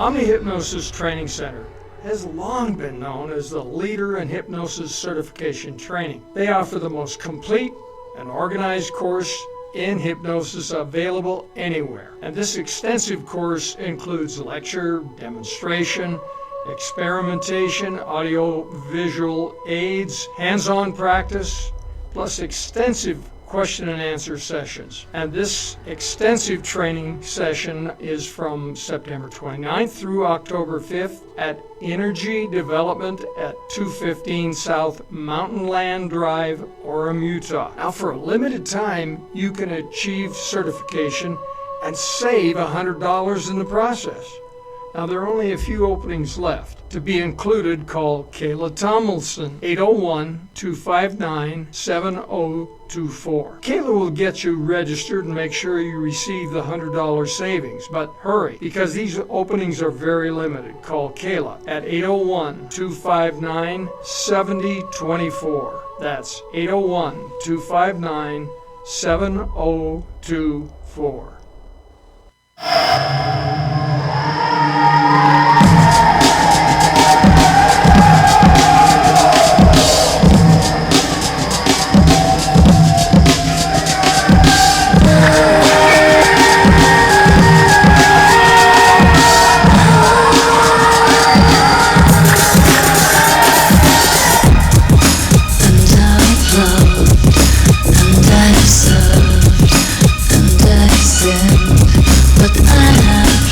Omni-Hypnosis Training Center has long been known as the leader in hypnosis certification training. They offer the most complete and organized course in hypnosis available anywhere. And this extensive course includes lecture, demonstration, experimentation, audio-visual aids, hands-on practice, plus extensive question and answer sessions. And this extensive training session is from September 29th through October 5th at Energy Development at 215 South Mountainland Drive, Orem, Utah. Now, for a limited time, you can achieve certification and save $100 in the process. Now, there are only a few openings left. To be included, call Kayla Tomlinson, 801-259-7024. Kayla will get you registered and make sure you receive the $100 savings. But hurry, because these openings are very limited. Call Kayla at 801-259-7024. That's 801-259-7024. But I have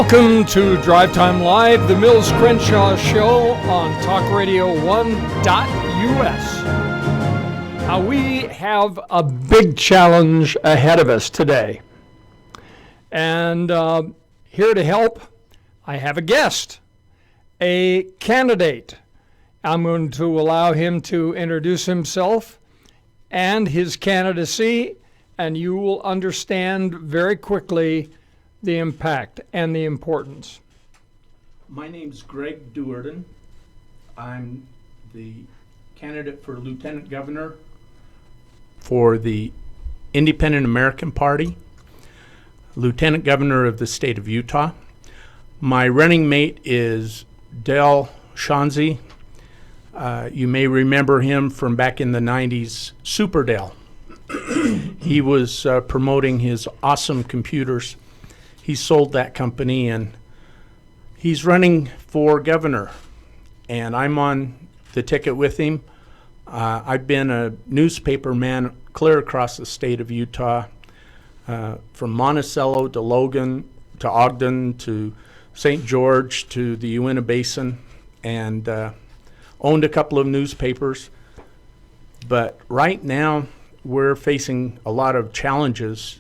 Welcome to Drive Time Live, the Mills Crenshaw Show on talkradio1.us. We have a big challenge ahead of us today. And here to help, I have a guest, a candidate. I'm going to allow him to introduce himself and his candidacy, and you will understand very quickly the impact and the importance. My name's Greg Duerden. I'm the candidate for Lieutenant Governor for the Independent American Party, Lieutenant Governor of the state of Utah. My running mate is Dale Shanzi. You may remember him from back in the 90s, Super Dale. He was promoting his awesome computers. He sold that company, and he's running for governor, and I'm on the ticket with him. I've been a newspaper man clear across the state of Utah, from Monticello to Logan to Ogden to St. George to the Uinta Basin, and owned a couple of newspapers. But right now we're facing a lot of challenges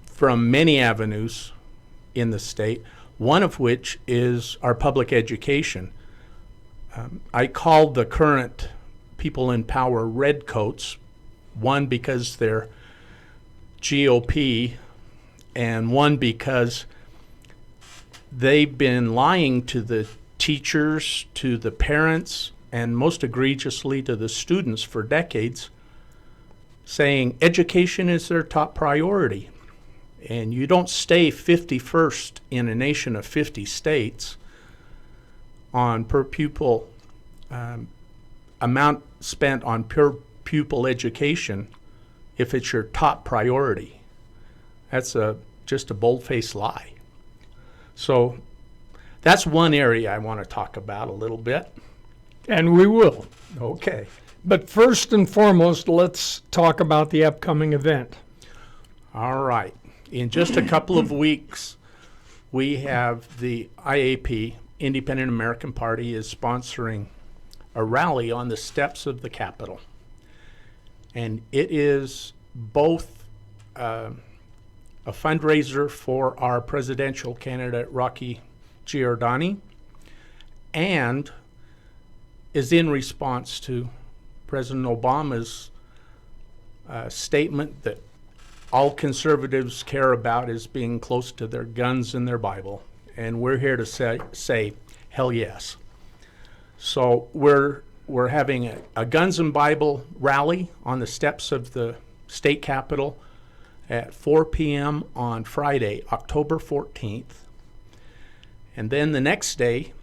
from many avenues in the state, one of which is our public education. I call the current people in power redcoats, one because they're GOP, and one because they've been lying to the teachers, to the parents, and most egregiously to the students for decades, saying education is their top priority. And you don't stay 51st in a nation of 50 states on per pupil amount spent on per pupil education if it's your top priority. That's just a bold-faced lie. So that's one area I want to talk about a little bit. And we will. Okay. But first and foremost, let's talk about the upcoming event. All right. In just a couple of weeks, we have the IAP, Independent American Party, is sponsoring a rally on the steps of the Capitol. And it is both a fundraiser for our presidential candidate, Rocky Giordani, and is in response to President Obama's statement that all conservatives care about is being close to their guns and their Bible. And we're here to say hell yes. So we're having a Guns and Bible rally on the steps of the state capitol at 4 p.m. on Friday, October 14th. And then the next day,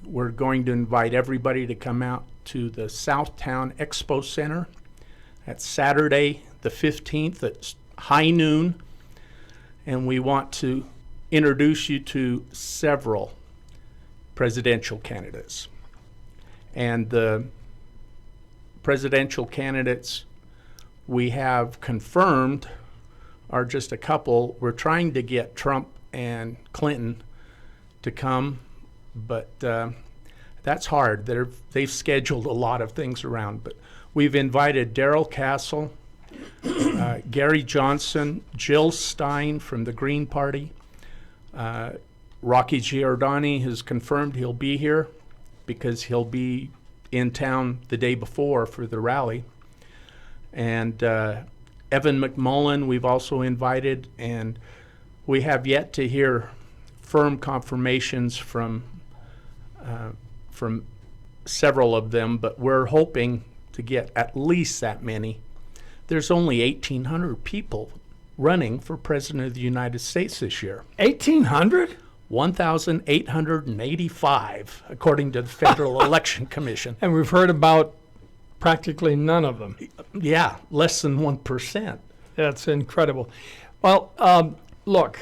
we're going to invite everybody to come out to the Southtown Expo Center. That's Saturday the 15th at high noon, and we want to introduce you to several presidential candidates. And the presidential candidates we have confirmed are just a couple. We're trying to get Trump and Clinton to come, but that's hard. They've scheduled a lot of things around, but we've invited Darrell Castle, Gary Johnson, Jill Stein from the Green Party. Rocky Giordani has confirmed he'll be here because he'll be in town the day before for the rally. And Evan McMullen we've also invited, and we have yet to hear firm confirmations from several of them, but we're hoping to get at least that many. There's only 1,800 people running for President of the United States this year. 1,800? 1,885, according to the Federal Election Commission. And we've heard about practically none of them. Yeah, less than 1%. That's incredible. Well, look,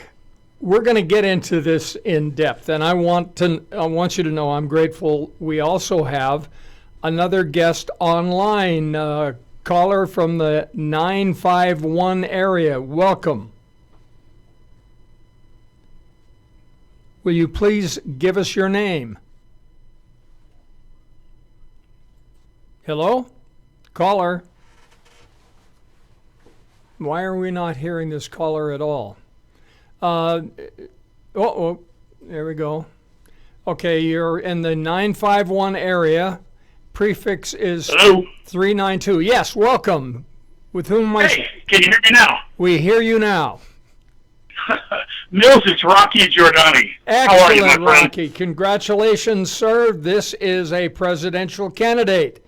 we're going to get into this in depth, and I want you to know I'm grateful. We also have another guest online, caller from the 951 area. Welcome. Will you please give us your name? Hello? Caller? Why are we not hearing this caller at all? There we go. Okay, you're in the 951 area. Prefix is Hello? 392. Yes, welcome. With whom am I? Hey, can you hear me now? We hear you now. Mills, it's Rocky Giordani. Excellent, How are you, my friend? Rocky. Congratulations, sir. This is a presidential candidate,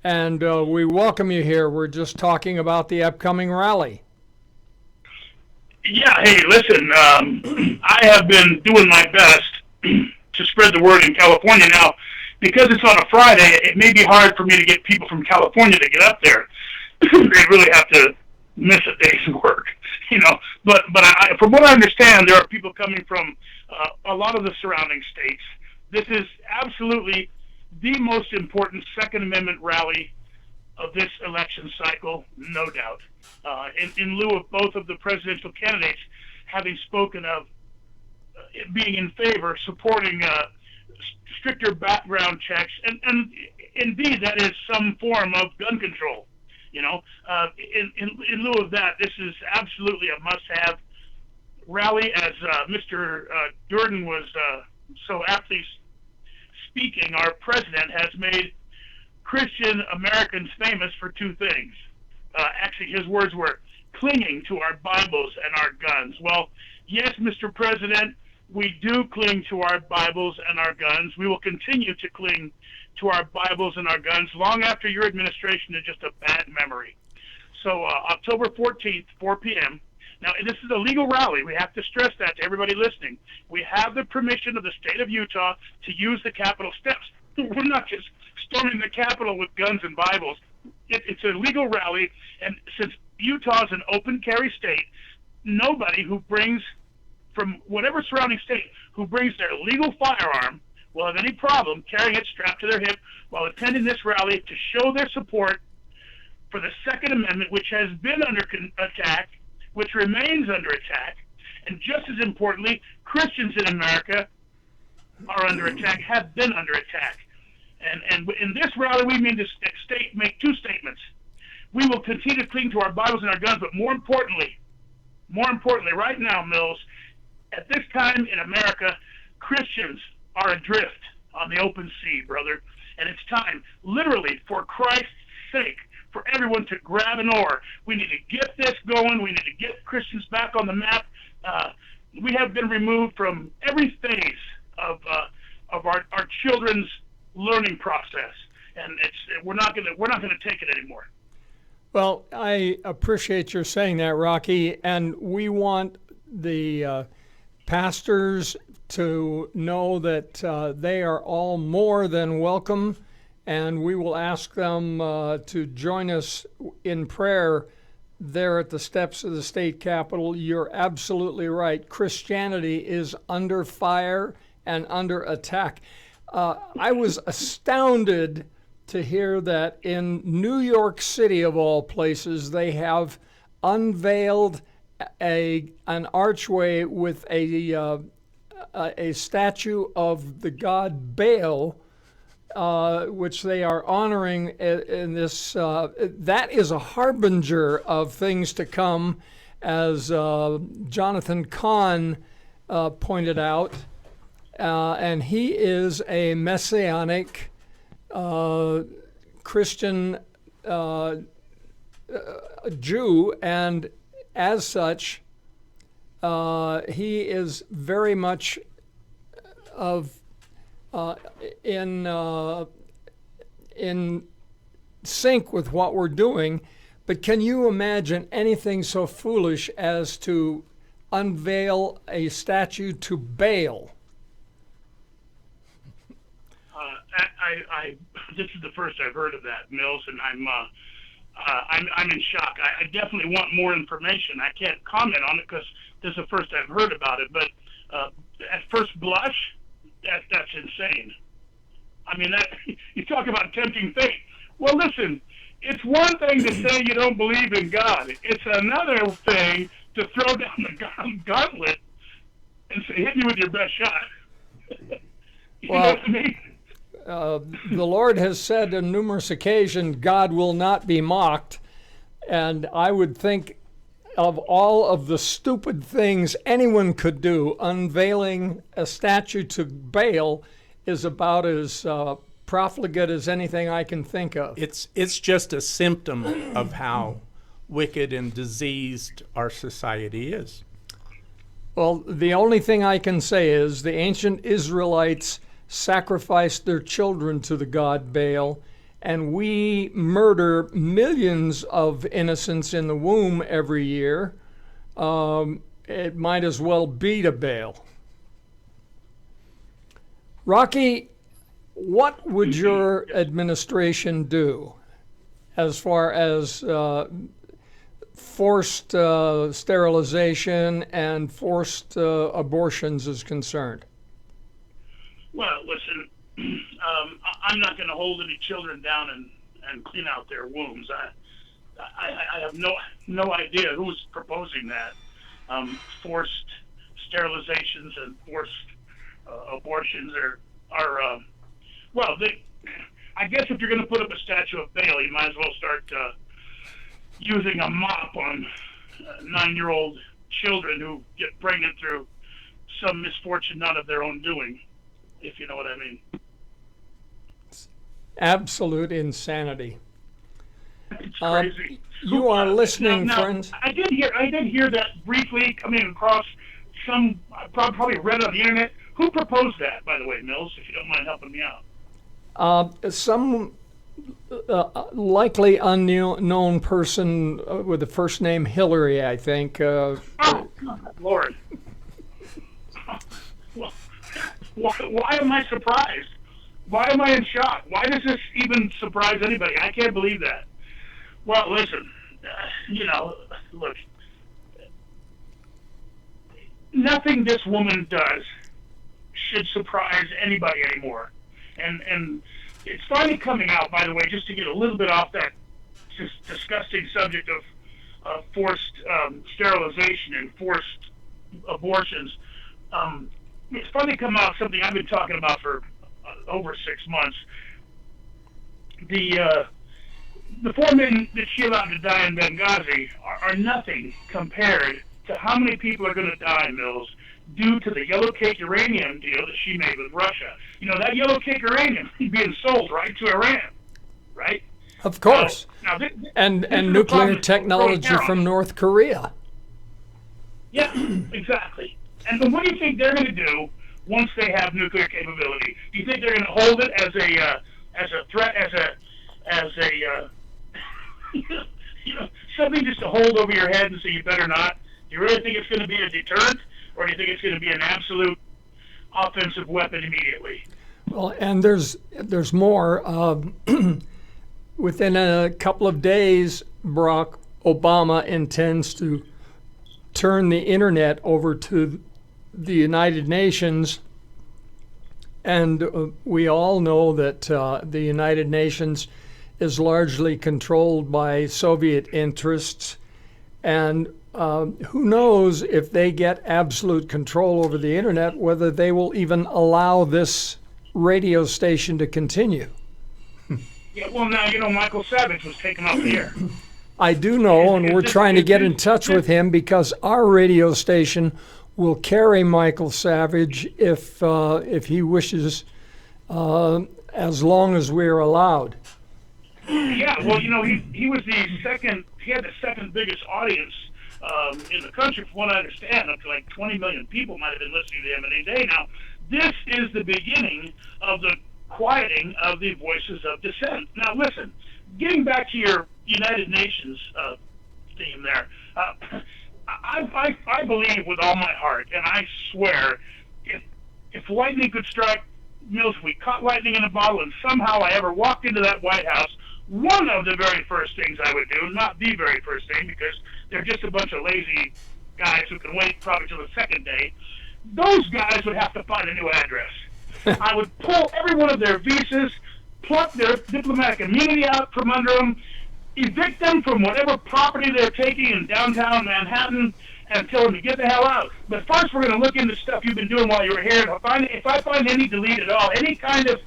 and we welcome you here. We're just talking about the upcoming rally. Yeah, hey, listen, I have been doing my best to spread the word in California now. Because it's on a Friday, it may be hard for me to get people from California to get up there. They really have to miss a day's work, you know. But from what I understand, there are people coming from a lot of the surrounding states. This is absolutely the most important Second Amendment rally of this election cycle, no doubt. In lieu of both of the presidential candidates having spoken of being in favor, supporting stricter background checks, and indeed that is some form of gun control. You know, in lieu of that, this is absolutely a must-have rally. As Mr. Durden was so aptly speaking, our president has made Christian Americans famous for two things. Actually, his words were clinging to our Bibles and our guns. Well, yes, Mr. President, we do cling to our Bibles and our guns. We will continue to cling to our Bibles and our guns long after your administration is just a bad memory. So October 14th, 4 p.m. Now, this is a legal rally. We have to stress that to everybody listening. We have the permission of the state of Utah to use the Capitol steps. We're not just storming the Capitol with guns and Bibles. It's a legal rally, and since Utah is an open carry state, nobody who brings from whatever surrounding state who brings their legal firearm will have any problem carrying it strapped to their hip while attending this rally to show their support for the Second Amendment, which has been under attack, which remains under attack, and just as importantly, Christians in America are under attack, have been under attack. And in this rally, we mean to make two statements. We will continue to cling to our Bibles and our guns, but more importantly, right now, Mills, at this time in America, Christians are adrift on the open sea, brother. And it's time, literally, for Christ's sake, for everyone to grab an oar. We need to get this going. We need to get Christians back on the map. We have been removed from every phase of our children's learning process, and we're not gonna take it anymore. Well, I appreciate your saying that, Rocky, and we want the pastors to know that they are all more than welcome, and we will ask them to join us in prayer there at the steps of the state capitol. You're absolutely right. Christianity is under fire and under attack. I was astounded to hear that in New York City, of all places, they have unveiled an archway with a statue of the god Baal, which they are honoring in this. That is a harbinger of things to come, as Jonathan Cahn pointed out. And he is a messianic Christian Jew, and as such, he is very much in sync with what we're doing. But can you imagine anything so foolish as to unveil a statue to Baal? This is the first I've heard of that, Mills, and I'm in shock. I definitely want more information. I can't comment on it because this is the first I've heard about it. But at first blush, that's insane. I mean, you talk about tempting fate. Well, listen, it's one thing to say you don't believe in God. It's another thing to throw down the gauntlet and say, hit me with your best shot. You know Well, what I mean? the Lord has said on numerous occasions, God will not be mocked. And I would think of all of the stupid things anyone could do, unveiling a statue to Baal is about as profligate as anything I can think of. It's just a symptom of how wicked and diseased our society is. Well, the only thing I can say is the ancient Israelites sacrificed their children to the god Baal, and we murder millions of innocents in the womb every year. It might as well be to Baal. Rocky, what would your administration do as far as forced sterilization and forced abortions is concerned? Well, listen, I'm not going to hold any children down and clean out their wombs. I have no idea who's proposing that. Forced sterilizations and forced abortions are well, I guess if you're going to put up a statue of Baal, you might as well start using a mop on 9-year-old children who get pregnant through some misfortune not of their own doing, if you know what I mean. Absolute insanity. It's crazy. You are listening, now, friends. I did hear that briefly coming across some. I probably read it on the internet. Who proposed that, by the way, Mills? If you don't mind helping me out. Some likely unknown person with the first name Hillary, I think. Oh, Lord. Why am I surprised? Why am I in shock? Why does this even surprise anybody? I can't believe that. Well, listen, look, nothing this woman does should surprise anybody anymore. And it's finally coming out, by the way, just to get a little bit off that just disgusting subject of forced sterilization and forced abortions. It's finally come out, something I've been talking about for over 6 months. The 4 men that she allowed to die in Benghazi are nothing compared to how many people are going to die, Mills, due to the yellow cake uranium deal that she made with Russia. You know, that yellow cake uranium being sold right to Iran, right? Of course. Now, and this nuclear technology from North Korea. Yeah, exactly. And then what do you think they're going to do once they have nuclear capability? Do you think they're going to hold it as a threat, as a something just to hold over your head and say you better not? Do you really think it's going to be a deterrent, or do you think it's going to be an absolute offensive weapon immediately? Well, and there's more. Within a couple of days, Barack Obama intends to turn the internet over to the United Nations, and we all know that the United Nations is largely controlled by Soviet interests, and who knows if they get absolute control over the internet, whether they will even allow this radio station to continue. Yeah, well, now, Michael Savage was taken off the air. I do know, and we're trying to get in touch with him because our radio station will carry Michael Savage if he wishes, as long as we're allowed. Yeah, well, he was he had the second biggest audience in the country, from what I understand. Up to like 20 million people might have been listening to him in a day. Now, this is the beginning of the quieting of the voices of dissent. Now, listen, getting back to your United Nations theme there, I believe with all my heart, and I swear, if lightning could strike, Mills, we caught lightning in a bottle, and somehow I ever walked into that White House, one of the very first things I would do, not the very first thing, because they're just a bunch of lazy guys who can wait probably till the second day, those guys would have to find a new address. I would pull every one of their visas, pluck their diplomatic immunity out from under them, evict them from whatever property they're taking in downtown Manhattan, and tell them to get the hell out. But first, we're going to look into stuff you've been doing while you were here. If I find any delete at all, any kind of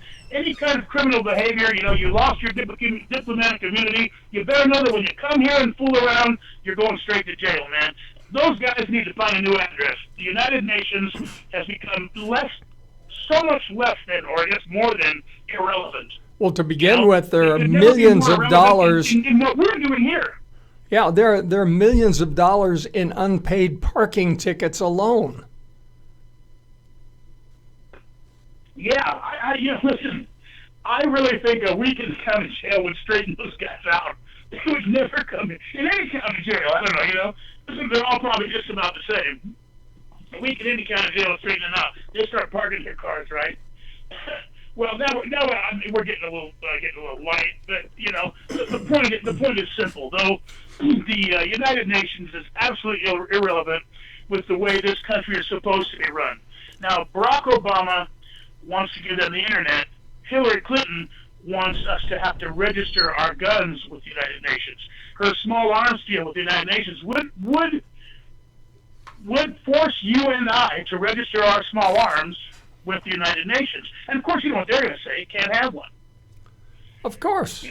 criminal behavior, you lost your diplomatic immunity, you better know that when you come here and fool around, you're going straight to jail, man. Those guys need to find a new address. The United Nations has become so much less than, or I guess more than, irrelevant. Well, to begin with, there are millions of dollars in what we're doing here. Yeah, there are millions of dollars in unpaid parking tickets alone. Yeah, listen, I really think a week in the county jail would straighten those guys out. They would never come in any county jail. I don't know, Listen, they're all probably just about the same. A week in any county jail will straighten them out. They start parking their cars, right? Well, now we're getting a little light, but the point is simple. Though the United Nations is absolutely irrelevant with the way this country is supposed to be run. Now, Barack Obama wants to give them the internet. Hillary Clinton wants us to have to register our guns with the United Nations. Her small arms deal with the United Nations would force you and I to register our small arms with the United Nations. And of course, you know what they're going to say. Can't have one. Of course.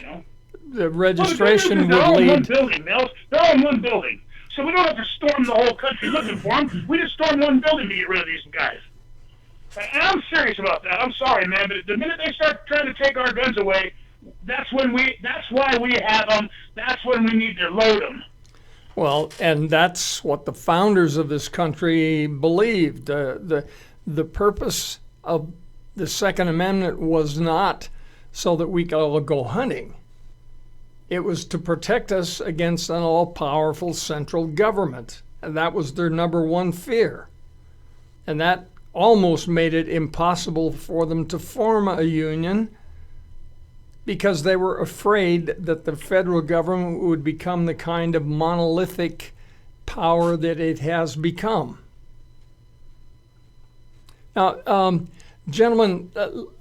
The registration they're all would in one lead... building, Mills. They're all in one building. So we don't have to storm the whole country looking for them. We just storm one building to get rid of these guys. And I'm serious about that. I'm sorry, man, but the minute they start trying to take our guns away, that's why we have them. That's when we need to load them. Well, and that's what the founders of this country believed. The purpose of the Second Amendment was not so that we could all go hunting. It was to protect us against an all-powerful central government. And that was their number one fear. And that almost made it impossible for them to form a union because they were afraid that the federal government would become the kind of monolithic power that it has become. Now, gentlemen,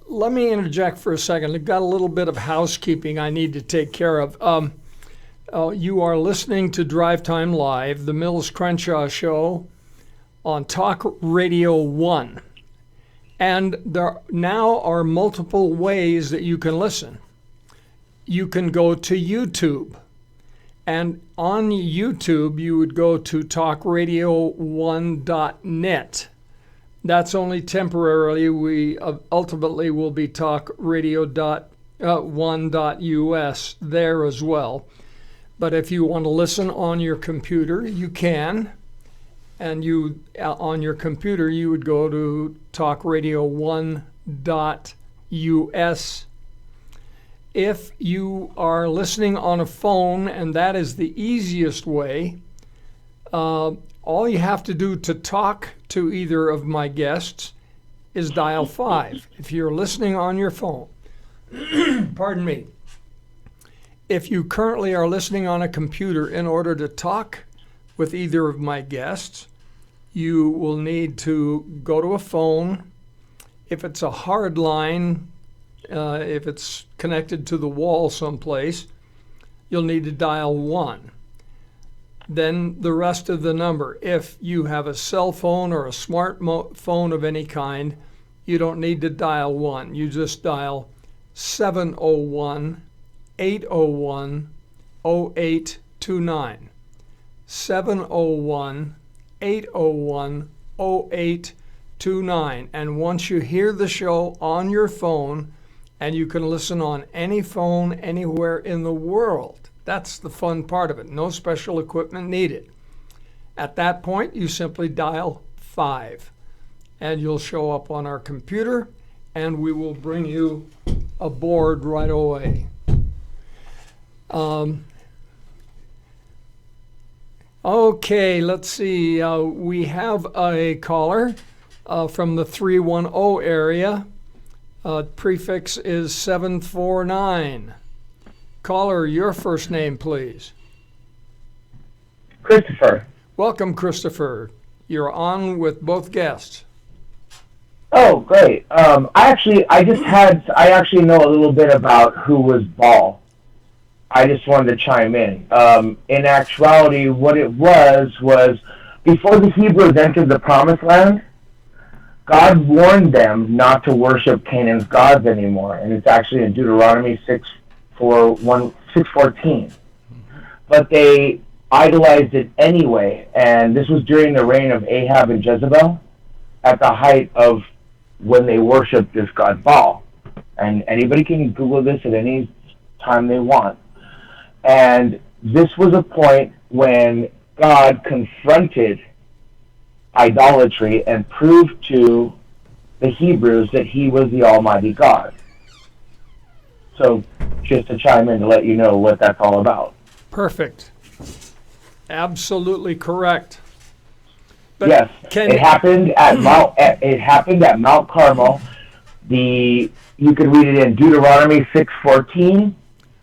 let me interject for a second. I've got a little bit of housekeeping I need to take care of. You are listening to Drive Time Live, the Mills Crenshaw Show on Talk Radio 1. And there now are multiple ways that you can listen. You can go to YouTube. And on YouTube, you would go to talkradio1.net. That's only temporarily. We ultimately will be talkradio.1.us there as well. But if you want to listen on your computer, you can. And on your computer, you would go to talkradio1.us. If you are listening on a phone, and that is the easiest way, all you have to do to talk to either of my guests is dial 5. If you're listening on your phone, pardon me. If you currently are listening on a computer, in order to talk with either of my guests, you will need to go to a phone. If it's a hard line, if it's connected to the wall someplace, you'll need to dial 1. Then the rest of the number. If you have a cell phone or a smart phone of any kind, you don't need to dial 1. You just dial 701-801-0829. 701-801-0829. And once you hear the show on your phone, and you can listen on any phone anywhere in the world. That's the fun part of it. No special equipment needed. At that point, you simply dial 5, and you'll show up on our computer, and we will bring you aboard right away. Okay, let's see. We have a caller from the 310 area. Prefix is 749. Caller, your first name, please. Christopher. Welcome, Christopher. You're on with both guests. Oh, great. I actually know a little bit about who was Ball. I just wanted to chime in. In actuality, what it was before the Hebrews entered the Promised Land, God warned them not to worship Canaan's gods anymore, and it's actually in Deuteronomy 6:14. But they idolized it anyway, and this was during the reign of Ahab and Jezebel, at the height of when they worshipped this god Baal. And anybody can Google this at any time they want. And this was a point when God confronted idolatry and proved to the Hebrews that he was the Almighty God. So just to chime in to let you know what that's all about. Perfect. Absolutely correct. But yes, it happened at Mount Carmel. You can read it in Deuteronomy 6:14,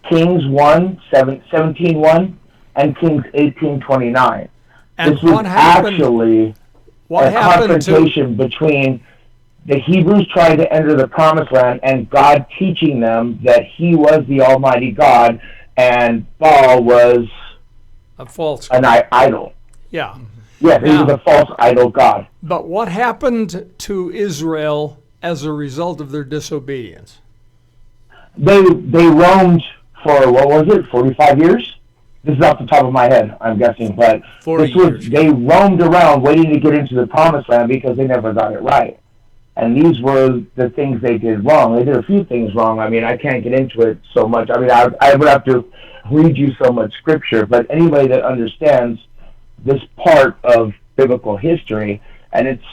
Kings 17:1, and Kings 18:29. And this was actually a confrontation between the Hebrews trying to enter the Promised Land and God teaching them that he was the Almighty God and Baal was an idol. Yeah. Yes, he was a false idol god. But what happened to Israel as a result of their disobedience? They roamed for, 45 years? This is off the top of my head, I'm guessing, but they roamed around waiting to get into the Promised Land because they never got it right. And these were the things they did wrong. They did a few things wrong. I mean, I can't get into it so much. I mean, I would have to read you so much scripture, but anybody that understands this part of biblical history, and it's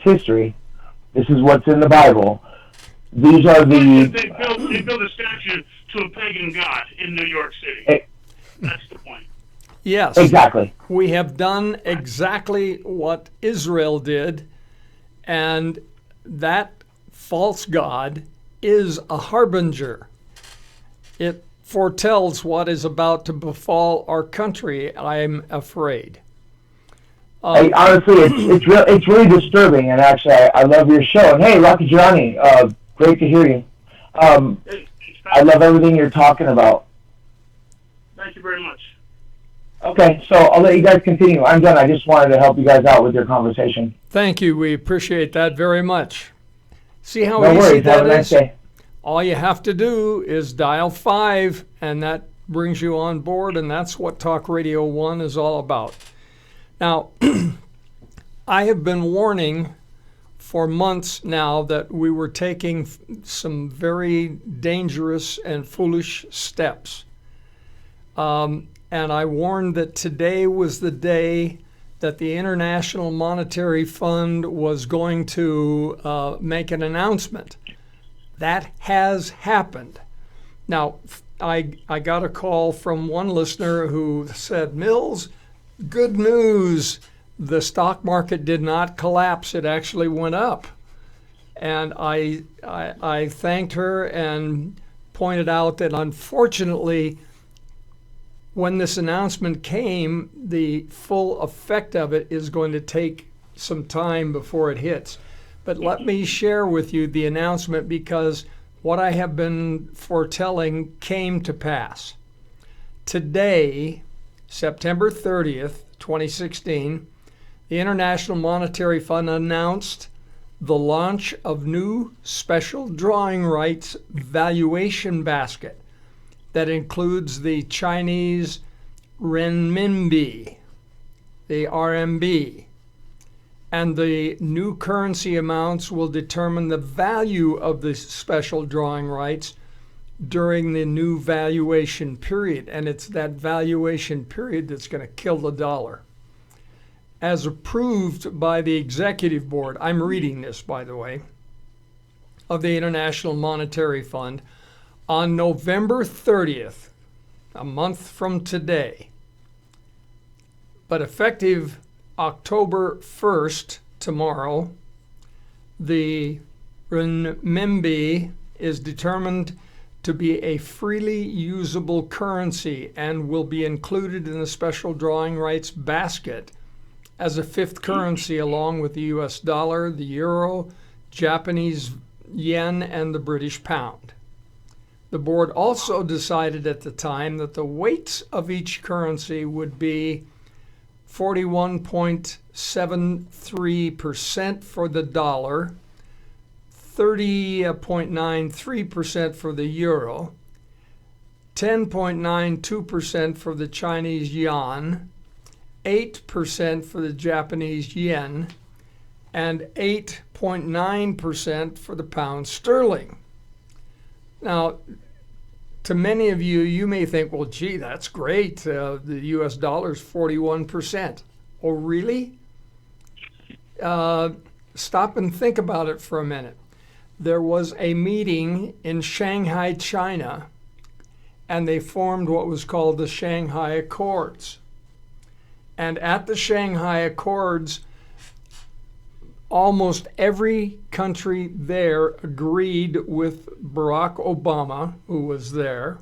history, this is what's in the Bible. These are they built a statue to a pagan god in New York City. That's the point. Yes. Exactly. We have done exactly what Israel did, and that false god is a harbinger. It foretells what is about to befall our country, I'm afraid. Hey, honestly, it's really disturbing, and actually, I love your show. And hey, Rocky Johnny, great to hear you. I love everything you're talking about. Thank you very much. Okay, so I'll let you guys continue. I'm done. I just wanted to help you guys out with your conversation. Thank you. We appreciate that very much. See how no easy worries. that Have a nice day. All you have to do is dial 5, and that brings you on board, and that's what Talk Radio 1 is all about. Now, I have been warning for months now that we were taking some very dangerous and foolish steps. And I warned that today was the day that the International Monetary Fund was going to make an announcement. That has happened. Now, I got a call from one listener who said, Mills, good news. The stock market did not collapse. It actually went up. And I thanked her and pointed out that unfortunately, when this announcement came, the full effect of it is going to take some time before it hits. But let me share with you the announcement, because what I have been foretelling came to pass. Today, September 30th, 2016, the International Monetary Fund announced the launch of new special drawing rights valuation basket that includes the Chinese renminbi, the RMB, and the new currency amounts will determine the value of the special drawing rights during the new valuation period. And it's that valuation period that's going to kill the dollar. As approved by the executive board, I'm reading this, by the way, of the International Monetary Fund, on November 30th, a month from today, but effective October 1st, tomorrow, the renminbi is determined to be a freely usable currency and will be included in the special drawing rights basket as a fifth currency along with the US dollar, the euro, Japanese yen, and the British pound. The board also decided at the time that the weights of each currency would be 41.73% for the dollar, 30.93% for the euro, 10.92% for the Chinese yuan, 8% for the Japanese yen, and 8.9% for the pound sterling. Now, to many of you, you may think, well, gee, that's great. The US dollar is 41%. Oh, really? Stop and think about it for a minute. There was a meeting in Shanghai, China, and they formed what was called the Shanghai Accords. And at the Shanghai Accords, almost every country there agreed with Barack Obama, who was there,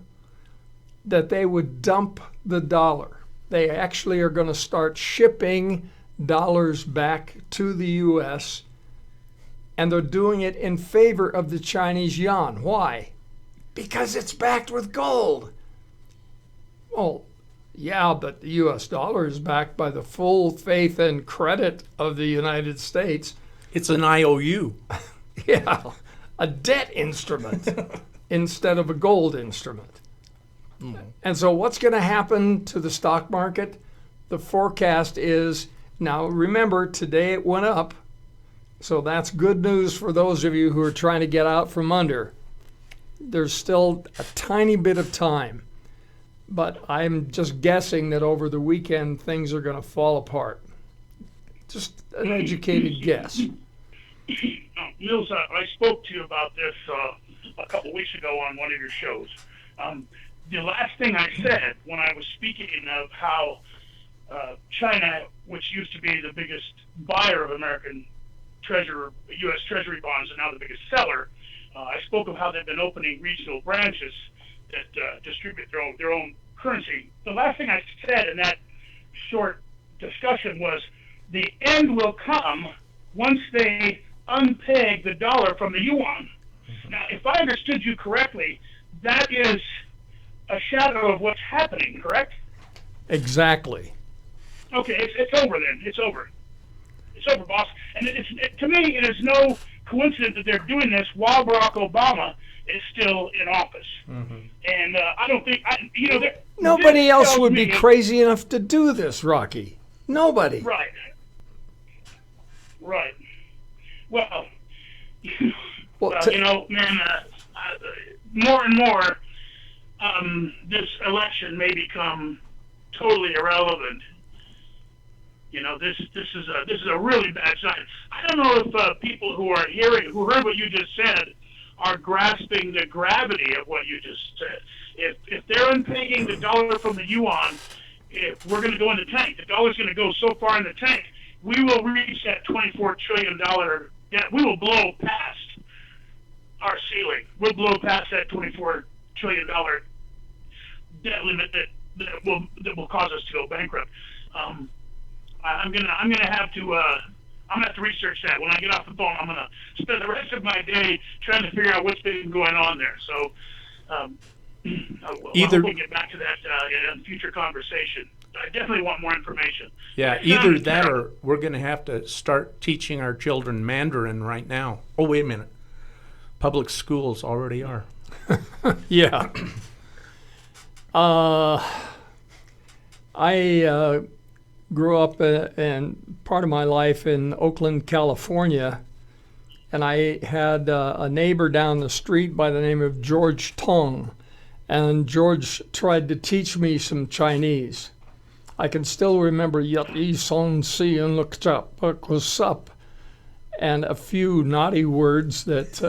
that they would dump the dollar. They actually are going to start shipping dollars back to the U.S., and they're doing it in favor of the Chinese yuan. Why? Because it's backed with gold. Well, yeah, but the U.S. dollar is backed by the full faith and credit of the United States. It's an IOU. Yeah, a debt instrument instead of a gold instrument. And so what's going to happen to the stock market? The forecast is, now remember, today it went up. So that's good news for those of you who are trying to get out from under. There's still a tiny bit of time. But I'm just guessing that over the weekend things are going to fall apart. Just an educated guess. Mills, I spoke to you about this a couple weeks ago on one of your shows. The last thing I said when I was speaking of how China, which used to be the biggest buyer of American U.S. Treasury bonds and now the biggest seller, I spoke of how they've been opening regional branches that distribute their own currency. The last thing I said in that short discussion was the end will come once they unpeg the dollar from the yuan. Now, if I understood you correctly, that is a shadow of what's happening, correct? Exactly. Okay, it's over then. It's over. It's over, boss. And to me, it is no coincidence that they're doing this while Barack Obama is still in office. And I don't think, nobody else would be crazy enough to do this, Rocky. Nobody. Right. Well, man, more and more, this election may become totally irrelevant. This is a really bad sign. I don't know if people who heard what you just said are grasping the gravity of what you just said. If they're unpegging the dollar from the yuan, if we're going to go in the tank, the dollar's going to go so far in the tank, we will reach that $24 trillion debt. We will blow past our ceiling. We'll blow past that $24 trillion debt limit that will cause us to go bankrupt. I'm gonna have to research that. When I get off the phone, I'm gonna spend the rest of my day trying to figure out what's been going on there. So we'll get back to that in a future conversation. I definitely want more information. Yeah, either that or we're going to have to start teaching our children Mandarin right now. Oh, wait a minute. Public schools already are. Yeah. I grew up and part of my life in Oakland, California, and I had a neighbor down the street by the name of George Tong, and George tried to teach me some Chinese. I can still remember Yat Yi Song Si and Look Chap What's Up and a few naughty words that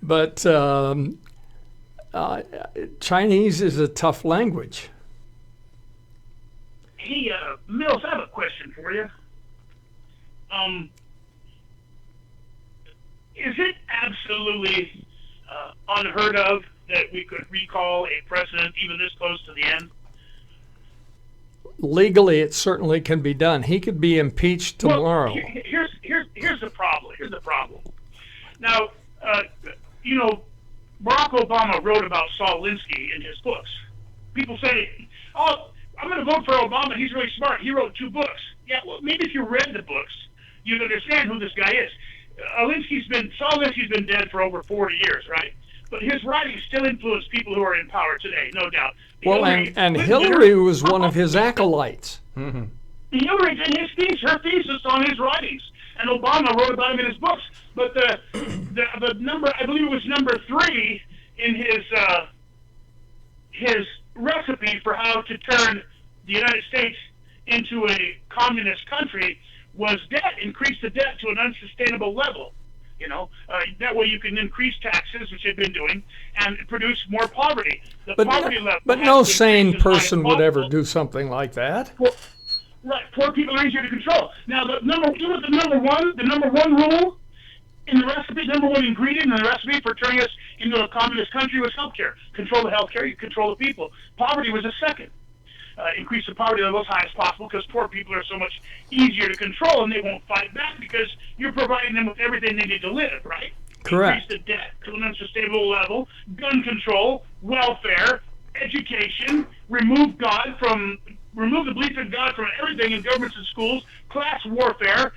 but Chinese is a tough language. Hey, Mills, I have a question for you. Is it absolutely unheard of that we could recall a president even this close to the end? Legally, it certainly can be done. He could be impeached tomorrow. Well, here's the problem. Now, Barack Obama wrote about Saul Alinsky in his books. People say, "Oh, I'm going to vote for Obama. He's really smart. He wrote 2 books. Yeah, well, maybe if you read the books, you'd understand who this guy is. Saul Alinsky's been dead for over 40 years, right? But his writings still influence people who are in power today, no doubt. Well, and Hillary was one of his acolytes. Mm-hmm. Hillary did her thesis on his writings, and Obama wrote about him in his books. But the number, I believe it was number 3 in his recipe for how to turn the United States into a communist country was debt. Increase the debt to an unsustainable level. That way you can increase taxes, which they've been doing, and produce more poverty. Poverty level. But no sane person would ever do something like that. Poor people are easier to control. Now, the number one rule in the recipe, number one ingredient in the recipe for turning us into a communist country was healthcare. Control the healthcare, you control the people. Poverty was a second. Increase the poverty level as high as possible, because poor people are so much easier to control, and they won't fight back because you're providing them with everything they need to live, right? Correct. Increase the debt to an unsustainable level, gun control, welfare, education, remove the belief in God from everything in governments and schools, class warfare.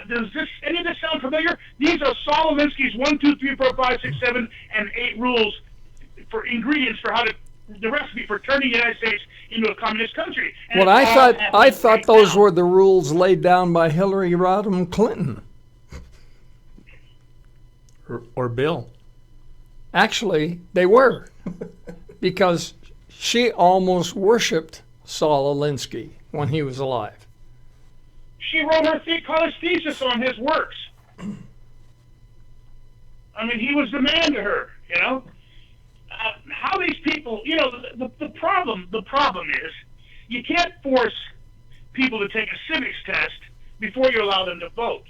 Does any of this sound familiar? These are Saul Alinsky's 1, 2, 3, 4, 5, 6, 7, and 8 rules for ingredients for the recipe for turning the United States into a communist country. And well, I thought those were the rules laid down by Hillary Rodham Clinton. Or Bill. Actually, they were, because she almost worshipped Saul Alinsky when he was alive. She wrote her college thesis on his works. I mean, he was the man to her, how these people, the problem is you can't force people to take a civics test before you allow them to vote.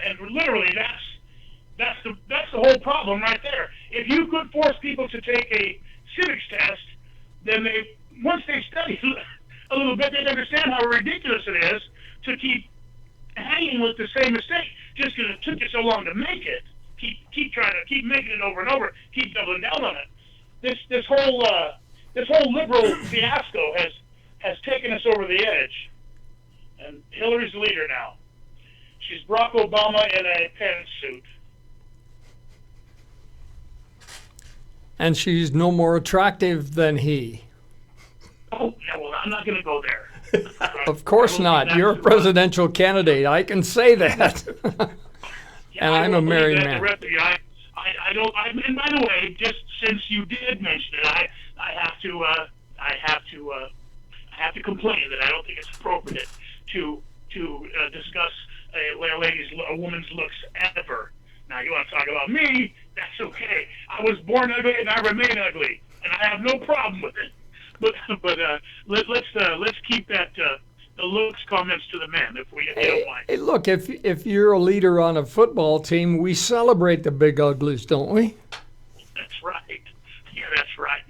And literally, that's the whole problem right there. If you could force people to take a civics test, then once they study a little bit, they'd understand how ridiculous it is to keep hanging with the same mistake just because it took you so long to make it. Keep making it over and over, keep doubling down on it. This whole liberal fiasco has taken us over the edge, and Hillary's the leader now. She's Barack Obama in a pantsuit. And she's no more attractive than he. Oh, yeah, well, I'm not going to go there. Of course not. You're a presidential candidate. I can say that. Yeah, and I'm a married man. I don't. And by the way, just since you did mention it, I have to complain that I don't think it's appropriate to discuss a woman's looks ever. Now, you want to talk about me? That's okay. I was born ugly and I remain ugly, and I have no problem with it. But let's keep that the looks comments to the men, if you don't mind. Hey, look, if you're a leader on a football team, we celebrate the big uglies, don't we? That's right. Yeah, that's right.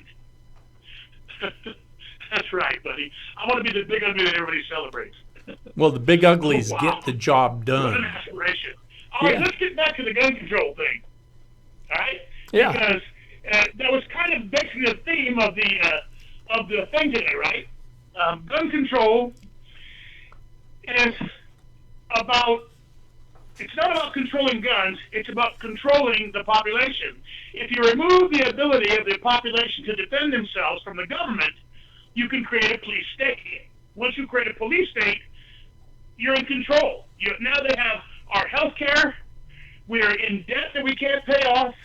That's right, buddy. I want to be the big ugly that everybody celebrates. Well, the big uglies get the job What done. an aspiration. All right, let's get back to the gun control thing. All right? Yeah. Because that was kind of basically the theme of the thing today, right? Gun control is it's not about controlling guns, it's about controlling the population. If you remove the ability of the population to defend themselves from the government, you can create a police state. Once you create a police state, you're in control. Now they have our health care, we're in debt that we can't pay off,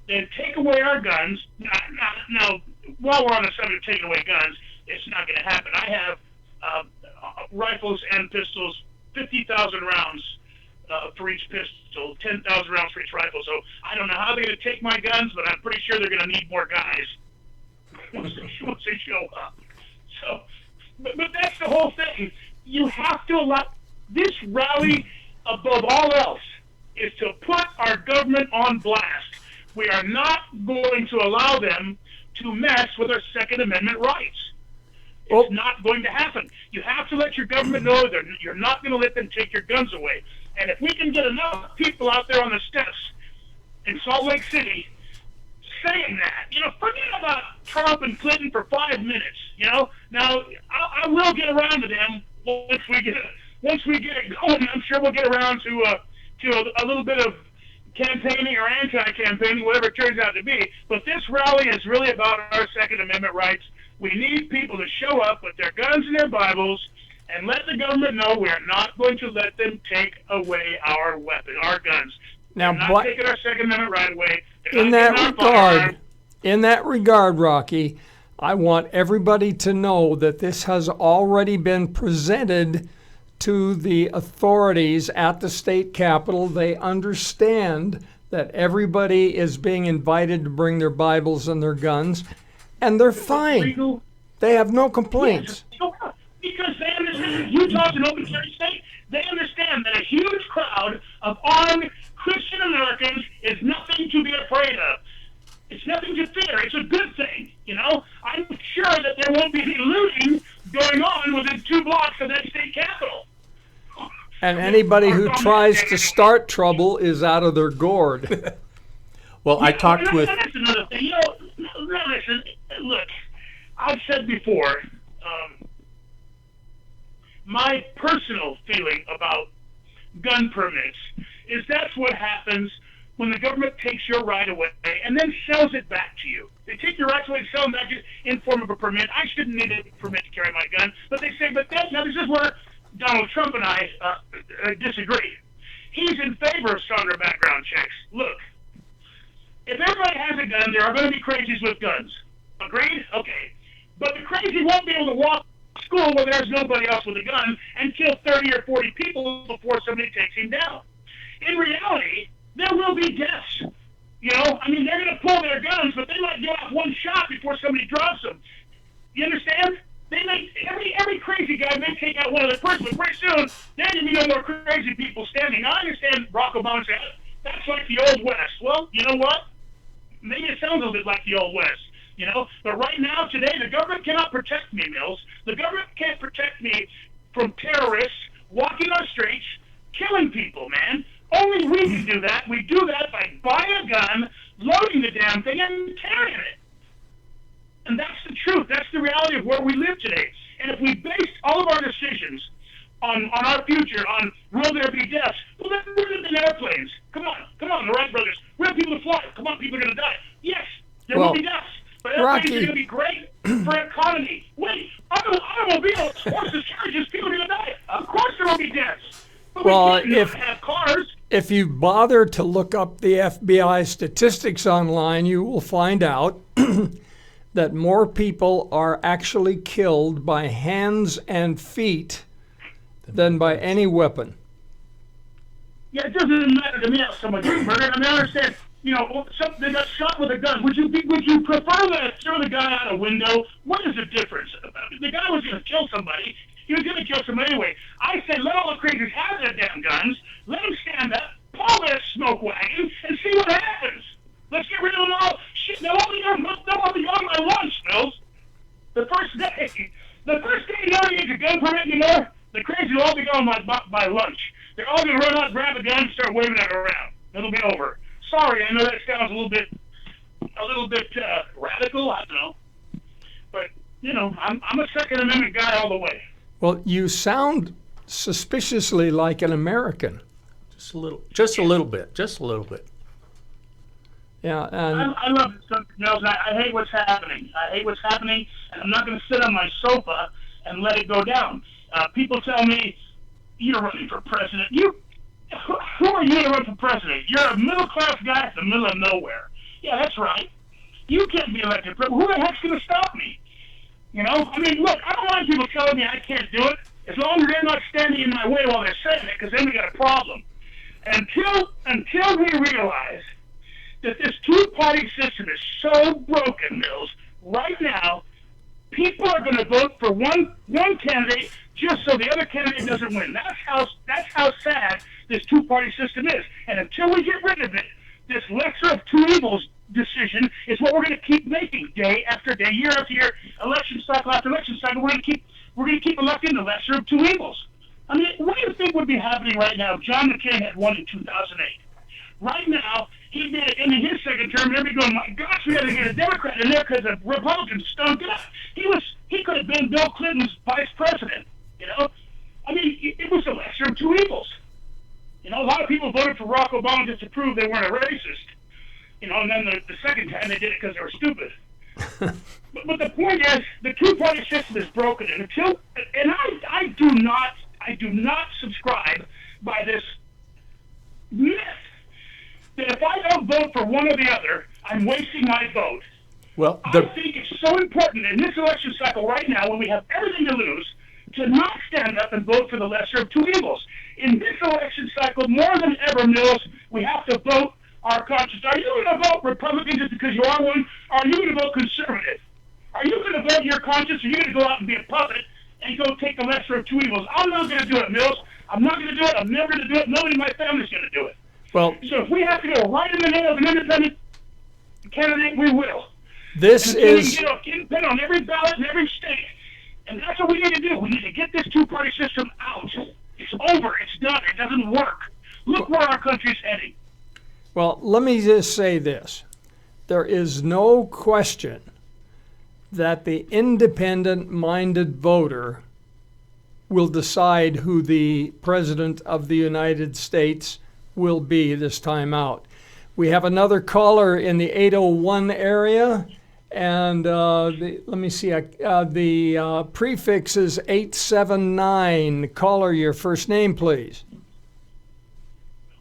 then take away our guns. Now, while we're on the subject of taking away guns, it's not going to happen. I have rifles and pistols, 50,000 rounds for each pistol, 10,000 rounds for each rifle. So I don't know how they're going to take my guns, but I'm pretty sure they're going to need more guys once they show up. So, but that's the whole thing. You have to allow this rally above all else is to put our government on blast. We are not going to allow them to mess with our Second Amendment rights. It's not going to happen. You have to let your government know that you're not going to let them take your guns away. And if we can get enough people out there on the steps in Salt Lake City saying that, forget about Trump and Clinton for 5 minutes. Now I will get around to them once we get it going. I'm sure we'll get around to a little bit of campaigning or anti-campaigning, whatever it turns out to be. But this rally is really about our Second Amendment rights. We need people to show up with their guns and their Bibles and let the government know we're not going to let them take away our weapon, our guns. Now, they're not taking our Second Amendment right away. In that regard, Rocky, I want everybody to know that this has already been presented to the authorities at the state capitol. They understand that everybody is being invited to bring their Bibles and their guns, and they're fine. They have no complaints. Yes, because they understand Utah's an open carry state. They understand that a huge crowd of armed Christian Americans is nothing to be afraid of. It's nothing to fear. It's a good thing, I'm sure that there won't be any looting going on within 2 blocks of that state capitol. And anybody who tries to start trouble is out of their gourd. Well, I talked with... That's another thing. Listen, look, I've said before, my personal feeling about gun permits is that's what happens when the government takes your right away and then sells it back to you. They take your rights away and sell them back to you in form of a permit. I shouldn't need a permit to carry my gun, but they say, now this is where Donald Trump and I disagree. He's in favor of stronger background checks. Look, if everybody has a gun, there are going to be crazies with guns. Agreed? Okay. But the crazy won't be able to walk to school where there's nobody else with a gun and kill 30 or 40 people before somebody takes him down. In reality, there will be deaths. They're going to pull their guns, but they might get off one shot before somebody drops them. You understand? They may, every crazy guy may take out one other person, but pretty soon there will be no more crazy people standing. I understand Barack Obama said that's like the Old West. Well, you know what? Maybe it sounds a little bit like the Old West. But right now, today, the government cannot protect me, Mills. The government can't protect me from terrorists walking on streets, killing people, man. Only we can do that. We do that by buying a gun, loading the damn thing, and carrying it. And that's the truth. That's the reality of where we live today. And if we based all of our decisions on our future, on will there be deaths, well, then we're living in airplanes. Come on, the Wright brothers. We have people to fly. Come on, people are going to die. Yes, there will be deaths. But airplanes are going to be great for economy. Wait, automobiles, horses, carriages, people are going to die. Of course there will be deaths. But we can't have cars. If you bother to look up the FBI statistics online, you will find out that more people are actually killed by hands and feet than by any weapon. Yeah, it doesn't matter to me how someone gets murdered. I understand, they got shot with a gun. Would you prefer to throw the guy out a window? What is the difference? The guy was going to kill somebody. He was going to kill somebody anyway. I say let all the crazies have their damn guns. Let them stand up, pull their smoke wagon, and see what happens. Let's get rid of them all. Shit, they'll all be on my lunch, Mills. The first day you don't need your gun permit anymore, the crazy will all be gone by lunch. They're all going to run out, grab a gun, and start waving it around. It'll be over. Sorry, I know that sounds a little bit radical. I don't know, but I'm a Second Amendment guy all the way. Well, you sound suspiciously like an American. Just a little bit. Yeah, and I love it, something else. I hate what's happening. And I'm not going to sit on my sofa and let it go down. People tell me, you're running for president. Who are you to run for president? You're a middle-class guy in the middle of nowhere. Yeah, that's right. You can't be elected president. Who the heck's going to stop me? Look, I don't mind people telling me I can't do it, as long as they're not standing in my way while they're saying it, because then we got a problem. Until we realize that this two-party system is so broken, Mills, right now, people are going to vote for one candidate just so the other candidate doesn't win. That's how sad this two-party system is. And until we get rid of it, this lesser of two evils decision is what we're going to keep making day after day, year after year, election cycle after election cycle. We're going to keep electing the lesser of two evils. What do you think would be happening right now if John McCain had won in 2008? Right now, he'd be in his second term, and they'd be going, my gosh, we got to get a Democrat in there because the Republicans stunk it up. He he could have been Bill Clinton's vice president. You know, I mean, it was the lesser of two evils. You know, a lot of people voted for Barack Obama just to prove they weren't a racist. You know, and then the second time they did it because they were stupid. but the point is, the two-party system is broken, and I do not subscribe by this myth that if I don't vote for one or the other, I'm wasting my vote. Well, I think it's so important in this election cycle right now, when we have everything to lose, to not stand up and vote for the lesser of two evils. In this election cycle, more than ever, Mills, we have to vote our conscience. Are you going to vote Republican just because you are one? Or are you going to vote conservative? Are you going to vote your conscience, or are you going to go out and be a puppet and go take the lesser of two evils? I'm not going to do it, Mills. I'm not going to do it. I'm never going to do it. Nobody in my family's going to do it. Well, so if we have to go right in the name of an independent candidate, we will. This is independent on every ballot in every state, and that's what we need to do. We need to get this two-party system out. It's over. It's done. It doesn't work. Look where our country's heading. Well, let me just say this. There is no question that the independent-minded voter will decide who the President of the United States will be this time out. We have another caller in the 801 area, and let me see, the prefix is 879. Caller, your first name, please.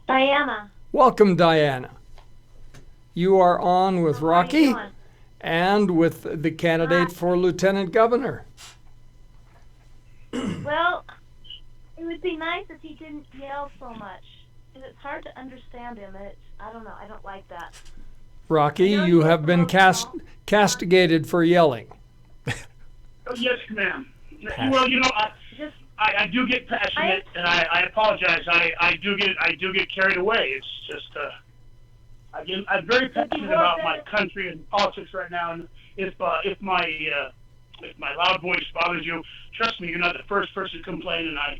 Diana. Welcome, Diana. You are on with Rocky and with the candidate for Lieutenant Governor. Well, it would be nice if he didn't yell so much. It's hard to understand him. I don't know. I don't like that. Rocky, you have been castigated for yelling. Oh, yes, ma'am. Well, you know, I do get passionate, and I apologize. I do get carried away. It's just I'm very passionate about my country and politics right now. And if my loud voice bothers you, trust me, you're not the first person to complain, and I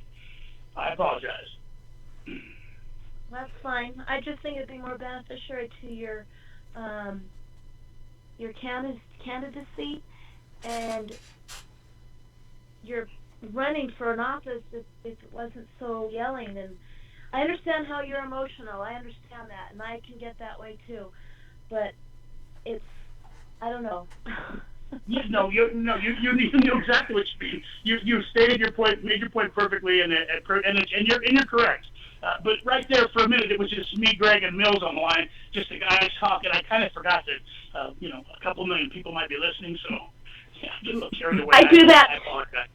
apologize. That's fine. I just think it'd be more beneficial to your candidacy, and you're running for an office if it wasn't so yelling. And I understand how you're emotional. I understand that, and I can get that way too. But I don't know. You know exactly what you mean. You stated your point, made your point perfectly, and you're correct. But right there for a minute, it was just me, Greg, and Mills on the line, just the guys talking. I kind of forgot that, a couple million people might be listening, so yeah, I'm getting a little carried away. I do that. I apologize.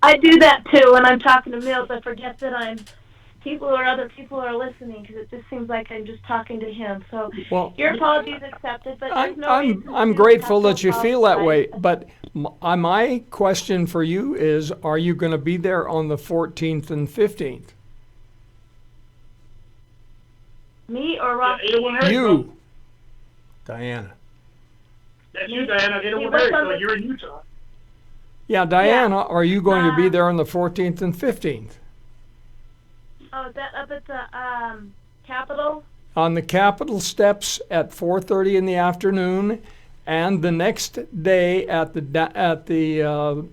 I do that too when I'm talking to Mills. I forget that other people are listening, because it just seems like I'm just talking to him. So your apologies accepted, but there's no reason I'm grateful that you feel that way. But my question for you is, are you going to be there on the 14th and 15th? Me or Rocky? You. Diana. That's you, Diana. You're in Utah. Yeah, Diana, are you going to be there on the 14th and 15th? Oh, is that up at the Capitol? On the Capitol steps at 4:30 in the afternoon, and the next day at the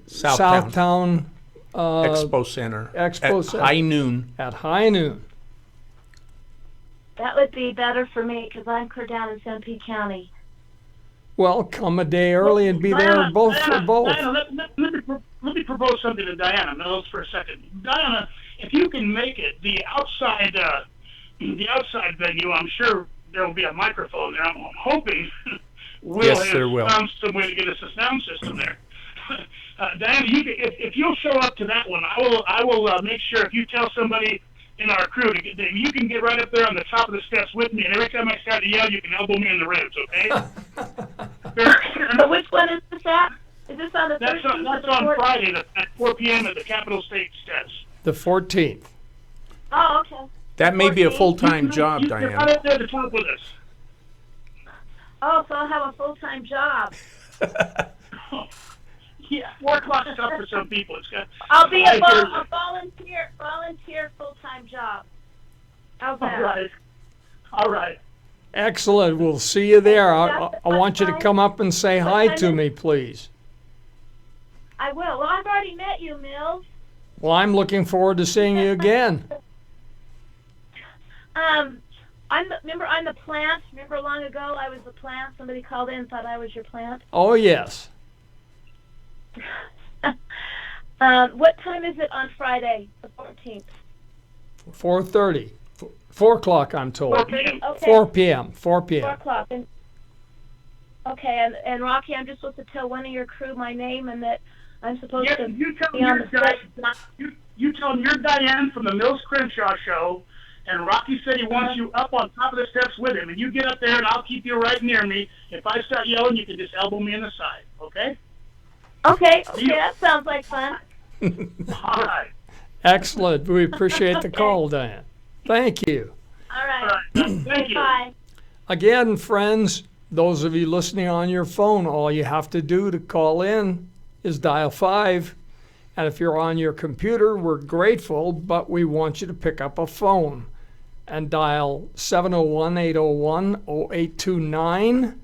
Southtown Expo Center. At high noon. At high noon. That would be better for me, because I'm clear down in Sanpete County. Well, come a day early and be there for both. Diana, let me propose something to Diana Mills for a second. Diana, if you can make it the outside venue, I'm sure there will be a microphone there. I'm hoping we'll have found some way to get us a sound system there. Diana, if you'll show up to that one, I will make sure, if you tell somebody in our crew you can get right up there on the top of the steps with me, and every time I start to yell, you can elbow me in the ribs, okay? So which one is this at? Is this on the 13th? That's on Friday at 4 p.m. at the Capitol State steps. The 14th. Oh, okay. That may be a full-time job, You're Diana. right up there to talk with us. Oh, so I'll have a full-time job. Yeah, 4 o'clock is up for some people. I'll be a volunteer full-time job. How's that? All right. Excellent. We'll see you there. I want you to come up and say hi to me, please. I will. Well, I've already met you, Mills. Well, I'm looking forward to seeing you again. I'm the plant. Remember long ago I was the plant? Somebody called in and thought I was your plant. Oh, yes. What time is it on Friday, the 14th? 4:30. 4 o'clock, I'm told. 4:30? Okay. 4 p.m. 4 p.m. 4 o'clock. Okay, and Rocky, I'm just supposed to tell one of your crew my name and that I'm supposed to You tell be them on you're the set. you tell them you're Diane from the Mills Crenshaw show, and Rocky said he wants you up on top of the steps with him, and you get up there, and I'll keep you right near me. If I start yelling, you can just elbow me in the side, okay? Okay, that sounds like fun. All right. Excellent. We appreciate the call, Diane. Thank you. All right. Thank you. Bye. Again, friends, those of you listening on your phone, all you have to do to call in is dial 5. And if you're on your computer, we're grateful, but we want you to pick up a phone and dial 701-801-0829.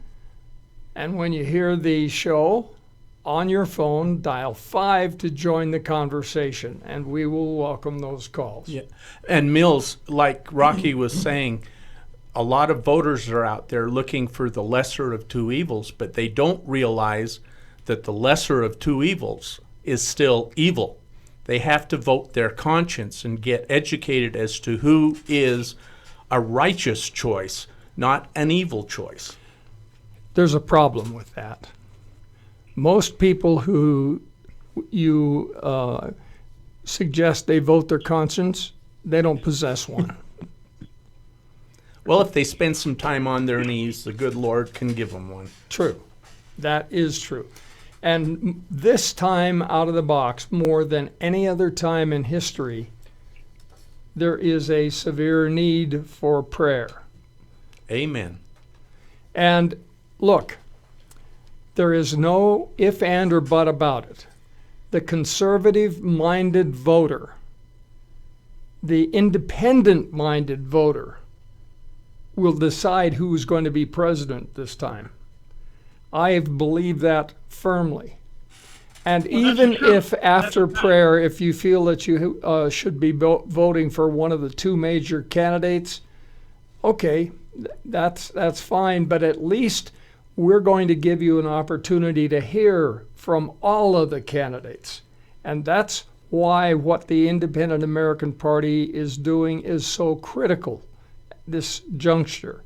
And when you hear the show on your phone, dial 5 to join the conversation, and we will welcome those calls. Yeah. And Mills, like Rocky was saying, a lot of voters are out there looking for the lesser of two evils, but they don't realize that the lesser of two evils is still evil. They have to vote their conscience and get educated as to who is a righteous choice, not an evil choice. There's a problem with that. Most people who you suggest they vote their conscience, they don't possess one. Well, if they spend some time on their knees, the good Lord can give them one. True. That is true. And this time out of the box, more than any other time in history, there is a severe need for prayer. Amen. And look, there is no if, and, or but about it. The conservative-minded voter, the independent-minded voter, will decide who's going to be president this time. I believe that firmly. And even if after prayer, if you feel that you should be voting for one of the two major candidates, okay, that's fine, but at least we're going to give you an opportunity to hear from all of the candidates. And that's why what the Independent American Party is doing is so critical, this juncture,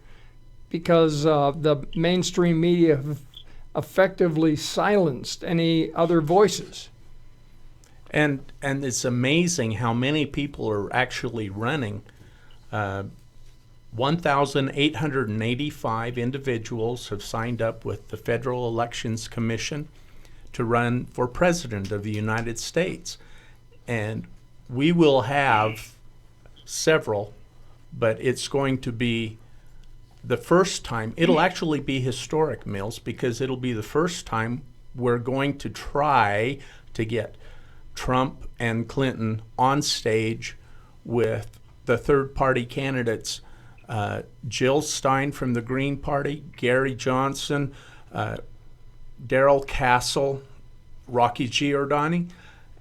because the mainstream media have effectively silenced any other voices. And it's amazing how many people are actually running. 1,885 individuals have signed up with the Federal Elections Commission to run for President of the United States. And we will have several, but it's going to be the first time. It'll actually be historic, Mills, because it'll be the first time we're going to try to get Trump and Clinton on stage with the third-party candidates, Jill Stein from the Green Party, Gary Johnson, Darrell Castle, Rocky Giordani,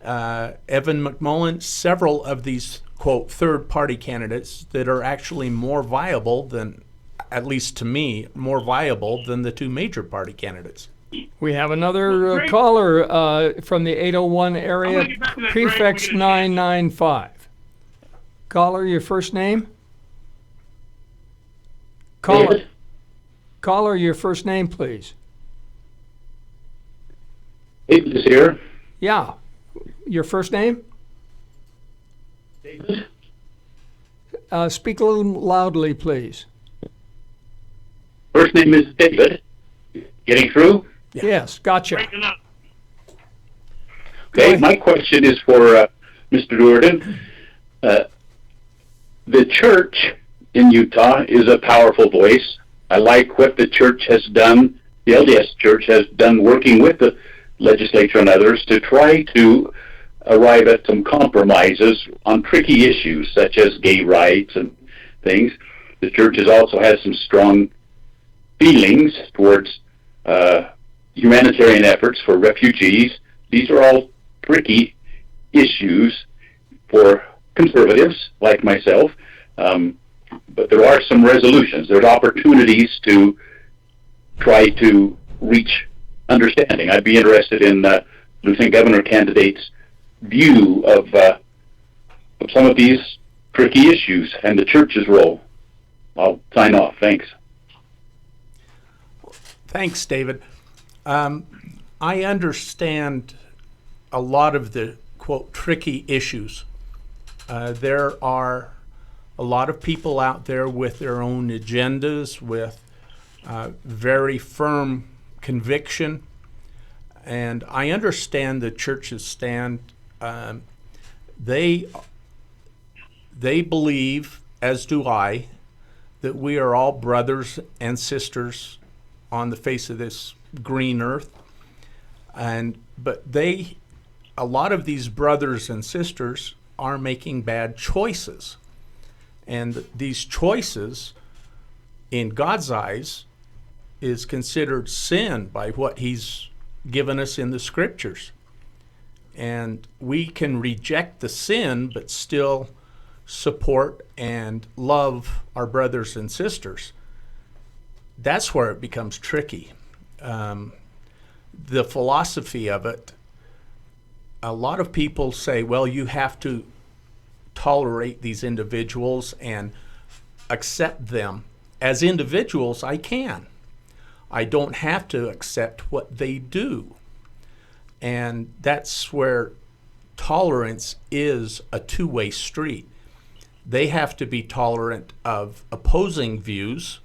Evan McMullen, several of these, quote, third-party candidates that are actually more viable than, at least to me, more viable than the two major party candidates. We have another caller from the 801 area, prefix 995. Caller, your first name? Caller, your first name, please. David is here. Yeah. Your first name? David? Speak a little loudly, please. First name is David. Getting through? Yeah. Yes, gotcha. Okay, my question is for Mr. Duerden. The church in Utah is a powerful voice. I like what the church has done, the LDS church has done, working with the legislature and others to try to arrive at some compromises on tricky issues such as gay rights and things. The church has also had some strong feelings towards humanitarian efforts for refugees, these are all tricky issues for conservatives like myself, but there are some resolutions. There's opportunities to try to reach understanding. I'd be interested in Lieutenant Governor candidates' view of some of these tricky issues and the church's role. I'll sign off. Thanks. Thanks, David. I understand a lot of the, quote, tricky issues. There are a lot of people out there with their own agendas, with very firm conviction, and I understand the church's stand. They believe, as do I, that we are all brothers and sisters on the face of this green earth. But a lot of these brothers and sisters are making bad choices. And these choices, in God's eyes, is considered sin by what he's given us in the scriptures. And we can reject the sin, but still support and love our brothers and sisters. That's where it becomes tricky. The philosophy of it, a lot of people say, well, you have to tolerate these individuals and accept them. As individuals, I can. I don't have to accept what they do. And that's where tolerance is a two-way street. They have to be tolerant of opposing views,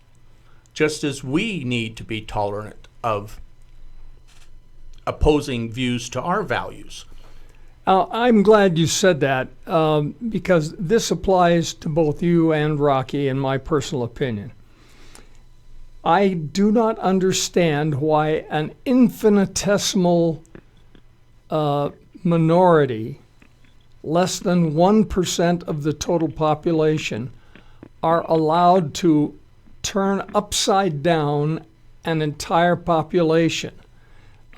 just as we need to be tolerant of opposing views to our values. I'm glad you said that because this applies to both you and Rocky, in my personal opinion. I do not understand why an infinitesimal minority, less than 1% of the total population, are allowed to turn upside down an entire population.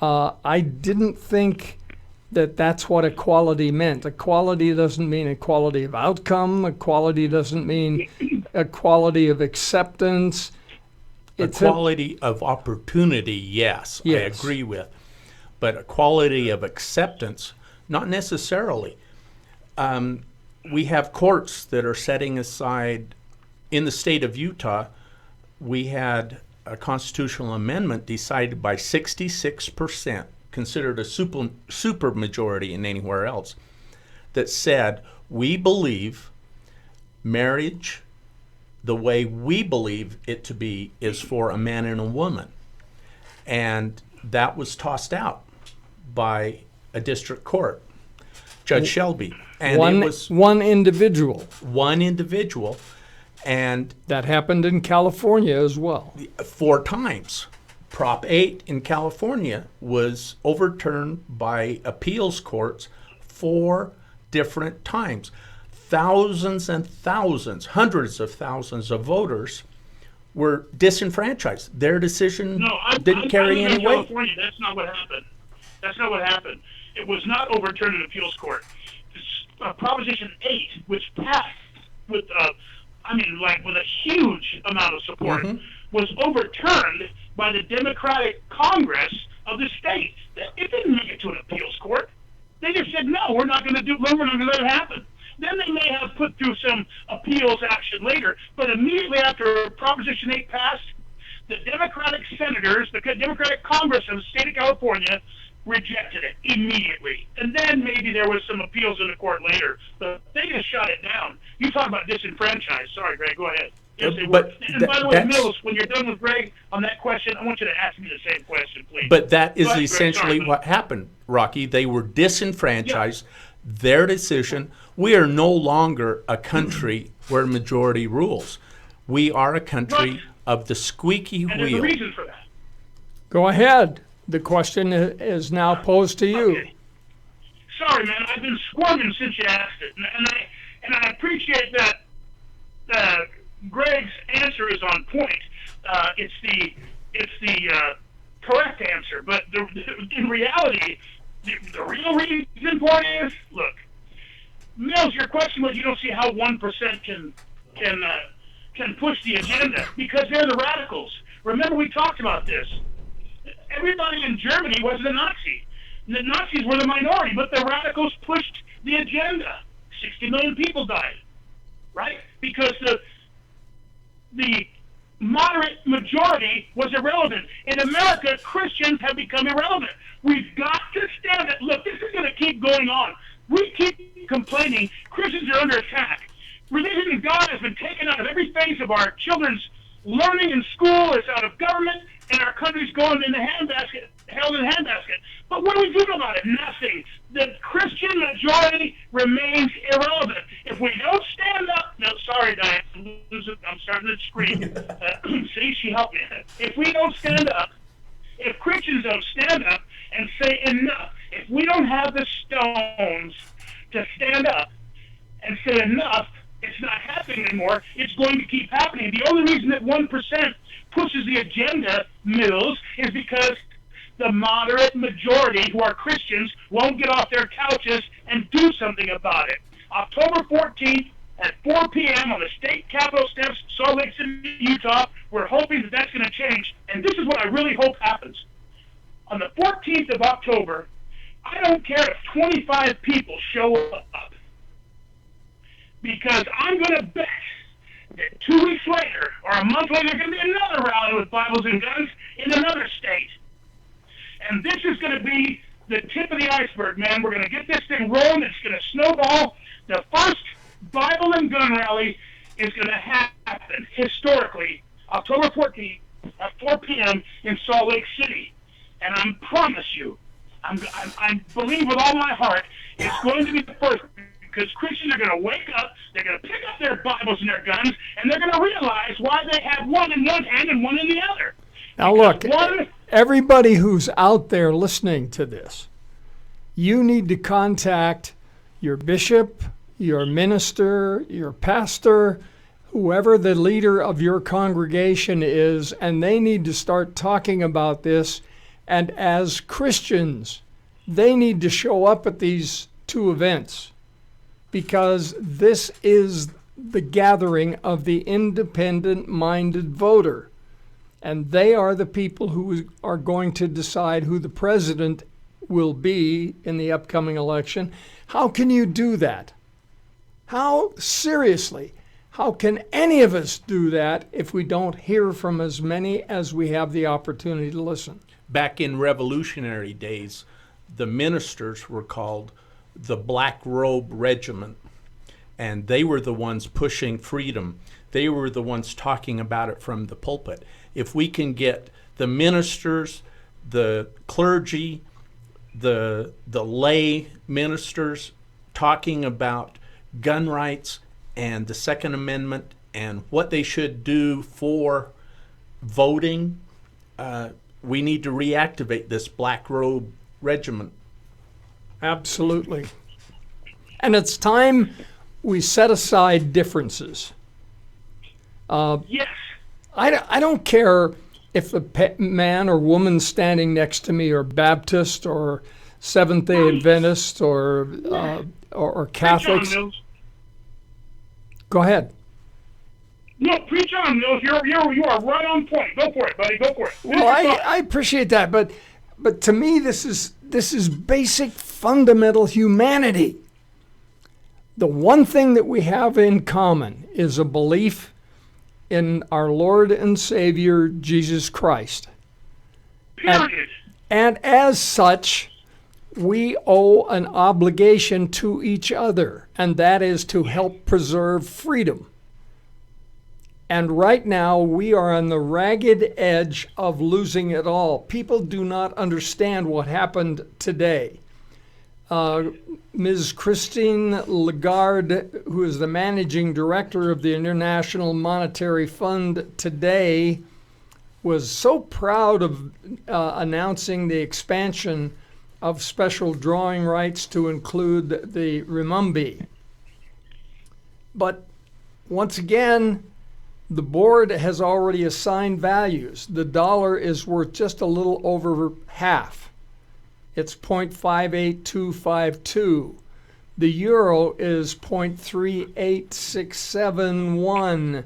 I didn't think that that's what equality meant. Equality doesn't mean equality of outcome. Equality doesn't mean equality of acceptance. Equality of opportunity, yes, I agree with. But equality of acceptance, not necessarily. We have courts that are setting aside, in the state of Utah, we had a constitutional amendment decided by 66%, considered a super majority in anywhere else, that said, we believe marriage, the way we believe it to be, is for a man and a woman. And that was tossed out by a district court, Judge Shelby. And it was one individual. One individual. And that happened in California as well. 4 times. Prop 8 in California was overturned by appeals courts 4 different times. Thousands and thousands, hundreds of thousands of voters were disenfranchised. Their decision didn't carry any weight. California, that's not what happened. That's not what happened. It was not overturned in appeals court. Proposition 8, which passed with with a huge amount of support, was overturned by the Democratic Congress of the state. It didn't make it to an appeals court. They just said, no, we're not going to let it happen. Then they may have put through some appeals action later, but immediately after Proposition 8 passed, the Democratic senators, the Democratic Congress of the state of California, rejected it immediately. And then maybe there was some appeals in the court later, but they just shut it down. You talk about disenfranchised. Sorry, Greg, go ahead. Yes, they were. And by the way, Mills, when you're done with Greg on that question, I want you to ask me the same question, please. But that is essentially what happened, Rocky. They were disenfranchised. Yeah. Their decision. We are no longer a country where majority rules. We are a country of the squeaky wheel. There's a reason for that. Go ahead. The question is now posed to you. Okay. Sorry, man. I've been squirming since you asked it, and I appreciate that. Greg's answer is on point. It's the correct answer, but in reality, The real reason for it is, look, Mills, your question was you don't see how 1% can push the agenda because they're the radicals. Remember we talked about this. Everybody in Germany wasn't a Nazi. The Nazis were the minority, but the radicals pushed the agenda. 60 million people died, right? Because the moderate majority was irrelevant. In America, Christians have become irrelevant. We've got to stand it. Look, this is going to keep going on. We keep complaining Christians are under attack. Religion and God has been taken out of every phase of our children's learning in school. It's out of government, and our country's going in the handbasket, held in the handbasket. But what are we doing about it? Nothing. The Christian majority remains irrelevant. If we don't stand up, no, sorry, Diane, I'm starting to scream. See, she helped me. If we don't stand up, if Christians don't stand up and say enough, if we don't have the stones to stand up and say enough, it's not happening anymore, it's going to keep happening. The only reason that 1% pushes the agenda, Mills, is because the moderate majority who are Christians won't get off their couches and do something about it. October 14th at 4 p.m. on the state capitol steps, Salt Lake City, Utah, we're hoping that that's going to change. And this is what I really hope happens. On the 14th of October, I don't care if 25 people show up, because I'm going to bet that 2 weeks later or a month later there's going to be another rally with Bibles and guns in another state. And this is going to be the tip of the iceberg, man. We're going to get this thing rolling. It's going to snowball. The first Bible and gun rally is going to happen historically October 14th at 4 p.m. in Salt Lake City. And I promise you, I believe with all my heart, it's going to be the first, because Christians are going to wake up, they're going to pick up their Bibles and their guns, and they're going to realize why they have one in one hand and one in the other. Now look, everybody who's out there listening to this, you need to contact your bishop, your minister, your pastor, whoever the leader of your congregation is, and they need to start talking about this. And as Christians, they need to show up at these two events, because this is the gathering of the independent-minded voter. And they are the people who are going to decide who the president will be in the upcoming election. How can you do that? How, seriously, how can any of us do that if we don't hear from as many as we have the opportunity to listen? Back in Revolutionary days, the ministers were called the Black Robe Regiment, and they were the ones pushing freedom. They were the ones talking about it from the pulpit. If we can get the ministers, the clergy, the lay ministers talking about gun rights and the Second Amendment and what they should do for voting, we need to reactivate this Black Robe Regiment. Absolutely. And it's time we set aside differences. Yes. I don't care if the man or woman standing next to me are Baptist or Seventh-day Adventist or Catholics. Go ahead. No, preach on, Mills. You are right on point. Go for it, buddy. Go for it. Well, I appreciate that, but to me, this is basic, fundamental humanity. The one thing that we have in common is a belief in our Lord and Savior, Jesus Christ. Period. And as such, we owe an obligation to each other, and that is to help preserve freedom. And right now, we are on the ragged edge of losing it all. People do not understand what happened today. Ms. Christine Lagarde, who is the managing director of the International Monetary Fund today, was so proud of announcing the expansion of special drawing rights to include the renminbi. But once again, the board has already assigned values. The dollar is worth just a little over half. It's 0.58252. The euro is 0.38671.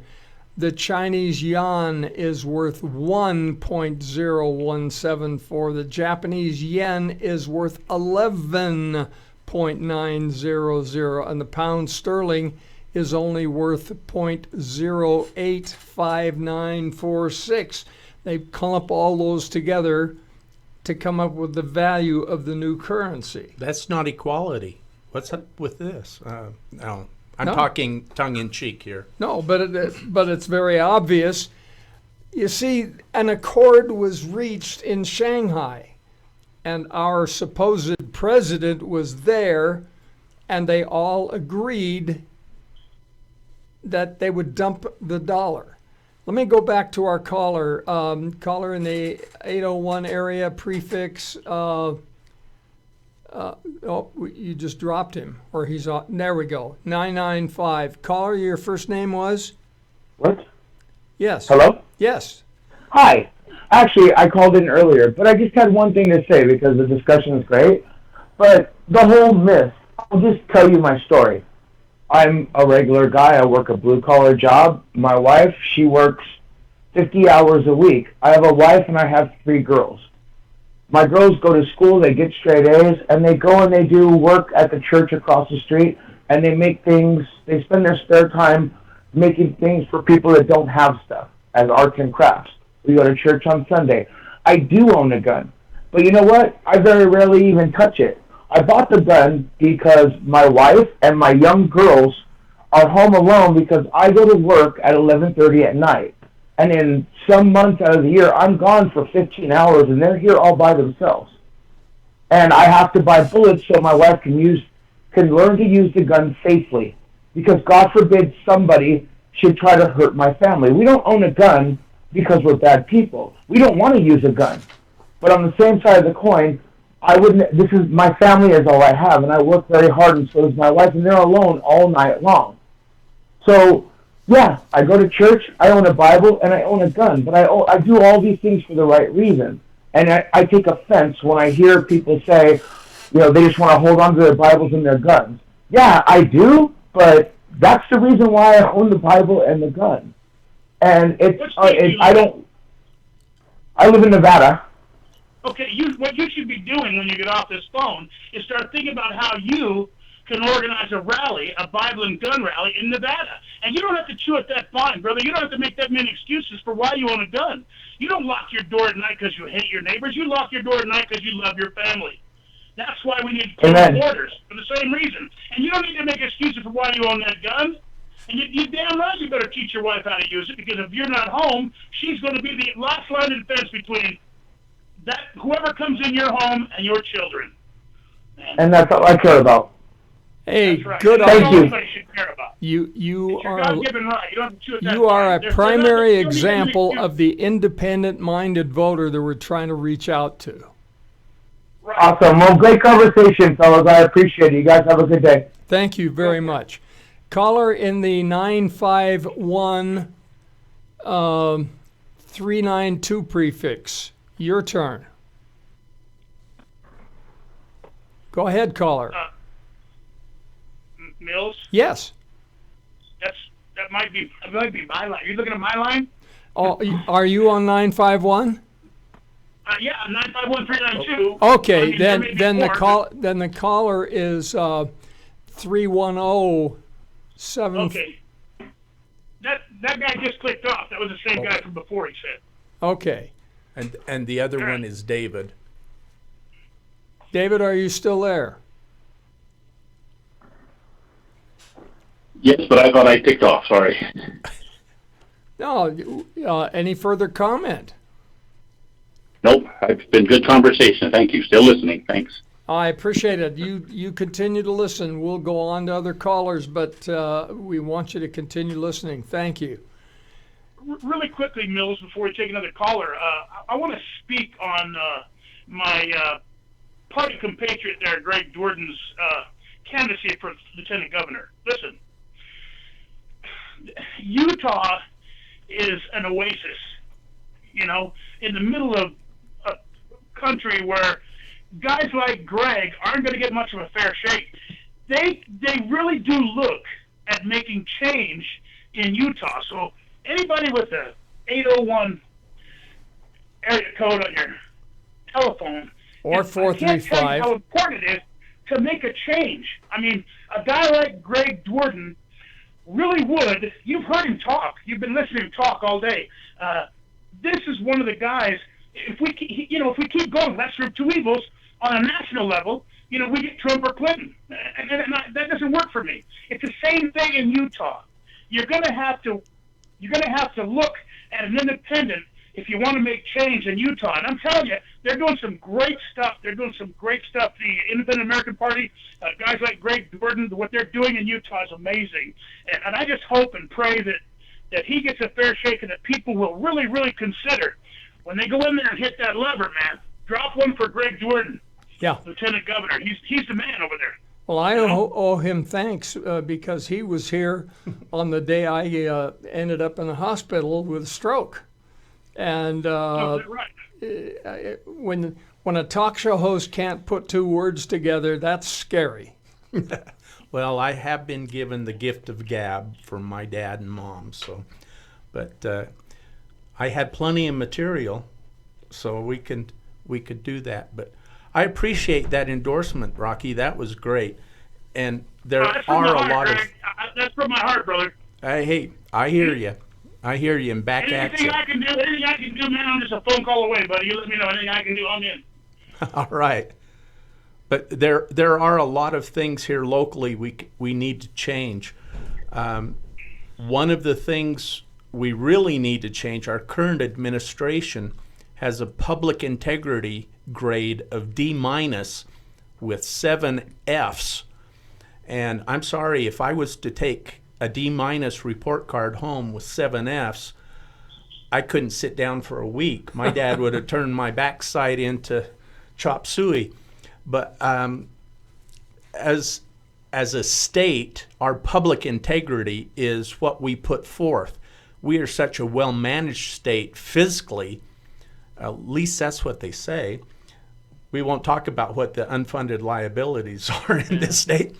The Chinese yuan is worth 1.0174. The Japanese yen is worth 11.900. And the pound sterling is only worth 0.085946. They clump all those together to come up with the value of the new currency. That's not equality. What's up with this? No. I'm No. talking tongue-in-cheek here. No, but it's very obvious. You see, an accord was reached in Shanghai, and our supposed president was there, and they all agreed that they would dump the dollar. Let me go back to our caller. Caller in the 801 area, prefix. You just dropped him, or he's on. There we go. 995. Caller, your first name was? What? Yes. Hello? Yes. Hi. Actually, I called in earlier, but I just had one thing to say because the discussion is great. But the whole myth, I'll just tell you my story. I'm a regular guy. I work a blue-collar job. My wife, she works 50 hours a week. I have a wife and I have 3 girls. My girls go to school, they get straight A's, and they go and they do work at the church across the street, and they make things, they spend their spare time making things for people that don't have stuff, as arts and crafts. We go to church on Sunday. I do own a gun, but you know what? I very rarely even touch it. I bought the gun because my wife and my young girls are home alone because I go to work at 11:30 at night. And in some months out of the year, I'm gone for 15 hours, and they're here all by themselves. And I have to buy bullets so my wife can learn to use the gun safely. Because God forbid somebody should try to hurt my family. We don't own a gun because we're bad people. We don't want to use a gun. But on the same side of the coin, my family is all I have, and I work very hard, and so does my wife, and they're alone all night long. So, yeah, I go to church, I own a Bible, and I own a gun, but I do all these things for the right reason. And I take offense when I hear people say, they just want to hold on to their Bibles and their guns. Yeah, I do, but that's the reason why I own the Bible and the gun. And I live in Nevada. Okay, what you should be doing when you get off this phone is start thinking about how you can organize a rally, a Bible and gun rally in Nevada. And you don't have to chew at that fine, brother. You don't have to make that many excuses for why you own a gun. You don't lock your door at night because you hate your neighbors. You lock your door at night because you love your family. That's why we need to close borders, for the same reason. And you don't need to make excuses for why you own that gun. And you damn right you better teach your wife how to use it, because if you're not home, she's going to be the last line of defense between whoever comes in your home and your children. And that's all I care about. Hey, right. good That's on all you. anybody should care about. You are God-given right. You don't have to chew at that you are fine. a There's primary you don't need to make example excuses. of the independent-minded voter that we're trying to reach out to. Right. Awesome. Well, great conversation, fellas. I appreciate it. You guys have a good day. Thank you very much. Caller in the 951 392 prefix. Your turn. Go ahead, caller. Mills, Yes. that might be my line. You looking at my line? Oh, are you on 951? Yeah, 951-392. Okay, I mean, there may be more, then the caller is 310-7. Okay. That guy just clicked off. That was the same guy from before, he said. Okay. And the other one is David. David, are you still there? Yes, but I thought I ticked off. Sorry. No. Any further comment? Nope. It's been good conversation. Thank you. Still listening. Thanks. I appreciate it. You continue to listen. We'll go on to other callers, but we want you to continue listening. Thank you. Really quickly, Mills, before we take another caller, I want to speak on my party compatriot there, Greg Dourdan's candidacy for lieutenant governor. Listen, Utah is an oasis, in the middle of a country where guys like Greg aren't going to get much of a fair shake. They really do look at making change in Utah. So anybody with a 801 area code on your telephone, Or I can't tell you 435. how important it is to make a change. I mean, a guy like Greg Dworden really would. You've heard him talk. You've been listening to him talk all day. This is one of the guys. If we keep going, lesser of two evils on a national level, we get Trump or Clinton, and that doesn't work for me. It's the same thing in Utah. You're gonna have to look at an independent if you want to make change in Utah. And I'm telling you, they're doing some great stuff. The Independent American Party, guys like Greg Dworden, what they're doing in Utah is amazing. And I just hope and pray that he gets a fair shake and that people will really, really consider when they go in there and hit that lever, man. Drop one for Greg Dworden, Yeah. Lieutenant Governor. He's the man over there. Well, I owe him thanks because he was here on the day I ended up in the hospital with a stroke. And Oh, right. when a talk show host can't put two words together, that's scary. Well, I have been given the gift of gab from my dad and mom, but I had plenty of material, so we could do that. But I appreciate that endorsement, Rocky. That was great. And there That's from are my a lot heart, of. Greg. That's from my heart, brother. Hey, I hear you. And back at Anything you. anything I can do, man, I'm just a phone call away, buddy. You let me know anything I can do, I'm in. All right. But there are a lot of things here locally we need to change. One of the things we really need to change, our current administration has a public integrity grade of D- with 7 Fs. And I'm sorry, if I was to take a D- report card home with 7 Fs, I couldn't sit down for a week. My dad would have turned my backside into chop suey. But as a state, our public integrity is what we put forth. We are such a well-managed state fiscally, at least that's what they say. We won't talk about what the unfunded liabilities are in this state.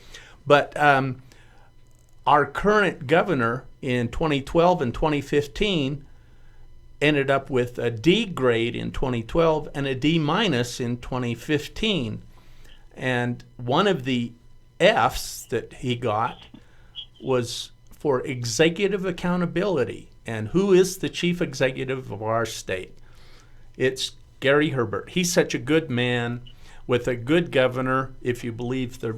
But our current governor in 2012 and 2015 ended up with a D grade in 2012 and a D- in 2015. And one of the F's that he got was for executive accountability. And who is the chief executive of our state? It's Gary Herbert. He's such a good man with a good governor, if you believe the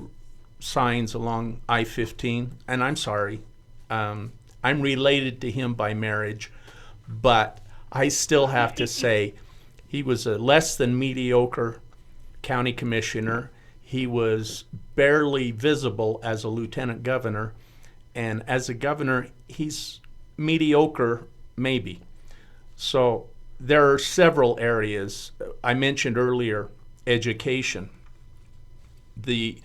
signs along I-15. And I'm sorry, I'm related to him by marriage, but I still have to say he was a less than mediocre county commissioner. He was barely visible as a lieutenant governor, and as a governor, he's mediocre, maybe. So there are several areas. I mentioned earlier education. The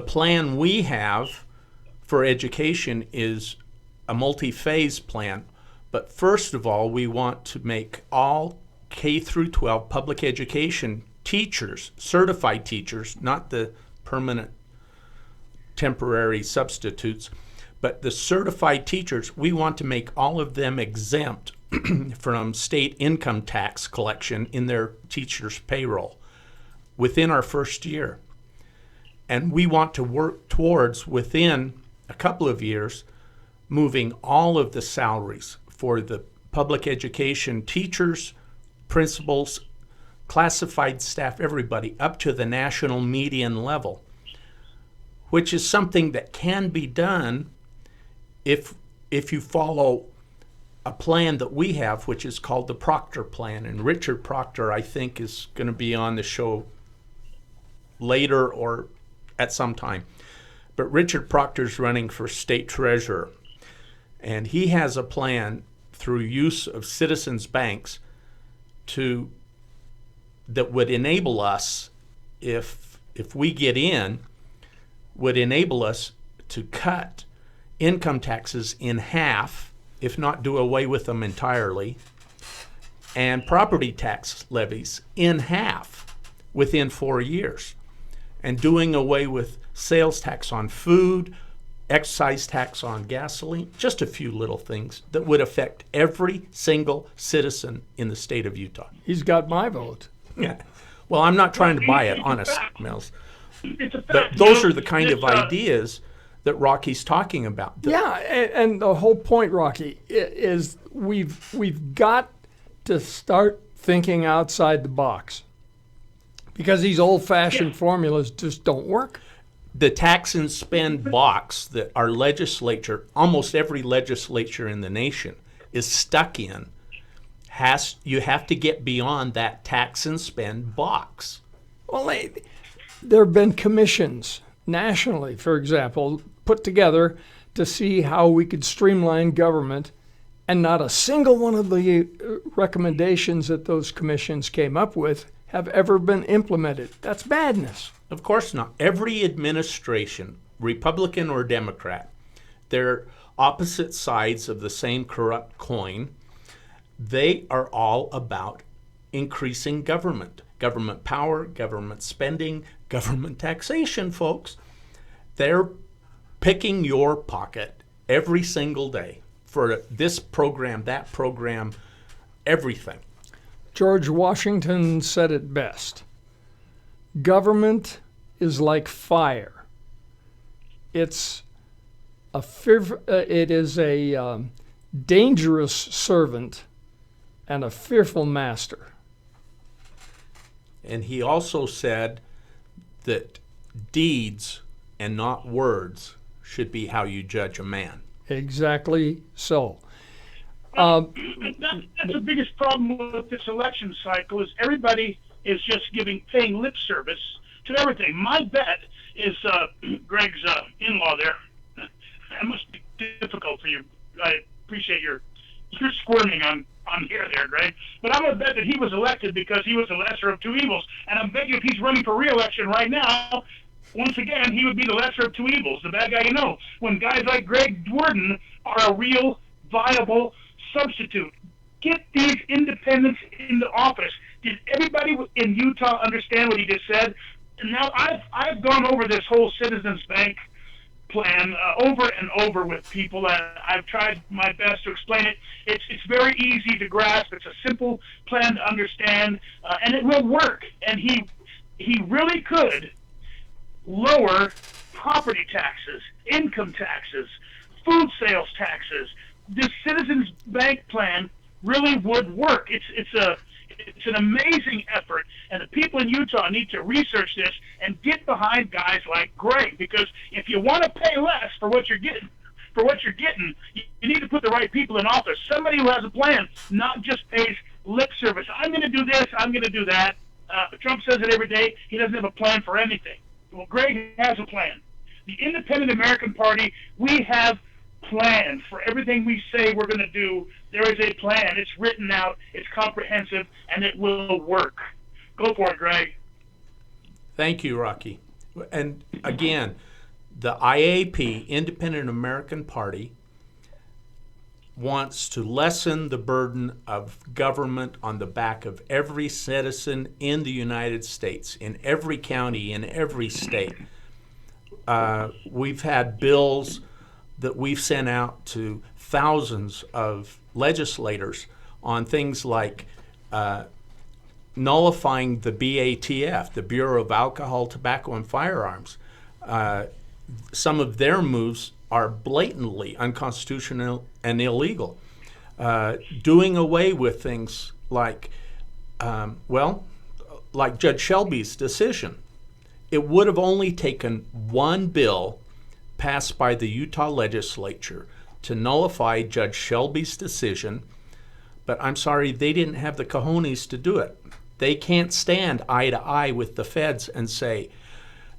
plan we have for education is a multi-phase plan. But first of all, we want to make all K through 12 public education teachers, certified teachers, not the permanent temporary substitutes, but the certified teachers, we want to make all of them exempt from state income tax collection in their teachers' payroll within our first year. And we want to work towards, within a couple of years, moving all of the salaries for the public education teachers, principals, classified staff, everybody, up to the national median level, which is something that can be done if you follow a plan that we have, which is called the Proctor Plan. And Richard Proctor, I think, is going to be on the show later or at some time. But Richard Proctor's running for state treasurer, and he has a plan through use of citizens banks that would enable us, if we get in, would enable us to cut income taxes in half, if not do away with them entirely, and property tax levies in half, within 4 years, and doing away with sales tax on food, excise tax on gasoline, just a few little things that would affect every single citizen in the state of Utah. He's got my vote. Yeah. Well, I'm not trying to buy it, honest, Mills. It's a fact. But those are the kind of ideas that Rocky's talking about. Yeah, and the whole point, Rocky, is we've got to start thinking outside the box, because these old-fashioned formulas just don't work. The tax and spend box that our legislature, almost every legislature in the nation, is stuck in, you have to get beyond that tax and spend box. Well, there have been commissions nationally, for example, put together to see how we could streamline government, and not a single one of the recommendations that those commissions came up with have ever been implemented. That's madness. Of course not. Every administration, Republican or Democrat, they're opposite sides of the same corrupt coin. They are all about increasing government power, government spending, government taxation, folks. They're picking your pocket every single day for this program, that program, everything. George Washington said it best. Government is like fire. It is a dangerous servant and a fearful master. And he also said that deeds and not words should be how you judge a man. Exactly so. That's the biggest problem with this election cycle is everybody is just paying lip service to everything. My bet is Greg's in-law there. That must be difficult for you. I appreciate you're squirming on here there, Greg. But I'm going to bet that he was elected because he was the lesser of two evils. And I'm betting if he's running for re-election right now, once again, he would be the lesser of two evils, the bad guy you know. When guys like Greg Dworden are a real, viable substitute. Get these independents into office. Did everybody in Utah understand what he just said? And now I've gone over this whole Citizens Bank plan over and over with people. I've tried my best to explain it. It's very easy to grasp. It's a simple plan to understand, and it will work. And he really could lower property taxes, income taxes, food sales taxes. This Citizens Bank plan really would work. It's an amazing effort, and the people in Utah need to research this and get behind guys like Greg, because if you want to pay less for what you're getting, you need to put the right people in office. Somebody who has a plan, not just pays lip service. I'm going to do this, I'm going to do that. Trump says it every day. He doesn't have a plan for anything. Well, Greg has a plan. The Independent American Party, we have plans for everything we say we're going to do. There is a plan. It's written out. It's comprehensive, and it will work. Go for it, Greg. Thank you, Rocky. And again, the IAP, Independent American Party, wants to lessen the burden of government on the back of every citizen in the United States, in every county, in every state. We've had bills that we've sent out to thousands of legislators on things like nullifying the BATF, the Bureau of Alcohol, Tobacco, and Firearms. Some of their moves are blatantly unconstitutional and illegal. Doing away with things like, like Judge Shelby's decision. It would have only taken one bill passed by the Utah legislature to nullify Judge Shelby's decision, but I'm sorry, they didn't have the cojones to do it. They can't stand eye to eye with the feds and say,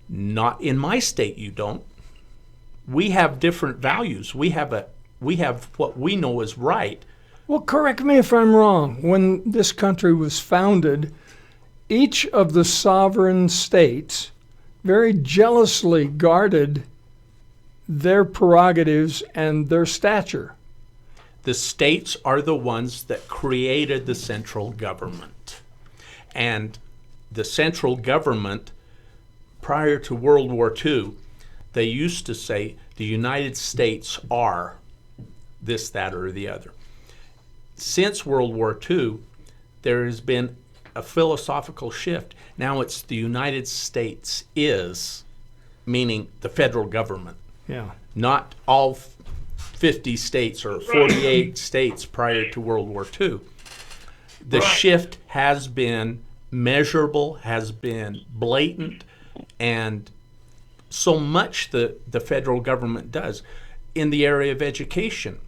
not in my state you don't. We have different values. We have what we know is right. Well, correct me if I'm wrong. When this country was founded, each of the sovereign states very jealously guarded their prerogatives and their stature. The states are the ones that created the central government. And the central government, prior to World War II, they used to say the United States are this, that, or the other. Since World War II, there has been a philosophical shift. Now it's the United States is, meaning the federal government. Yeah. Not all 50 states or 48 states prior to World War II. The shift has been measurable, has been blatant, and so much the federal government does. In the area of education,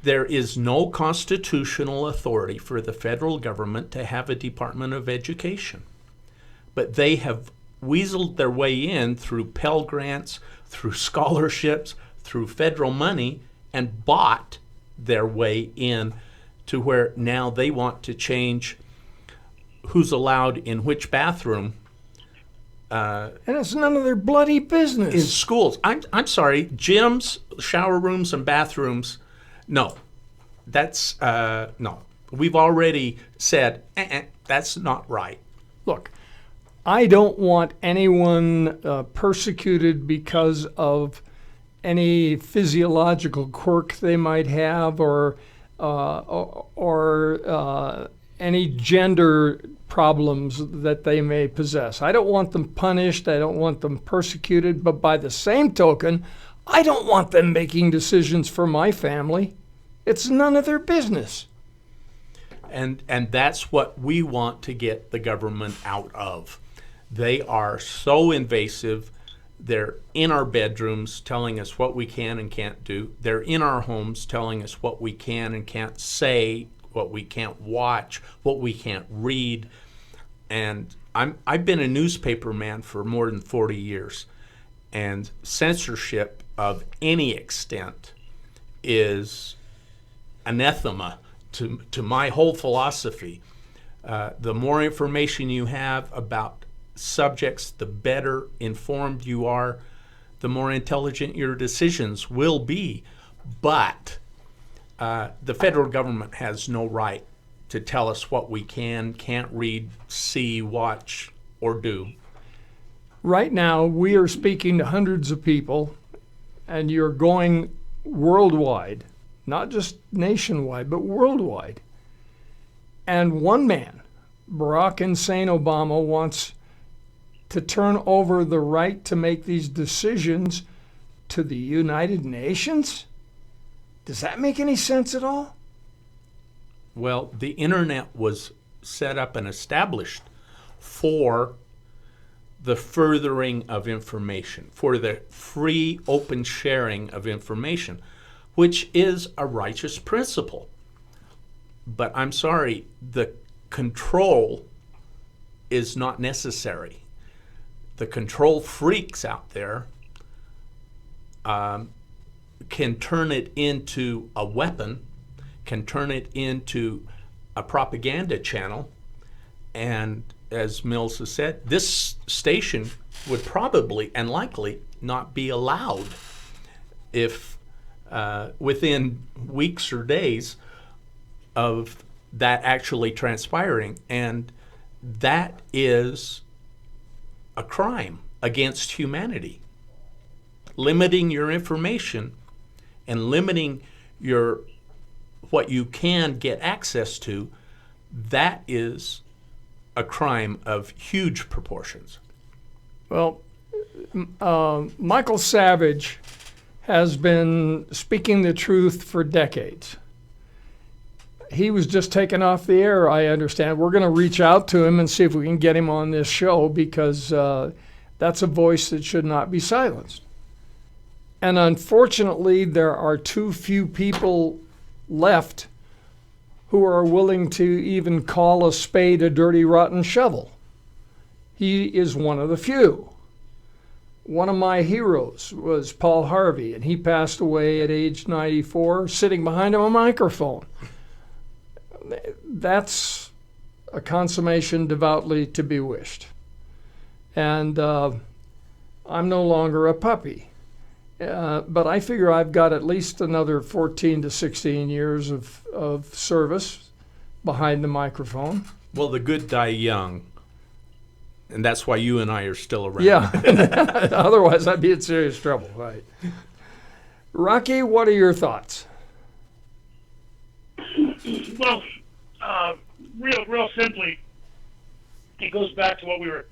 there is no constitutional authority for the federal government to have a Department of Education. But they have weaseled their way in through Pell Grants, through scholarships, through federal money, and bought their way in to where now they want to change who's allowed in which bathroom. And it's none of their bloody business. In schools. I'm sorry, gyms, shower rooms, and bathrooms, no. That's, no. We've already said, that's not right. Look, I don't want anyone persecuted because of any physiological quirk they might have or any gender problems that they may possess. I don't want them punished. I don't want them persecuted. But by the same token, I don't want them making decisions for my family. It's none of their business. And that's what we want to get the government out of. They are so invasive. They're in our bedrooms telling us what we can and can't do. They're in our homes telling us what we can and can't say, what we can't watch, what we can't read. And I've been a newspaper man for more than 40 years. And censorship of any extent is anathema to my whole philosophy. The more information you have about subjects, the better informed you are, the more intelligent your decisions will be. But the federal government has no right to tell us what we can't read, see, watch, or do. Right now, we are speaking to hundreds of people, and you're going worldwide, not just nationwide, but worldwide. And one man, Barack Hussein Obama, wants to turn over the right to make these decisions to the United Nations? Does that make any sense at all? Well, the internet was set up and established for the furthering of information, for the free, open sharing of information, which is a righteous principle. But I'm sorry, the control is not necessary. The control freaks out there can turn it into a weapon, can turn it into a propaganda channel. And as Mills has said, this station would probably and likely not be allowed if within weeks or days of that actually transpiring. And that is a crime against humanity. Limiting your information and limiting your what you can get access to, that is a crime of huge proportions. Well, Michael Savage has been speaking the truth for decades. He was just taken off the air, I understand. We're going to reach out to him and see if we can get him on this show, because that's a voice that should not be silenced. And unfortunately, there are too few people left who are willing to even call a spade a dirty, rotten shovel. He is one of the few. One of my heroes was Paul Harvey, and he passed away at age 94, sitting behind a microphone. That's a consummation devoutly to be wished. And I'm no longer a puppy. But I figure I've got at least another 14 to 16 years of service behind the microphone. Well, the good die young. And that's why you and I are still around. Yeah, otherwise I'd be in serious trouble, right? Rocky, what are your thoughts? Well, real simply, it goes back to what we were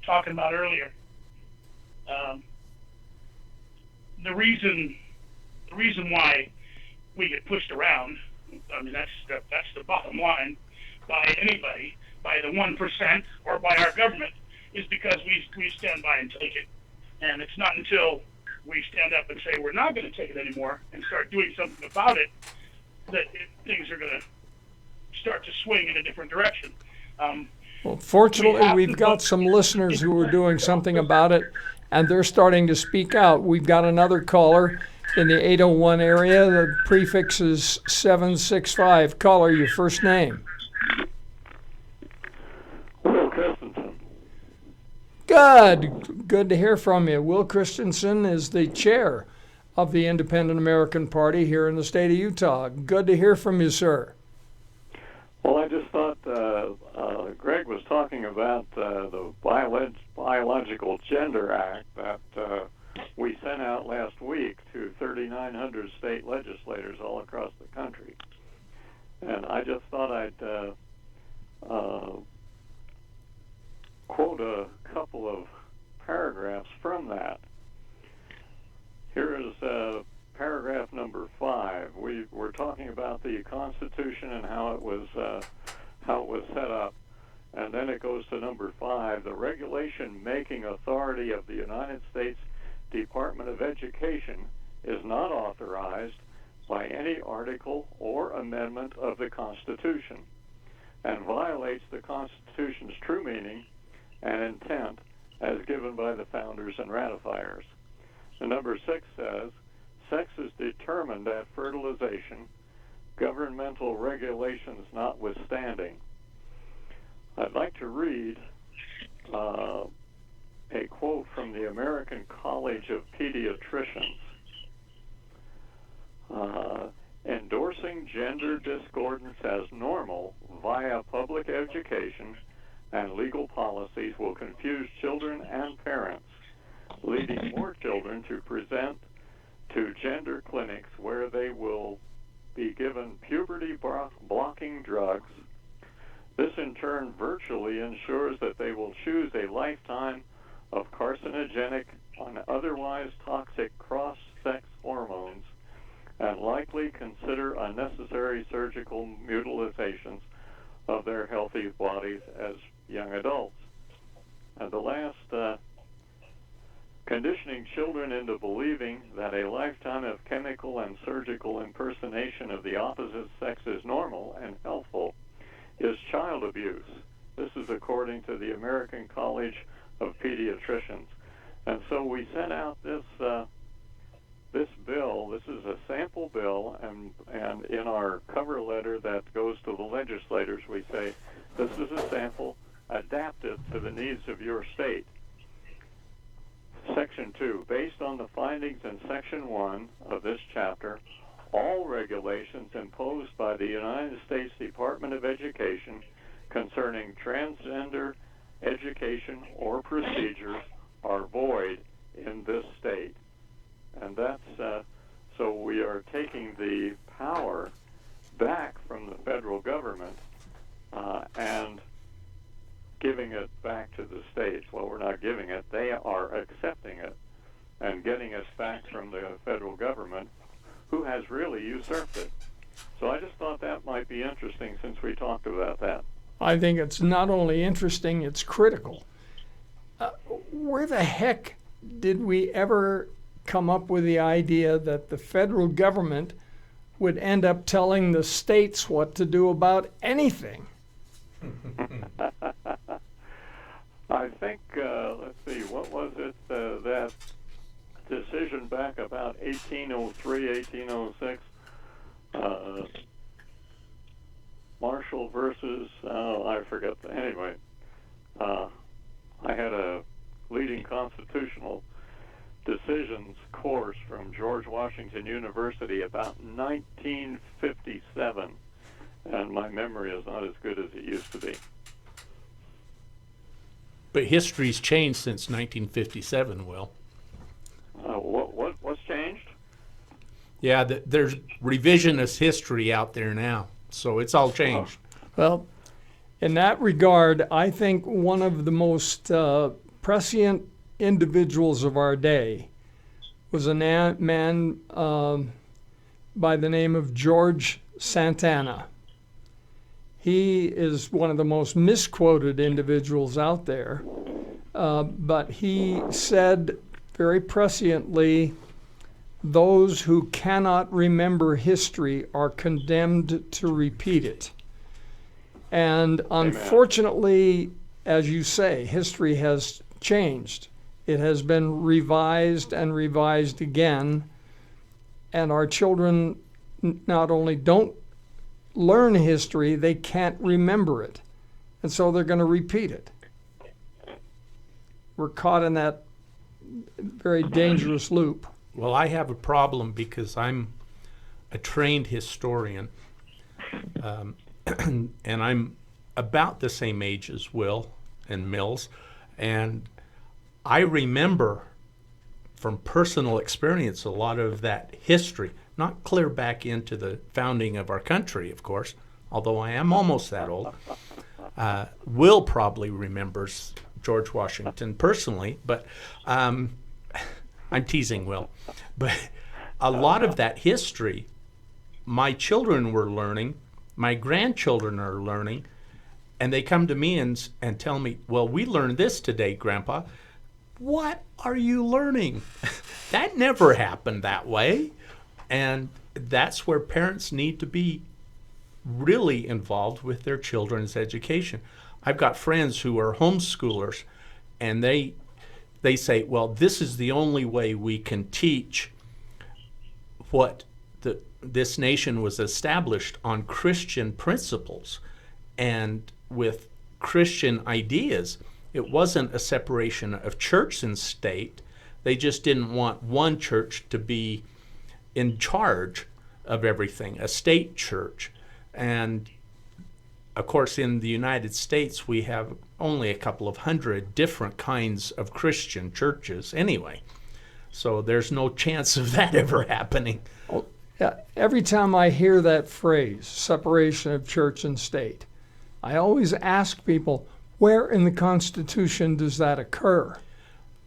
talking about earlier. The reason why we get pushed around, I mean, that's the bottom line, by anybody, by the 1% or by our government, is because we stand by and take it. And it's not until we stand up and say we're not going to take it anymore and start doing something about it that things are going to start to swing in a different direction. Well, fortunately, we've got some listeners who are doing something about it, and they're starting to speak out. We've got another caller in the 801 area. The prefix is 765. Caller, your first name. Will Christensen. Good to hear from you. Will Christensen is the chair of the Independent American Party here in the state of Utah. Good to hear from you, sir. Well, I just thought Greg was talking about the Biological Gender Act that we sent out last week to 3,900 state legislators all across the country. And I just thought I'd quote a couple of paragraphs from that. Here is paragraph number 5. We're talking about the Constitution and how it was set up, and then it goes to number 5. The regulation-making authority of the United States Department of Education is not authorized by any article or amendment of the Constitution, and violates the Constitution's true meaning and intent as given by the founders and ratifiers. And number 6 says, sex is determined at fertilization, governmental regulations notwithstanding. I'd like to read a quote from the American College of Pediatricians. Endorsing gender discordance as normal via public education and legal policies will confuse children and parents, leading more children to present to gender clinics where they will be given puberty-blocking drugs. This in turn virtually ensures that they will choose a lifetime of carcinogenic and otherwise toxic cross-sex hormones and likely consider unnecessary surgical mutilations of their healthy bodies as young adults. And the last, conditioning children into believing that a lifetime of chemical and surgical impersonation of the opposite sex is normal and healthful is child abuse. This is according to the American College of Pediatricians. And so we sent out this bill. This is a sample bill, and in our cover letter that goes to the legislators, we say, this is a sample adapted to the needs of your state. Section 2, based on the findings in Section 1 of this chapter, all regulations imposed by the United States Department of Education concerning transgender education or procedures are void in this state. And that's, so we are taking the power back from the federal government and giving it back to the states. Well, we're not giving it. They are accepting it and getting it back from the federal government, who has really usurped it. So I just thought that might be interesting since we talked about that. I think it's not only interesting, it's critical. Where the heck did we ever come up with the idea that the federal government would end up telling the states what to do about anything? I think, let's see, what was it, that decision back about 1803, 1806, Marshall versus, I forget, anyway, I had a leading constitutional decisions course from George Washington University about 1957, and my memory is not as good as it used to be. But history's changed since 1957, Will. What's changed? Yeah, there's revisionist history out there now, so it's all changed. Well, in that regard, I think one of the most prescient individuals of our day was a man by the name of George Santana. He is one of the most misquoted individuals out there, but he said very presciently, those who cannot remember history are condemned to repeat it. And unfortunately, as you say, history has changed. It has been revised and revised again, and our children not only don't learn history, they can't remember it. And so they're going to repeat it. We're caught in that very dangerous loop. Well, I have a problem because I'm a trained historian, and I'm about the same age as Will and Mills, and I remember from personal experience a lot of that history, not clear back into the founding of our country, of course, although I am almost that old. Will probably remembers George Washington personally, but I'm teasing Will. But a lot of that history, my children were learning, my grandchildren are learning, and they come to me and tell me, well, we learned this today, Grandpa. What are you learning? That never happened that way. And that's where parents need to be really involved with their children's education. I've got friends who are homeschoolers, and they say, well, this is the only way we can teach what this nation was established on Christian principles and with Christian ideas. It wasn't a separation of church and state. They just didn't want one church to be in charge of everything, a state church. And of course, in the United States, we have only a couple of hundred different kinds of Christian churches anyway. So there's no chance of that ever happening. Well, yeah, every time I hear that phrase, separation of church and state, I always ask people, where in the Constitution does that occur?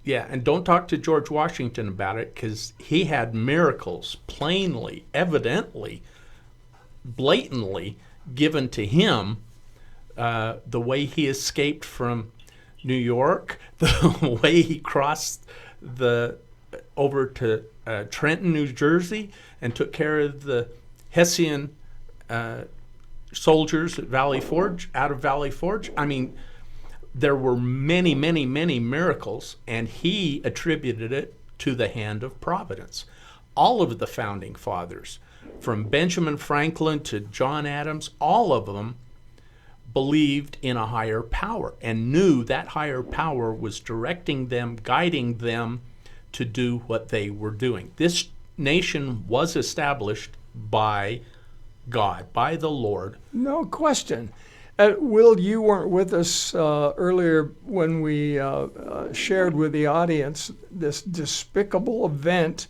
Yeah, and don't talk to George Washington about it, because he had miracles plainly, evidently, blatantly given to him. The way he escaped from New York, the way he crossed over to Trenton, New Jersey, and took care of the Hessian soldiers at out of Valley Forge. I mean, there were many, many, many miracles, and he attributed it to the hand of providence. All of the founding fathers, from Benjamin Franklin to John Adams, all of them believed in a higher power and knew that higher power was directing them, guiding them to do what they were doing. This nation was established by God, by the Lord. No question. Will, you weren't with us earlier when we shared with the audience this despicable event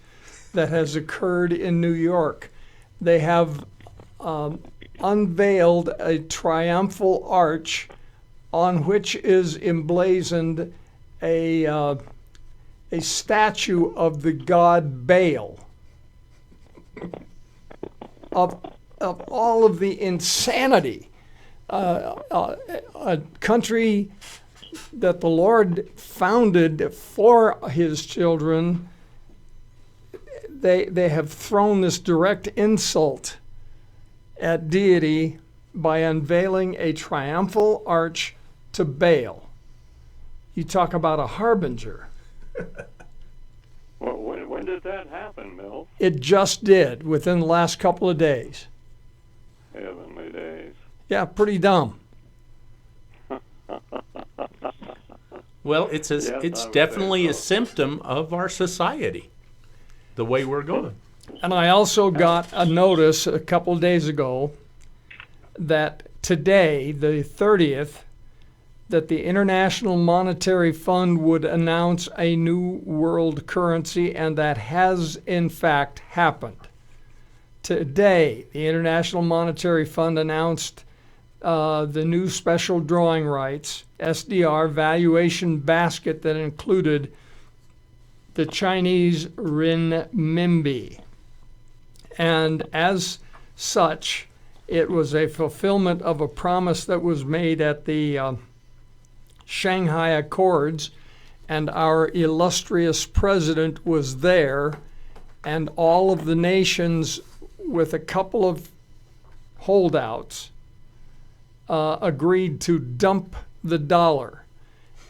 that has occurred in New York. They have unveiled a triumphal arch on which is emblazoned a statue of the god Baal. Of all of the insanity, a country that the Lord founded for his children, they have thrown this direct insult at deity by unveiling a triumphal arch to Baal. You talk about a harbinger. Well, when did that happen, Mill? It just did, within the last couple of days. Heavenly days. Yeah, pretty dumb. Well, it's definitely a symptom of our society, the way we're going. And I also got a notice a couple of days ago that today, the 30th, that the International Monetary Fund would announce a new world currency, and that has in fact happened. Today, the International Monetary Fund announced the new special drawing rights, SDR, valuation basket that included the Chinese renminbi. And as such, it was a fulfillment of a promise that was made at the Shanghai Accords, and our illustrious president was there, and all of the nations, with a couple of holdouts, agreed to dump the dollar.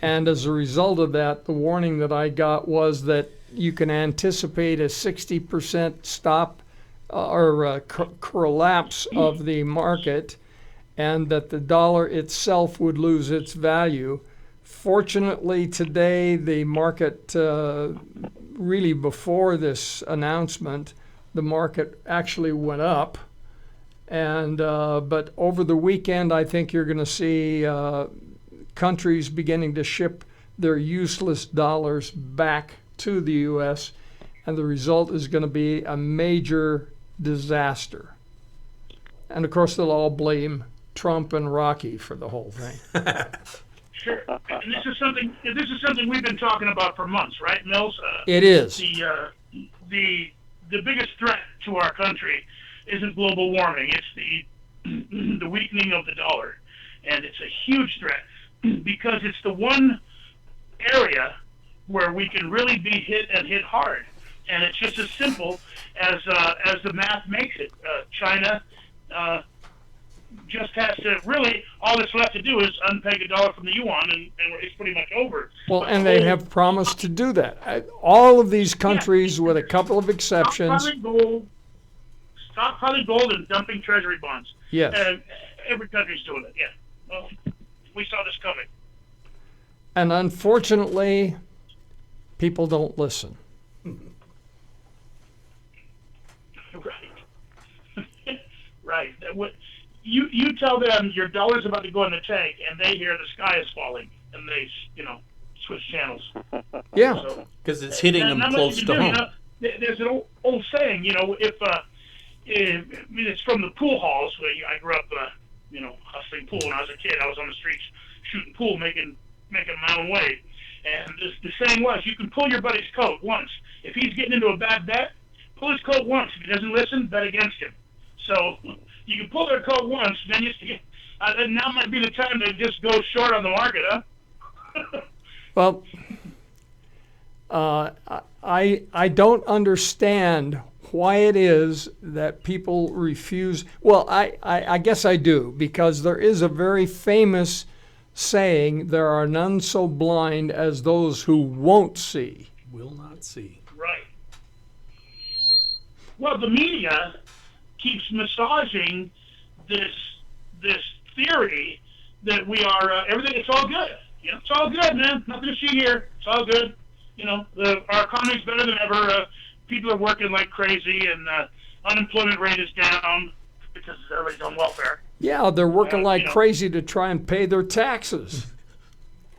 And as a result of that, the warning that I got was that you can anticipate a 60% stop collapse of the market, and that the dollar itself would lose its value. Fortunately, today, the market, really before this announcement, the market actually went up. And but over the weekend, I think you're going to see countries beginning to ship their useless dollars back to the U.S., and the result is going to be a major disaster. And of course, they'll all blame Trump and Rocky for the whole thing. Sure. And this is something we've been talking about for months, right, Mills? It is. The biggest threat to our country isn't global warming. It's the weakening of the dollar, and it's a huge threat because it's the one area where we can really be hit and hit hard. And it's just as simple as the math makes it. China just has to really, all that's left to do is unpeg the dollar from the yuan, and it's pretty much over. Well, and they have promised to do that. All of these countries, with a couple of exceptions. Stockpiling gold and dumping treasury bonds. Yes. Every country's doing it, yeah. Well, we saw this coming. And unfortunately, people don't listen. Right. You tell them your dollar's about to go in the tank, and they hear the sky is falling, and they, switch channels. Yeah. Because it's hitting them close to home. There's an old saying, it's from the pool halls where I grew up, hustling pool when I was a kid. I was on the streets shooting pool, making my own way. And the saying was, you can pull your buddy's coat once. If he's getting into a bad bet, pull his coat once. If he doesn't listen, bet against him. So you can pull their coat once, then now might be the time to just go short on the market, huh? Well, I don't understand why it is that people refuse. Well, I guess I do, because there is a very famous saying, there are none so blind as those who won't see. Will not see. Right. Well, the media keeps massaging this theory that we are everything. It's all good. It's all good, man. Nothing to see here. It's all good. Our economy's better than ever. People are working like crazy, and unemployment rate is down because everybody's on welfare. Yeah, they're working like crazy to try and pay their taxes.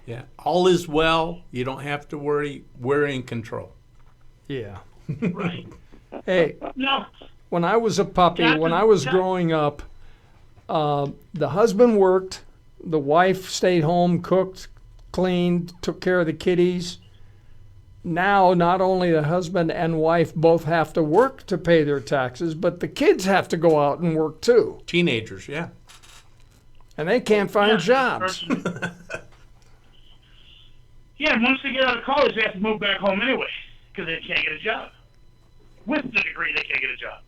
Yeah, all is well. You don't have to worry. We're in control. Yeah. Right. Hey, no. When I was a puppy, when I was growing up, the husband worked, the wife stayed home, cooked, cleaned, took care of the kiddies. Now, not only the husband and wife both have to work to pay their taxes, but the kids have to go out and work too. Teenagers, yeah. And they can't find jobs. Yeah, and once they get out of college, they have to move back home anyway because they can't get a job. With the degree, they can't get a job.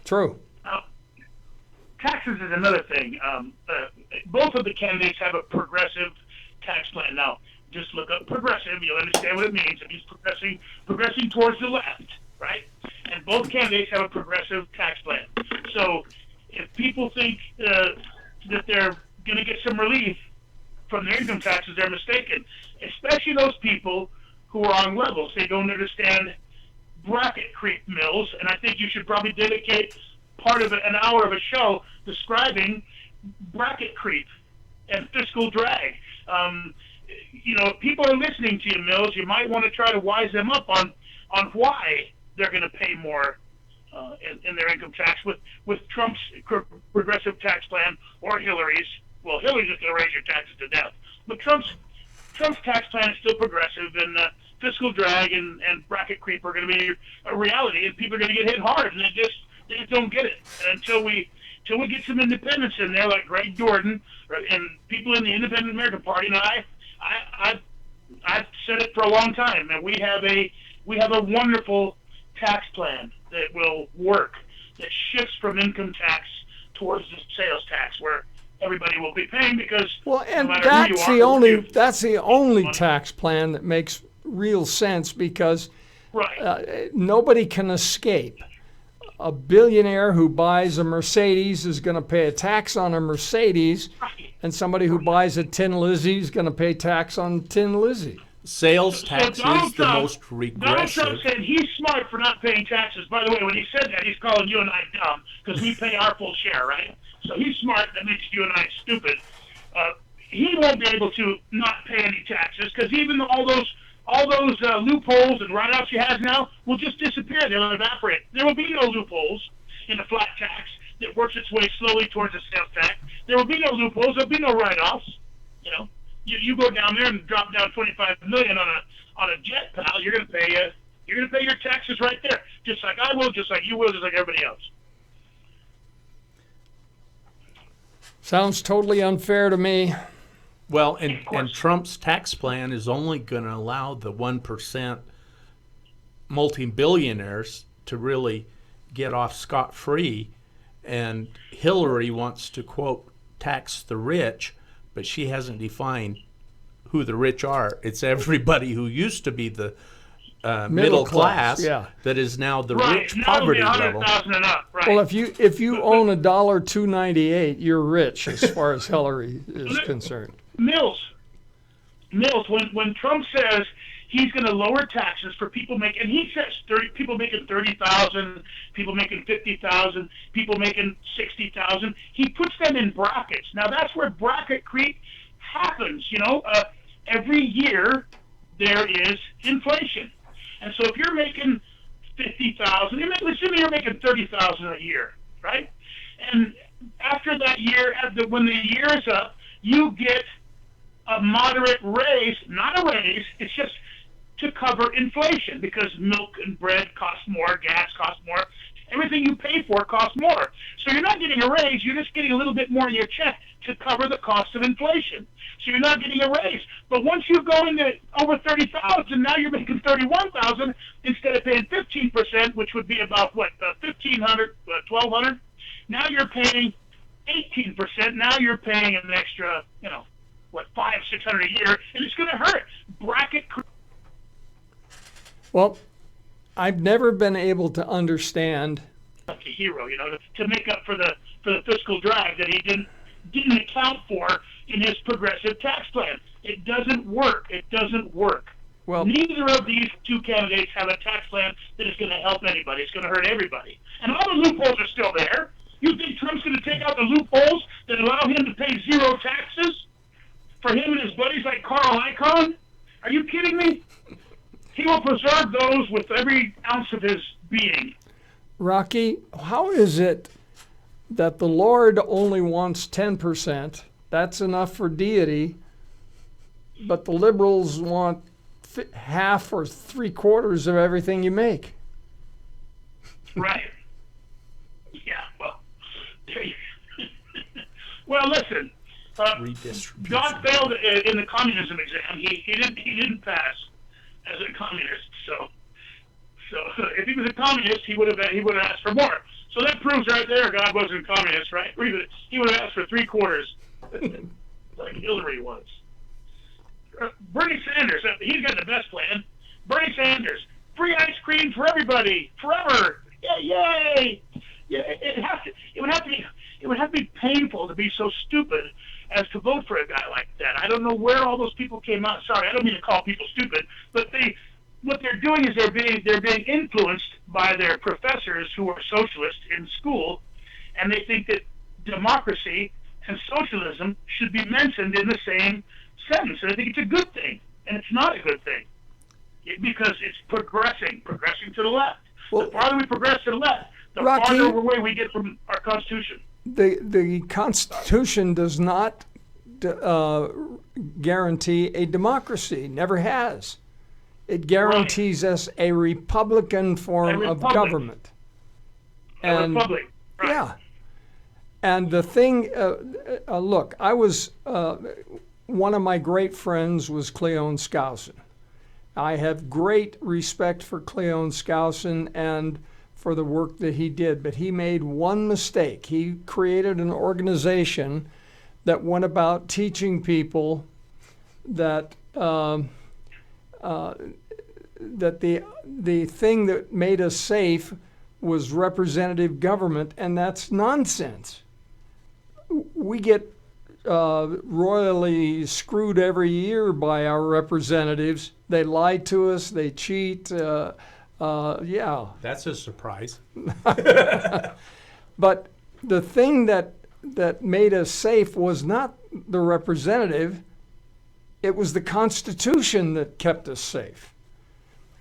True. Taxes is another thing. Both of the candidates have a progressive tax plan. Now, just look up progressive. You'll understand what it means. It means progressing towards the left, right? And both candidates have a progressive tax plan. So if people think that they're going to get some relief from their income taxes, they're mistaken, especially those people who are on levels. They don't understand bracket creep, Mills, and I think you should probably dedicate part of an hour of a show describing bracket creep and fiscal drag. People are listening to you, Mills. You might want to try to wise them up on why they're going to pay more in their income tax with Trump's progressive tax plan or Hillary's. Well, Hillary's just going to raise your taxes to death, but Trump's tax plan is still progressive, and fiscal drag and bracket creep are going to be a reality, and people are going to get hit hard, and they just don't get it. And until we get some independents in there, like Greg Jordan and people in the Independent American Party, and I've said it for a long time, and we have a wonderful tax plan that will work, that shifts from income tax towards the sales tax, where everybody will be paying, because and no matter who you are, that's the only tax plan that makes real sense, because nobody can escape. A billionaire who buys a Mercedes is going to pay a tax on a Mercedes, and somebody who buys a Tin Lizzie is going to pay tax on Tin Lizzie. Sales tax is the most regressive. Donald Trump said he's smart for not paying taxes. By the way, when he said that, he's calling you and I dumb, because we pay our full share, right? So he's smart. That makes you and I stupid. He won't be able to not pay any taxes, because even all those loopholes and write-offs he has now will just disappear. They'll evaporate. There will be no loopholes in the flat tax that works its way slowly towards the sales tax. There will be no loopholes. There will be no write-offs. You go down there and drop down $25 million on a jet, pal. You're going to pay your taxes right there, just like I will, just like you will, just like everybody else. Sounds totally unfair to me. Well, and Trump's tax plan is only going to allow the 1% multi-billionaires to really get off scot-free. And Hillary wants to, quote, tax the rich, but she hasn't defined who the rich are. It's everybody who used to be the middle class that is now the rich poverty level. And up, right. Well, if you own $2.98, you're rich as far as Hillary is concerned. Mills, when Trump says he's going to lower taxes for people making, and he says people making $30,000, people making $50,000, people making $60,000, he puts them in brackets. Now that's where bracket creep happens. Every year there is inflation, and so if you're making $50,000, assuming you're making $30,000 a year, right? And after that year, when the year is up, you get a moderate raise, not a raise, it's just to cover inflation, because milk and bread cost more, gas costs more, everything you pay for costs more. So you're not getting a raise, you're just getting a little bit more in your check to cover the cost of inflation. So you're not getting a raise. But once you go into over $30,000, now you're making $31,000 instead of paying 15%, which would be about $1,500, $1,200. Now you're paying 18%. Now you're paying an extra, $500-600 a year, and it's going to hurt. Bracket. Well, I've never been able to understand. Like a hero, to make up for the fiscal drag that he didn't account for in his progressive tax plan. It doesn't work. It doesn't work. Well, neither of these two candidates have a tax plan that is going to help anybody. It's going to hurt everybody. And all the loopholes are still there. You think Trump's going to take out the loopholes that allow him to pay zero taxes for him and his buddies like Carl Icahn? Are you kidding me? He will preserve those with every ounce of his being. Rocky, how is it that the Lord only wants 10%? That's enough for deity. But the liberals want half or 3/4 of everything you make. Right. Yeah, well, well, listen. God failed in the communism exam. He didn't pass as a communist. So if he was a communist, he would have asked for more. So that proves right there God wasn't a communist, right? He would have asked for 3/4, like Hillary was. Bernie Sanders, he's got the best plan. Bernie Sanders, free ice cream for everybody, forever. Yay! Yeah, it would have to be painful to be so stupid as to vote for a guy like that. I don't know where all those people came out. Sorry, I don't mean to call people stupid, but what they're doing is they're being influenced by their professors who are socialists in school, and they think that democracy and socialism should be mentioned in the same sentence. And I think it's a good thing, and it's not a good thing because it's progressing to the left. Well, the farther we progress to the left, the Rocky, farther away we get from our Constitution. The Constitution does not guarantee a democracy. Never has. It guarantees us a Republican form of government. A republic. Right. Yeah. And the thing, look, I was, one of my great friends was Cleon Skousen. I have great respect for Cleon Skousen and for the work that he did, but he made one mistake. He created an organization that went about teaching people that that the thing that made us safe was representative government, and that's nonsense. We get royally screwed every year by our representatives. They lie to us, they cheat, yeah. That's a surprise. But the thing that made us safe was not the representative, it was the Constitution that kept us safe.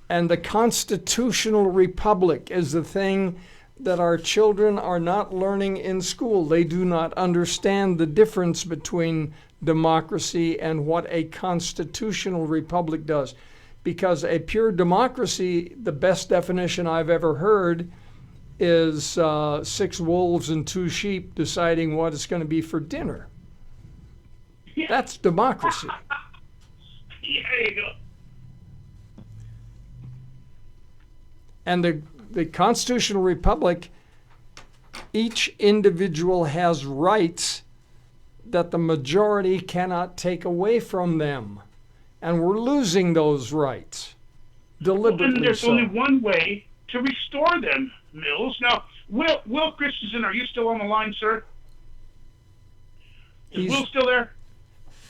And the constitutional republic is the thing that our children are not learning in school. They do not understand the difference between democracy and what a constitutional republic does. Because a pure democracy, the best definition I've ever heard, is 6 wolves and 2 sheep deciding what it's going to be for dinner. That's democracy. There you go. And the constitutional republic, each individual has rights that the majority cannot take away from them. And we're losing those rights deliberately. And there's so. only one way to restore them, Mills. Now, Will Christensen, are you still on the line, sir? Is Will still there?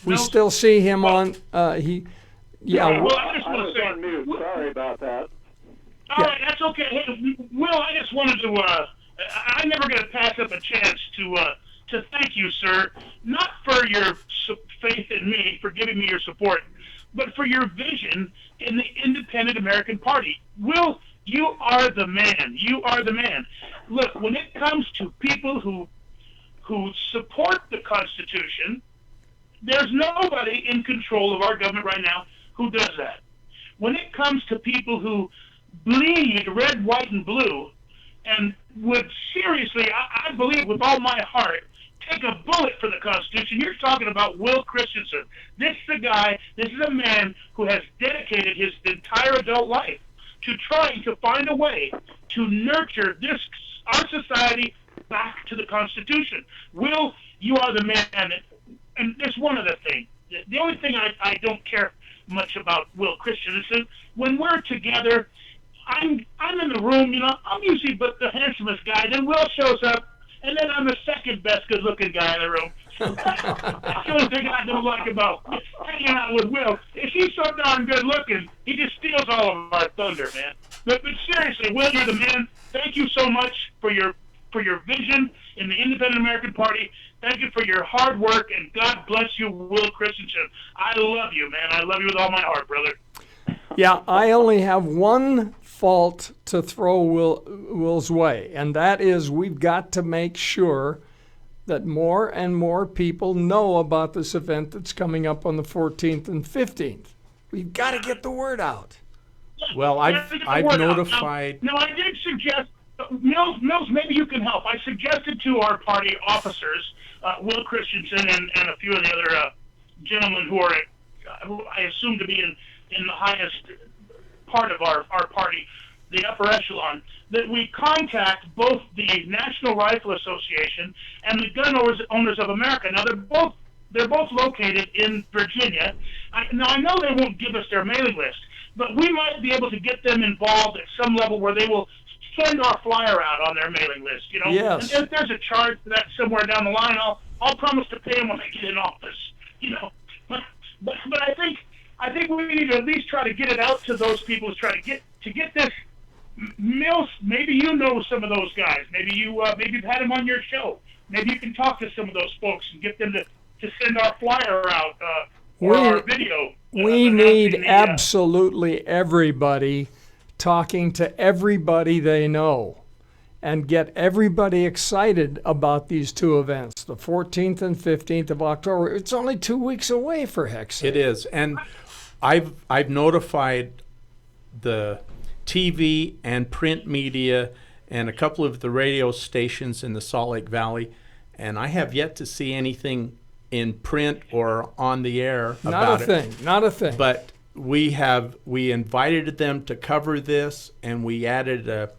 We Mills? still see him on. Well, I just I want was to say, on mute. Sorry about that. All right, that's okay. Hey, Will, I just wanted to. I'm never going to pass up a chance to thank you, sir, not for your faith in me, for giving me your support, but for your vision in the Independent American Party. Will, you are the man. You are the man. Look, when it comes to people who support the Constitution, there's nobody in control of our government right now who does that. When it comes to people who bleed red, white, and blue, and would seriously, I believe with all my heart, take a bullet for the Constitution, you're talking about Will Christensen. This is a man who has dedicated his entire adult life to trying to find a way to nurture our society back to the Constitution. Will, you are the man. And there's one other thing. The only thing I don't care much about Will Christensen, when we're together, I'm in the room, I'm usually but the handsomest guy. Then Will shows up, and then I'm the second best good-looking guy in the room. That's the only thing I don't like about hanging out with Will. Is he's so darn good-looking, he just steals all of our thunder, man. But seriously, Will, you're the man. Thank you so much for your vision in the Independent American Party. Thank you for your hard work, and God bless you, Will Christensen. I love you, man. I love you with all my heart, brother. Yeah, I only have one fault to throw Will's way, and that is we've got to make sure that more and more people know about this event that's coming up on the 14th and 15th. We've got to get the word out. Well, I've notified. Now, I did suggest, Mills, maybe you can help. I suggested to our party officers, Will Christensen and a few of the other gentlemen who I assume to be in the highest part of our party, the upper echelon, that we contact both the National Rifle Association and the Gun Owners of America. Now, they're both located in Virginia. I know they won't give us their mailing list, but we might be able to get them involved at some level where they will send our flyer out on their mailing list. Yes. And if there's a charge for that somewhere down the line, I'll promise to pay them when I get in office. But I think we need to at least try to get it out to those people who try to get this. Mills, maybe you know some of those guys. Maybe you've had them on your show. maybe you can talk to some of those folks and get them to send our flyer out or our video. We need absolutely everybody talking to everybody they know and get everybody excited about these two events, the 14th and 15th of October. It's only 2 weeks away, for heck's sake. It is. And I've notified the TV and print media and a couple of the radio stations in the Salt Lake Valley, and I have yet to see anything in print or on the air about it. Not a thing. But we invited them to cover this, and we added a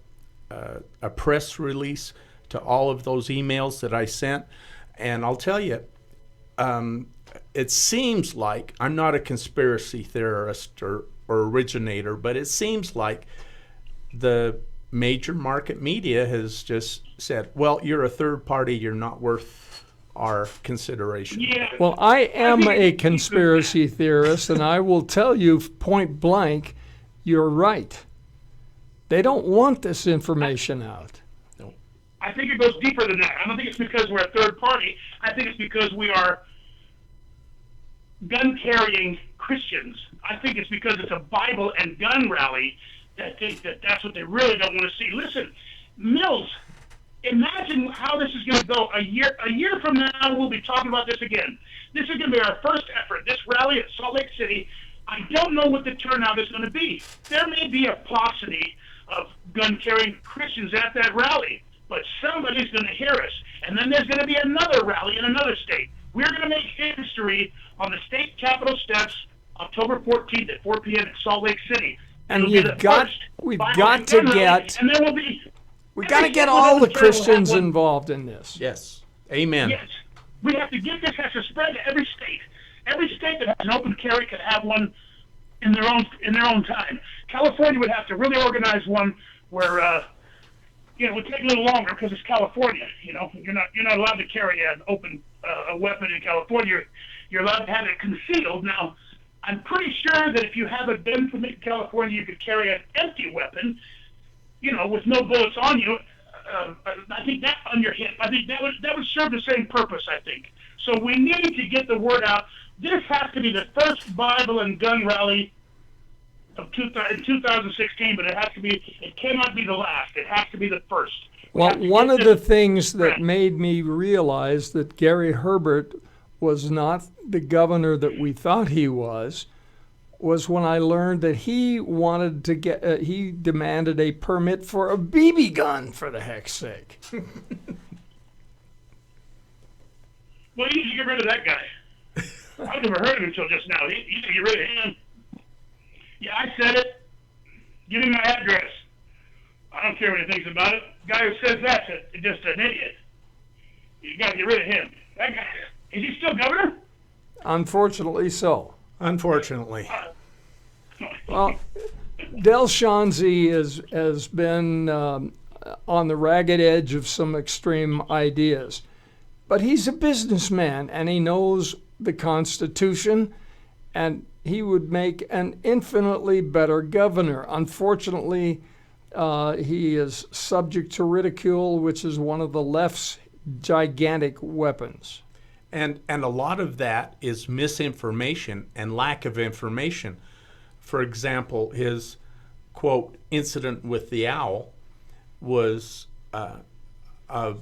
press release to all of those emails that I sent. And I'll tell you, it seems like, I'm not a conspiracy theorist or originator, but it seems like the major market media has just said, well, you're a third party, you're not worth our consideration. Yeah. Well, I am a conspiracy theorist, and I will tell you point blank, you're right. They don't want this information out. I think it goes deeper than that. I don't think it's because we're a third party. I think it's because we are gun-carrying Christians. I think it's because it's a Bible and gun rally that think that that's what they really don't want to see. Listen, Mills, imagine how this is going to go. A year from now, we'll be talking about this again. This is going to be our first effort. This rally at Salt Lake City, I don't know what the turnout is going to be. There may be a paucity of gun-carrying Christians at that rally, but somebody's going to hear us. And then there's going to be another rally in another state. We're going to make history on the state capitol steps October 14th at 4 p.m. at Salt Lake City. And we've got to get all the Christians involved in this. Yes. Amen. Yes. We have to get this, has to spread to every state. Every state that has an open carry could have one in their own time. California would have to really organize one where it would take a little longer because it's California. You're not allowed to carry an open a weapon in California. You're allowed to have it concealed. Now, I'm pretty sure that if you have a gun permit in California, you could carry an empty weapon, with no bullets on you. I think that on your hip. I think that would serve the same purpose. I think so. We need to get the word out. This has to be the first Bible and gun rally of 2016, but it cannot be the last. It has to be the first. Well, one of the things that made me realize that Gary Herbert was not the governor that we thought he was when I learned that he wanted to he demanded a permit for a BB gun, for the heck's sake. Well, you need to get rid of that guy. I've never heard of him until just now. You need to get rid of him. Yeah, I said it. Give me my address. I don't care what he thinks about it. The guy who says that's just an idiot. You got to get rid of him. That guy, is he still governor? Unfortunately so. Unfortunately. Well, Del Shanzi has been on the ragged edge of some extreme ideas. But he's a businessman, and he knows the Constitution, and he would make an infinitely better governor. Unfortunately, he is subject to ridicule, which is one of the left's gigantic weapons. And a lot of that is misinformation and lack of information. For example, his, quote, incident with the owl was a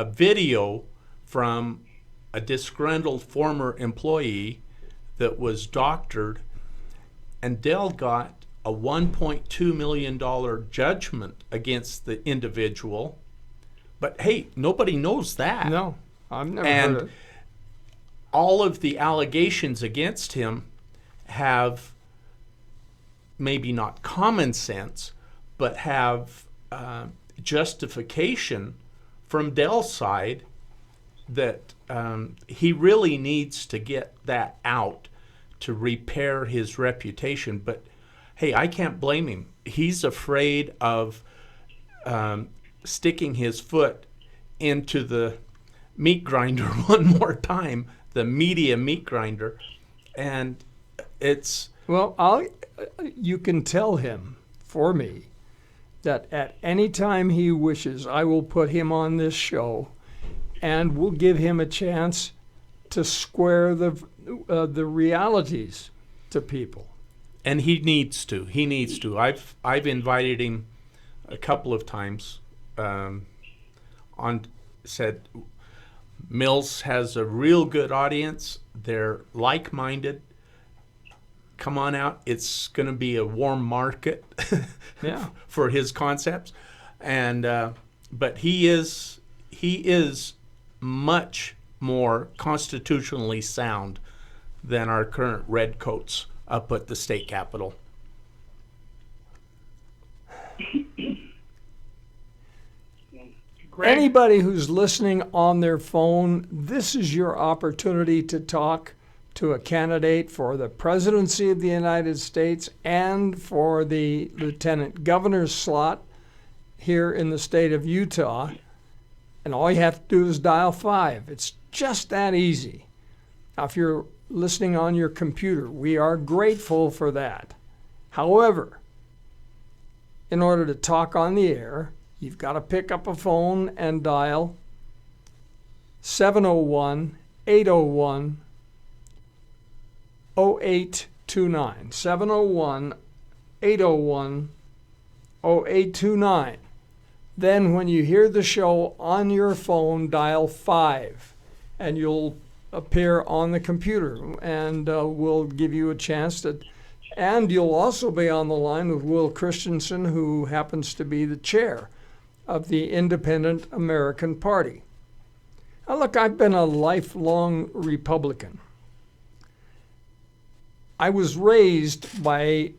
video from a disgruntled former employee that was doctored, and Dell got a $1.2 million judgment against the individual. But hey, nobody knows that. No, I've never heard it. All of the allegations against him have maybe not common sense, but have justification from Dell's side that he really needs to get that out to repair his reputation. But hey, I can't blame him. He's afraid of sticking his foot into the meat grinder one more time, the media meat grinder. And it's... Well, you can tell him, for me, that at any time he wishes, I will put him on this show, and we'll give him a chance to square the realities to people. And he needs to. He needs to. I've invited him a couple of times. Said Mills has a real good audience. They're like-minded. Come on out. It's going to be a warm market Yeah. for his concepts. And but he is much more constitutionally sound than our current redcoats up at the state capitol. Greg? Anybody who's listening on their phone, this is your opportunity to talk to a candidate for the presidency of the United States and for the lieutenant governor's slot here in the state of Utah. And all you have to do is dial 5. It's just that easy. Now, if you're listening on your computer, we are grateful for that. However, in order to talk on the air, you've got to pick up a phone and dial 701-801-0829. 701-801-0829. Then when you hear the show on your phone, dial 5, and you'll appear on the computer, and we'll give you a chance to. And you'll also be on the line with Will Christensen, who happens to be the chair of the Independent American Party. Now, look, I've been a lifelong Republican. I was raised by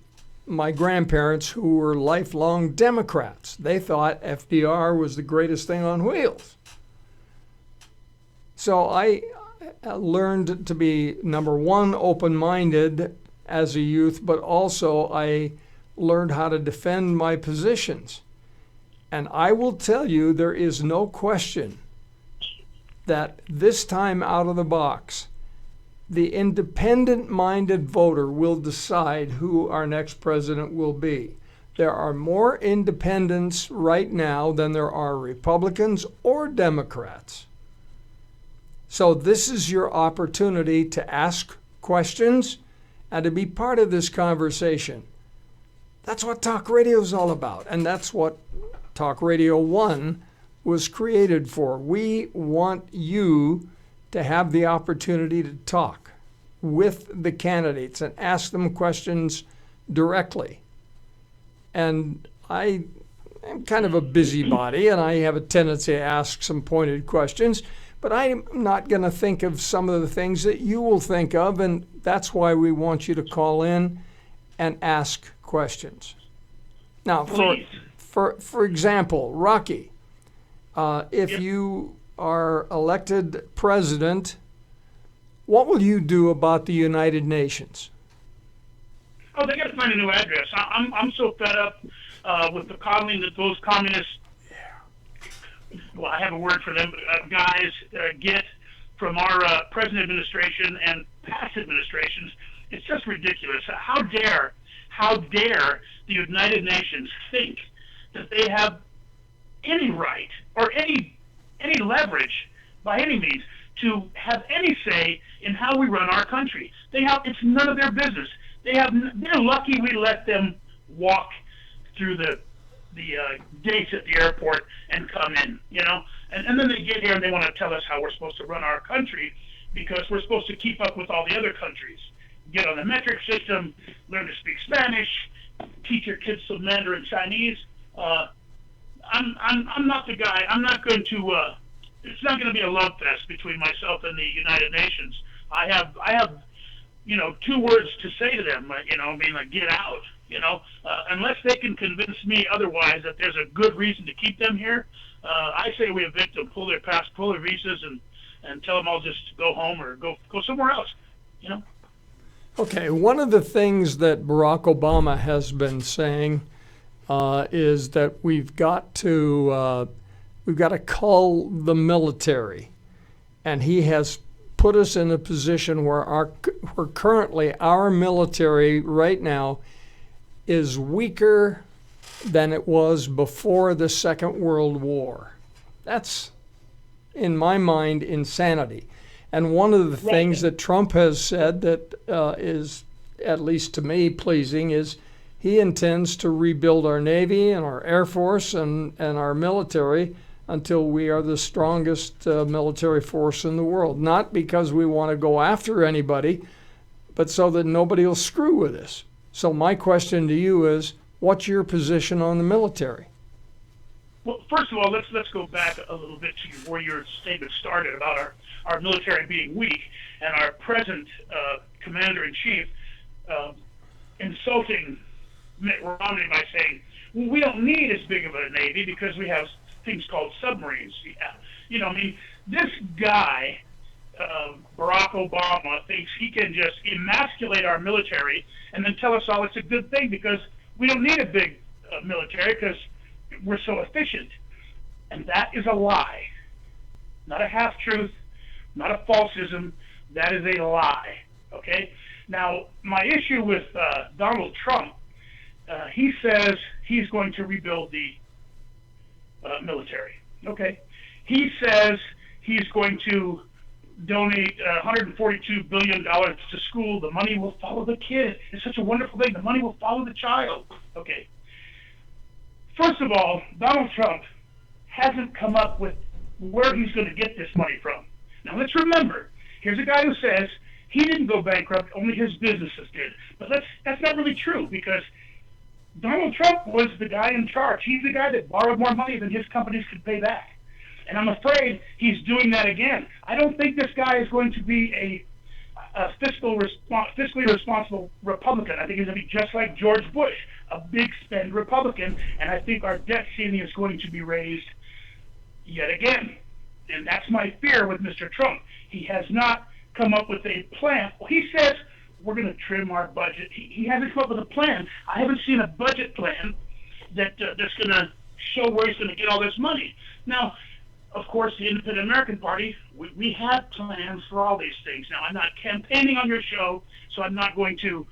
my grandparents who were lifelong Democrats. They thought FDR was the greatest thing on wheels. So I learned to be, number one, open-minded as a youth, but also I learned how to defend my positions. And I will tell you, there is no question that this time out of the box, the independent-minded voter will decide who our next president will be. There are more independents right now than there are Republicans or Democrats. So this is your opportunity to ask questions and to be part of this conversation. That's what talk radio is all about, and that's what Talk Radio 1 was created for. We want you to have the opportunity to talk with the candidates and ask them questions directly. And I am kind of a busybody, and I have a tendency to ask some pointed questions, but I'm not going to think of some of the things that you will think of, and that's why we want you to call in and ask questions. Now, for example, Rocky, if you are elected president, what will you do about the United Nations? Oh, they got to find a new address. I'm so fed up with the coddling that those communists, well, I have a word for them, guys get from our present administration and past administrations. It's just ridiculous. How dare the United Nations think that they have any right or any leverage by any means to have any say in how we run our country. It's none of their business. They're lucky we let them walk through the gates at the airport and come in, and then they get here and they want to tell us how we're supposed to run our country because we're supposed to keep up with all the other countries. Get on the metric system, learn to speak Spanish, teach your kids some Mandarin Chinese. I'm not the guy. I'm not going to. It's not going to be a love fest between myself and the United Nations. I have, two words to say to them. Get out. Unless they can convince me otherwise that there's a good reason to keep them here, I say we evict them, pull their visas, and tell them I'll just go home or go somewhere else. Okay, one of the things that Barack Obama has been saying is that we've got to cull the military, and he has put us in a position where currently our military right now is weaker than it was before the Second World War. That's in my mind, insanity. And one of the things that Trump has said that is, at least to me, pleasing is he intends to rebuild our Navy and our Air Force and our military until we are the strongest military force in the world. Not because we want to go after anybody, but so that nobody will screw with us. So my question to you is, what's your position on the military? Well, first of all, let's go back a little bit to where your statement started about our military being weak and our present commander-in-chief insulting Mitt Romney by saying, well, we don't need as big of a Navy because we have things called submarines. Yeah. You know, I mean, this guy, Barack Obama, thinks he can just emasculate our military and then tell us all it's a good thing because we don't need a big military because we're so efficient. And that is a lie. Not a half-truth, not a falsism. That is a lie. Okay? Now, my issue with Donald Trump, he says he's going to rebuild the military. Okay? He says he's going to donate $142 billion to school. The money will follow the kid. It's such a wonderful thing. The money will follow the child. Okay. First of all, Donald Trump hasn't come up with where he's going to get this money from. Now, let's remember, here's a guy who says he didn't go bankrupt, only his businesses did. But that's not really true because Donald Trump was the guy in charge. He's the guy that borrowed more money than his companies could pay back. And I'm afraid he's doing that again. I don't think this guy is going to be a fiscally responsible Republican. I think he's going to be just like George Bush, a big spend Republican, and I think our debt ceiling is going to be raised yet again. And that's my fear with Mr. Trump. He has not come up with a plan. Well, he says we're going to trim our budget. He hasn't come up with a plan. I haven't seen a budget plan that's going to show where he's going to get all this money. Now, of course, the Independent American Party, we have plans for all these things. Now, I'm not campaigning on your show, so I'm not going to,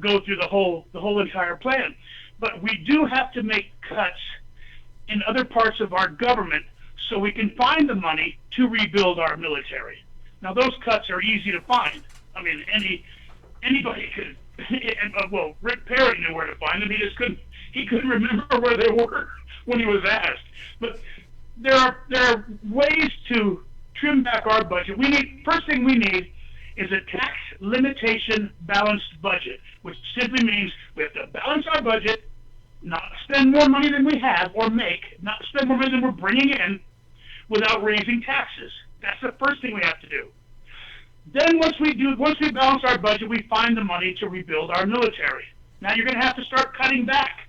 go through the whole entire plan. But we do have to make cuts in other parts of our government so we can find the money to rebuild our military. Now, those cuts are easy to find. I mean, anybody could. Well, Rick Perry knew where to find them. He couldn't remember where they were when he was asked. But there are ways to trim back our budget. First thing we need is a tax limitation balanced budget, which simply means we have to balance our budget, not spend more money than we have or not spend more money than we're bringing in without raising taxes. That's the first thing we have to do. Then once we balance our budget, we find the money to rebuild our military. Now you're going to have to start cutting back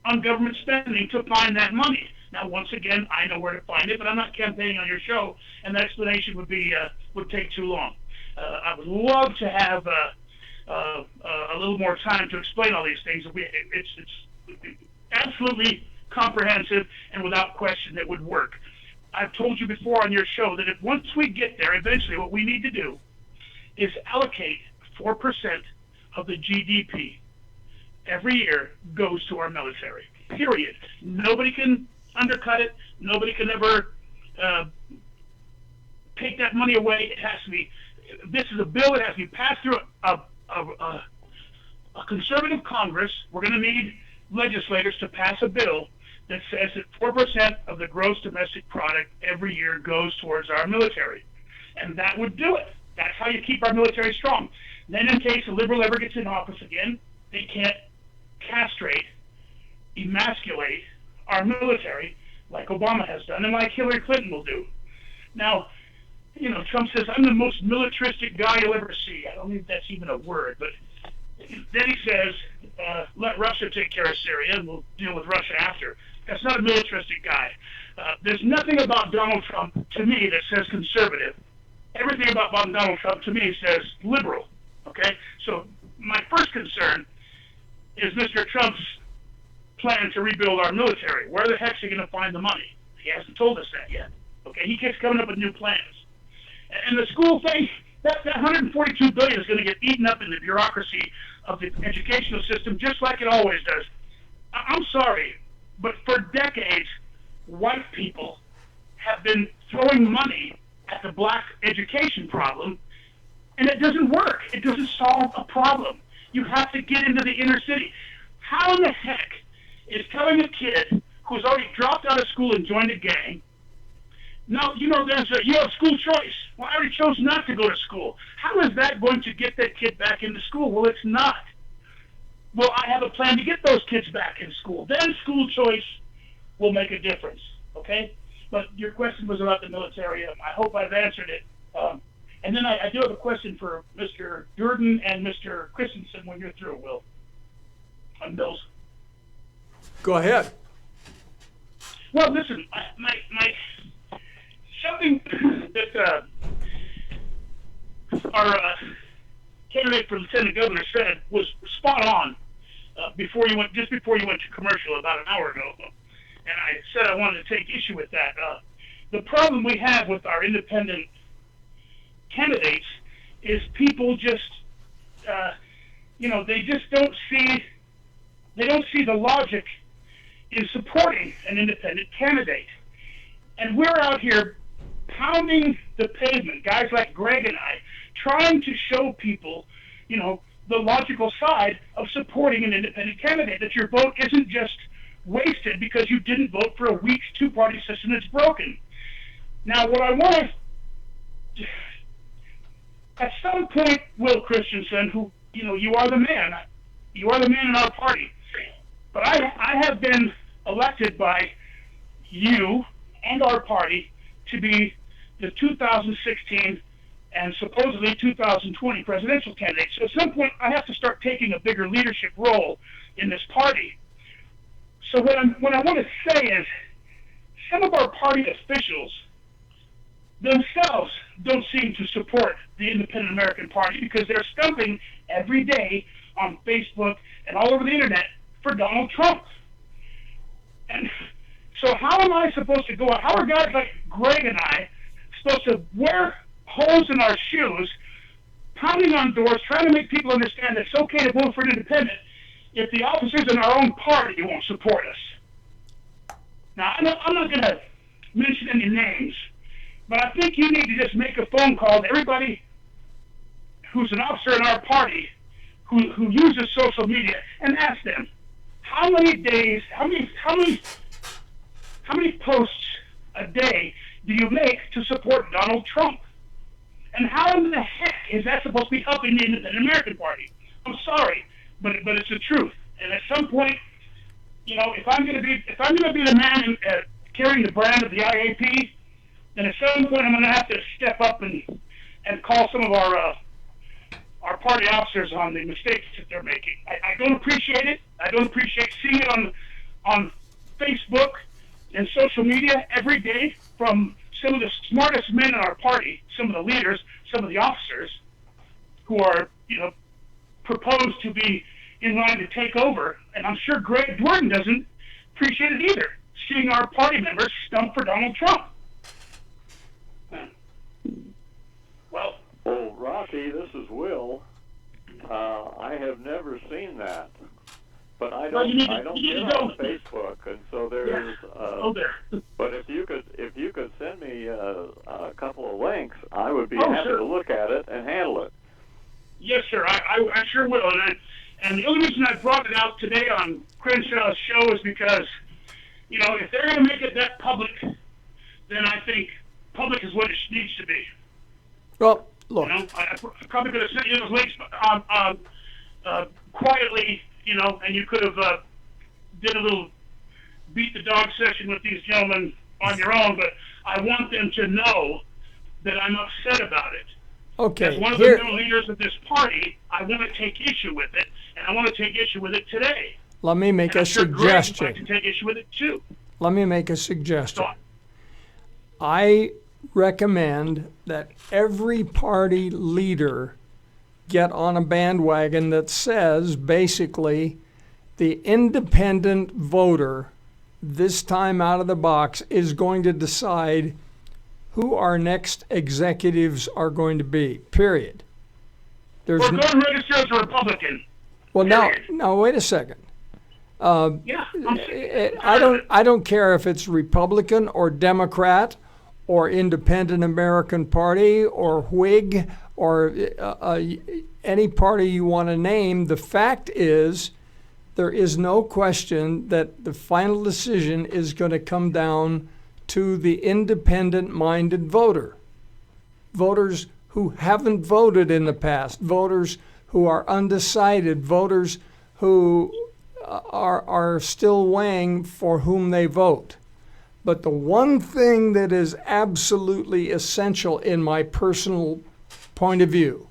on government spending to find that money. Now, once again, I know where to find it, but I'm not campaigning on your show, and the explanation would take too long. I would love to have a little more time to explain all these things. It's absolutely comprehensive, and without question, it would work. I've told you before on your show that once we get there, eventually what we need to do is allocate 4% of the GDP every year goes to our military, period. Nobody can undercut it. Nobody can ever take that money away. It has to be. This is a bill that has to be passed through a conservative Congress. We're going to need legislators to pass a bill that says that 4% of the gross domestic product every year goes towards our military, and that would do it. That's how you keep our military strong. Then, in case a liberal ever gets in office again, they can't castrate, emasculate our military like Obama has done and like Hillary Clinton will do. Now, Trump says, I'm the most militaristic guy you'll ever see. I don't think that's even a word, but then he says, let Russia take care of Syria and we'll deal with Russia after. That's not a militaristic guy. There's nothing about Donald Trump, to me, that says conservative. Everything about Donald Trump, to me, says liberal. Okay? So my first concern is Mr. Trump's plan to rebuild our military. Where the heck is he going to find the money? He hasn't told us that yet. Okay, he keeps coming up with new plans. And the school thing, that $142 billion is going to get eaten up in the bureaucracy of the educational system, just like it always does. I'm sorry, but for decades, white people have been throwing money at the black education problem, and it doesn't work. It doesn't solve a problem. You have to get into the inner city. How in the heck is telling a kid who's already dropped out of school and joined a gang, no, you have school choice. Well, I already chose not to go to school. How is that going to get that kid back into school? Well, it's not. Well, I have a plan to get those kids back in school. Then school choice will make a difference, okay? But your question was about the military. I hope I've answered it. And then I do have a question for Mr. Durden and Mr. Christensen when you're through, Will, on Mills. Go ahead. Well, listen, something that our candidate for lieutenant governor said was spot on just before you went to commercial about an hour ago, and I said I wanted to take issue with that. The problem we have with our independent candidates is people just, they just don't see the logic in supporting an independent candidate. And we're out here pounding the pavement, guys like Greg and I, trying to show people, the logical side of supporting an independent candidate, that your vote isn't just wasted because you didn't vote for a weak two-party system that's broken. Now, what I want to, at some point, Will Christensen, who, you are the man in our party, but I have been elected by you and our party to be the 2016 and supposedly 2020 presidential candidate. So at some point, I have to start taking a bigger leadership role in this party. So what I want to say is, some of our party officials themselves don't seem to support the Independent American Party because they're stumping every day on Facebook and all over the internet for Donald Trump. And so how am I supposed to go out? How are guys like Greg and I supposed to wear holes in our shoes, pounding on doors, trying to make people understand that it's okay to vote for an independent if the officers in our own party won't support us? Now, I'm not going to mention any names, but I think you need to just make a phone call to everybody who's an officer in our party who uses social media and ask them, how many posts a day do you make to support Donald Trump? And how in the heck is that supposed to be helping the Independent American Party? I'm sorry, but it's the truth. And at some point, if I'm going to be the man carrying the brand of the IAP, then at some point I'm going to have to step up and call some of our party officers on the mistakes that they're making. I don't appreciate it. I don't appreciate seeing it on Facebook and social media every day from some of the smartest men in our party, some of the leaders, some of the officers who are, proposed to be in line to take over. And I'm sure Greg Dworden doesn't appreciate it either, seeing our party members stump for Donald Trump. Well, Rocky, this is Will. I have never seen that, but I don't get on Facebook, and so there's. But if you could send me a couple of links, I would be happy to look at it and handle it. Yes, sir. I sure will. And the only reason I brought it out today on Crenshaw's show is because, if they're going to make it that public, then I think public is what it needs to be. Well, look. I probably could have sent you those links quietly, and you could have did a little beat the dog session with these gentlemen on your own, but I want them to know that I'm upset about it. Okay. As one of the new leaders of this party, I want to take issue with it, and I want to take issue with it today. Let me make a suggestion. Greg would like to take issue with it too. Let me make a suggestion. I recommend that every party leader get on a bandwagon that says basically the independent voter this time out of the box is going to decide who our next executives are going to be, period. We're going to register as a Republican. Well, now, wait a second. I don't care if it's Republican or Democrat or Independent American Party or Whig or any party you want to name. The fact is, there is no question that the final decision is going to come down to the independent-minded voter. Voters who haven't voted in the past, voters who are undecided, voters who are still weighing for whom they vote. But the one thing that is absolutely essential in my personal point of view,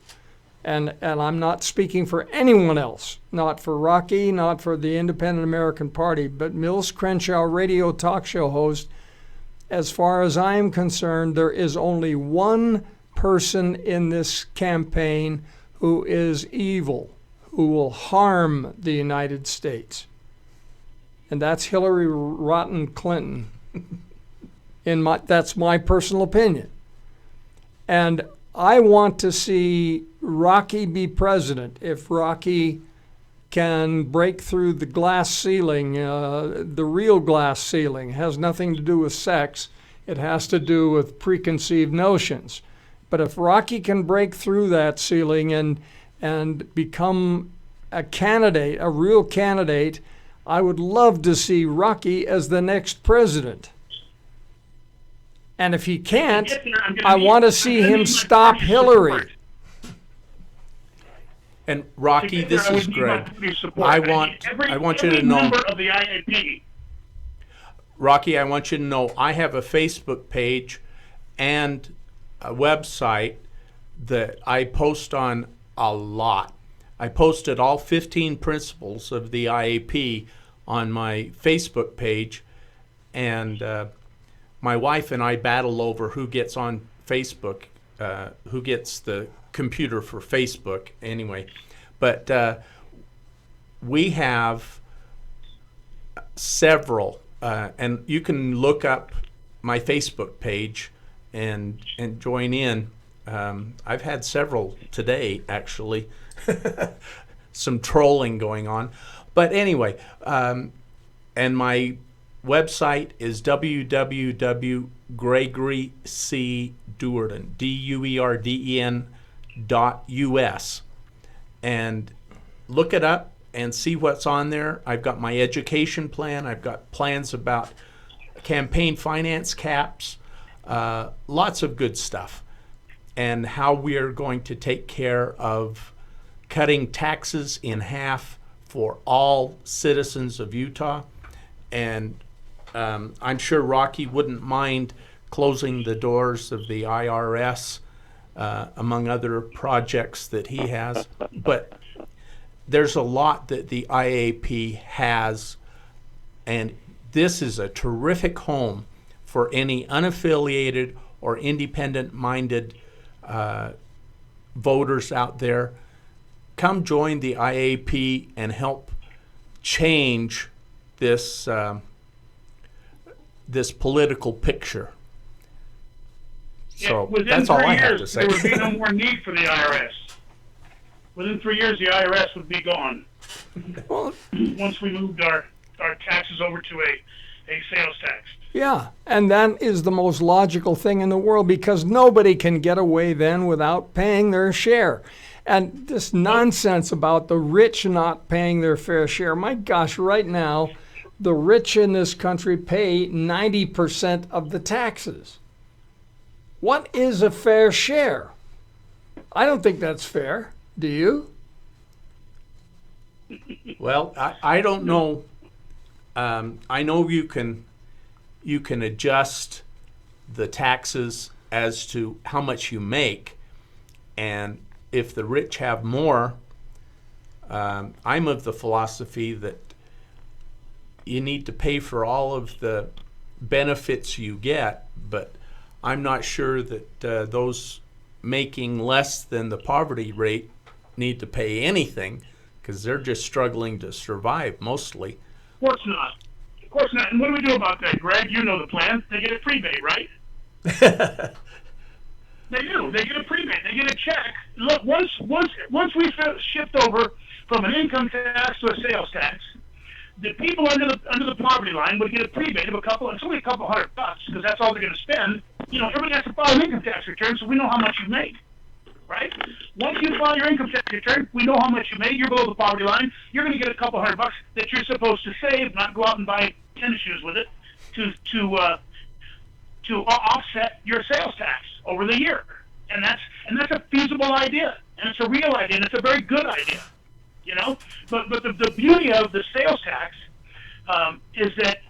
and I'm not speaking for anyone else, not for Rocky, not for the Independent American Party, but Mills Crenshaw radio talk show host, as far as I am concerned, there is only one person in this campaign who is evil, who will harm the United States. And that's Hillary Rotten Clinton. That's my personal opinion. And I want to see Rocky be president. If Rocky can break through the glass ceiling, the real glass ceiling, has nothing to do with sex. It has to do with preconceived notions. But if Rocky can break through that ceiling and become a candidate, a real candidate, I would love to see Rocky as the next president. And if he can't, I want to see him stop Hillary. And Rocky, this is Greg. I want you to know, Rocky, I want you to know I have a Facebook page and a website that I post on a lot. I posted all 15 principles of the IAP on my Facebook page, and my wife and I battle over who gets on Facebook, who gets the computer for Facebook anyway. But we have several, and you can look up my Facebook page and join in. I've had several today, actually. Some trolling going on. But anyway, and my website is www.gregorycduerden, DUERDEN.us. And look it up and see what's on there. I've got my education plan. I've got plans about campaign finance caps, lots of good stuff, and how we are going to take care of cutting taxes in half for all citizens of Utah. And I'm sure Rocky wouldn't mind closing the doors of the IRS, among other projects that he has. But there's a lot that the IAP has, and this is a terrific home for any unaffiliated or independent-minded voters out there. Come join the IAP and help change this this political picture. So that's all I have to say. There would be no more need for the IRS. Within 3 years, the IRS would be gone. Well, once we moved our taxes over to a sales tax. Yeah, and that is the most logical thing in the world, because nobody can get away then without paying their share. And this nonsense about the rich not paying their fair share. My gosh, right now, the rich in this country pay 90% of the taxes. What is a fair share? I don't think that's fair. Do you? Well, I don't know. I know you can adjust the taxes as to how much you make, and if the rich have more, I'm of the philosophy that you need to pay for all of the benefits you get, but I'm not sure that those making less than the poverty rate need to pay anything, because they're just struggling to survive mostly. Of course not. Of course not. And what do we do about that, Greg? You know the plan. They get a prebate, right? They do. They get a prebate. They get a check. Look, once we shift over from an income tax to a sales tax, the people under the poverty line would get a prebate of it's only a couple $100, because that's all they're going to spend. everybody has to file an income tax return so we know how much you make, right? Once you file your income tax return, we know how much you made. You're below the poverty line. You're going to get a couple $100 that you're supposed to save, not go out and buy tennis shoes with it, to offset your sales tax over the year. And that's a feasible idea, and it's a real idea, and it's a very good idea, But the beauty of the sales tax is that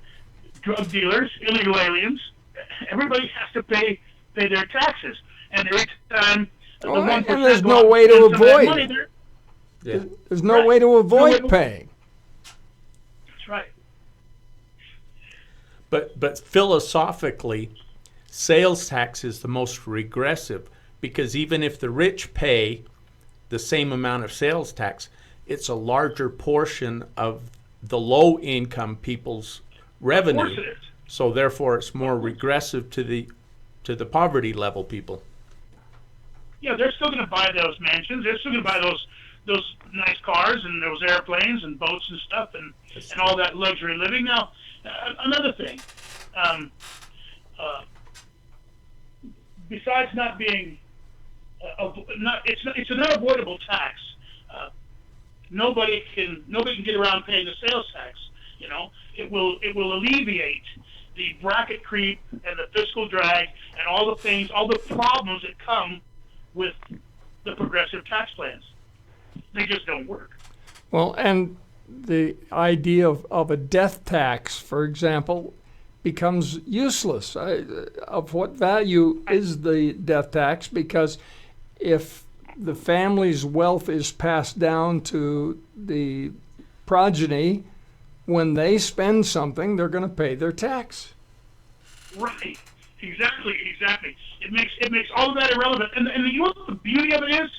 drug dealers, illegal aliens, everybody has to pay their taxes, and every time the 1% and there's no way to avoid. There's no way to avoid paying. That's right. But philosophically, sales tax is the most regressive, because even if the rich pay the same amount of sales tax, it's a larger portion of the low-income people's revenue. Of course it is. So therefore, it's more regressive to the poverty level people. Yeah, they're still going to buy those mansions. They're still going to buy those nice cars and those airplanes and boats and stuff and all that luxury living. Now, another thing, besides not being, it's an unavoidable tax. Nobody can get around paying the sales tax. It will alleviate the bracket creep and the fiscal drag and all the problems that come with the progressive tax plans. They just don't work. Well, and the idea of a death tax, for example, becomes useless. Of what value is the death tax? Because if the family's wealth is passed down to the progeny, when they spend something, they're going to pay their tax. Right. Exactly. It makes all of that irrelevant. And you know what the beauty of it is?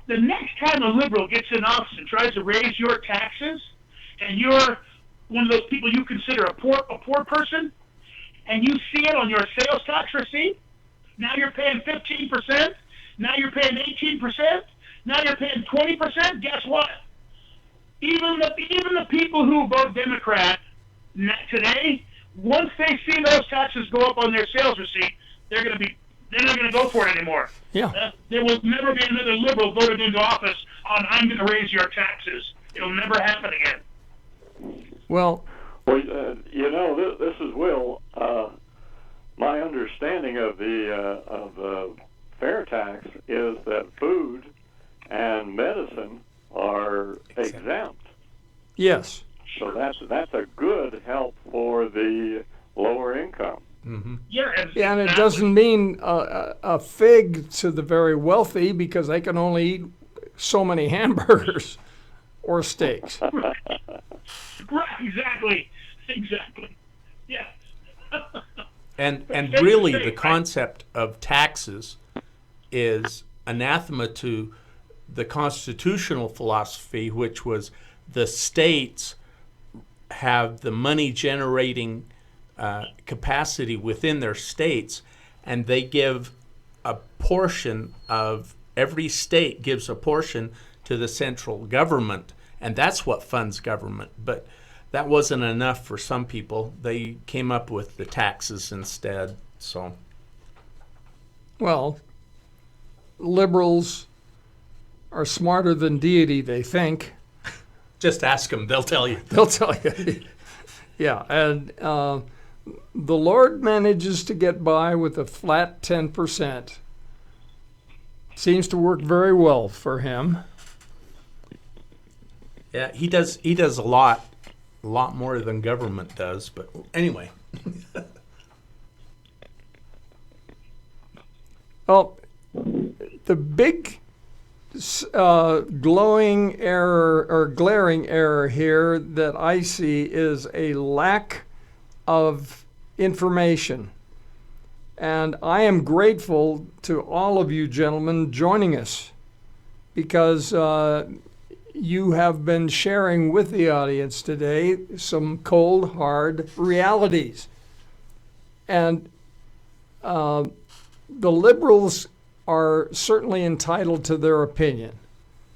The next time a liberal gets in office and tries to raise your taxes, and you're one of those people you consider a poor person, and you see it on your sales tax receipt, now you're paying 15%, now you're paying 18%, now you're paying 20%. Guess what? Even the people who vote Democrat today, once they see those taxes go up on their sales receipt, they're not going to go for it anymore. Yeah. There will never be another liberal voted into office on I'm going to raise your taxes. It'll never happen again. Well, this is Will. My understanding of the fair tax is that food and medicine are exempt. Yes. So that's a good help for the lower income. Mm-hmm. Yeah, and it doesn't mean a fig to the very wealthy, because they can only eat so many hamburgers or steaks. Right, exactly. Yeah. And really, the concept of taxes is anathema to the constitutional philosophy, which was the states have the money generating capacity within their states, and they give a portion of every state gives a portion to the central government, and that's what funds government. But that wasn't enough for some people. They came up with the taxes instead. So, well, liberals are smarter than deity, they think. just ask them; they'll tell you. They'll tell you. Yeah, and the Lord manages to get by with a flat 10%. Seems to work very well for him. Yeah, he does a lot more than government does. But anyway. Well, the big glaring error here that I see is a lack of information. And I am grateful to all of you gentlemen joining us, because you have been sharing with the audience today some cold, hard realities. And the liberals are certainly entitled to their opinion,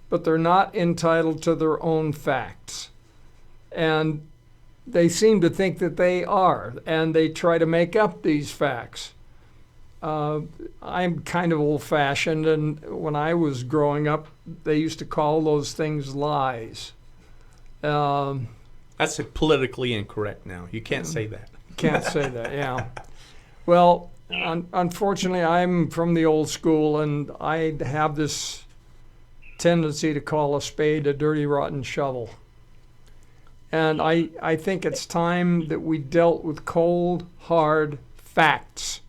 but they're not entitled to their own facts. And they seem to think that they are, and they try to make up these facts. I'm kind of old-fashioned, and when I was growing up, they used to call those things lies. That's politically incorrect now. You can't say that. Can't say that, yeah. Well, unfortunately, I'm from the old school, and I have this tendency to call a spade a dirty, rotten shovel. And I think it's time that we dealt with cold, hard facts.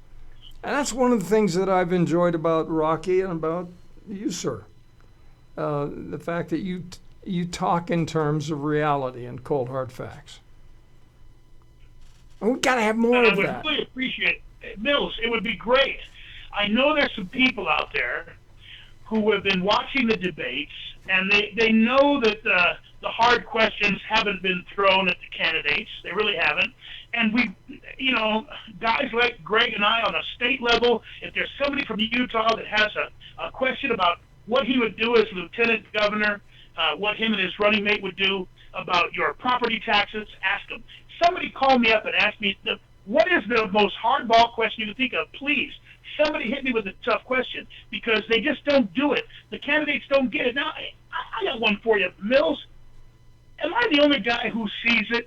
And that's one of the things that I've enjoyed about Rocky and about you, sir. The fact that you talk in terms of reality and cold, hard facts. And we've got to have more of that. I would really appreciate it. Mills, it would be great. I know there's some people out there who have been watching the debates, and they know that the hard questions haven't been thrown at the candidates. They really haven't. And guys like Greg and I on a state level, if there's somebody from Utah that has a question about what he would do as lieutenant governor, what him and his running mate would do about your property taxes, ask them. Somebody called me up and asked me, what is the most hardball question you can think of? Please, somebody hit me with a tough question, because they just don't do it. The candidates don't get it. Now, I got one for you, Mills. Am I the only guy who sees it?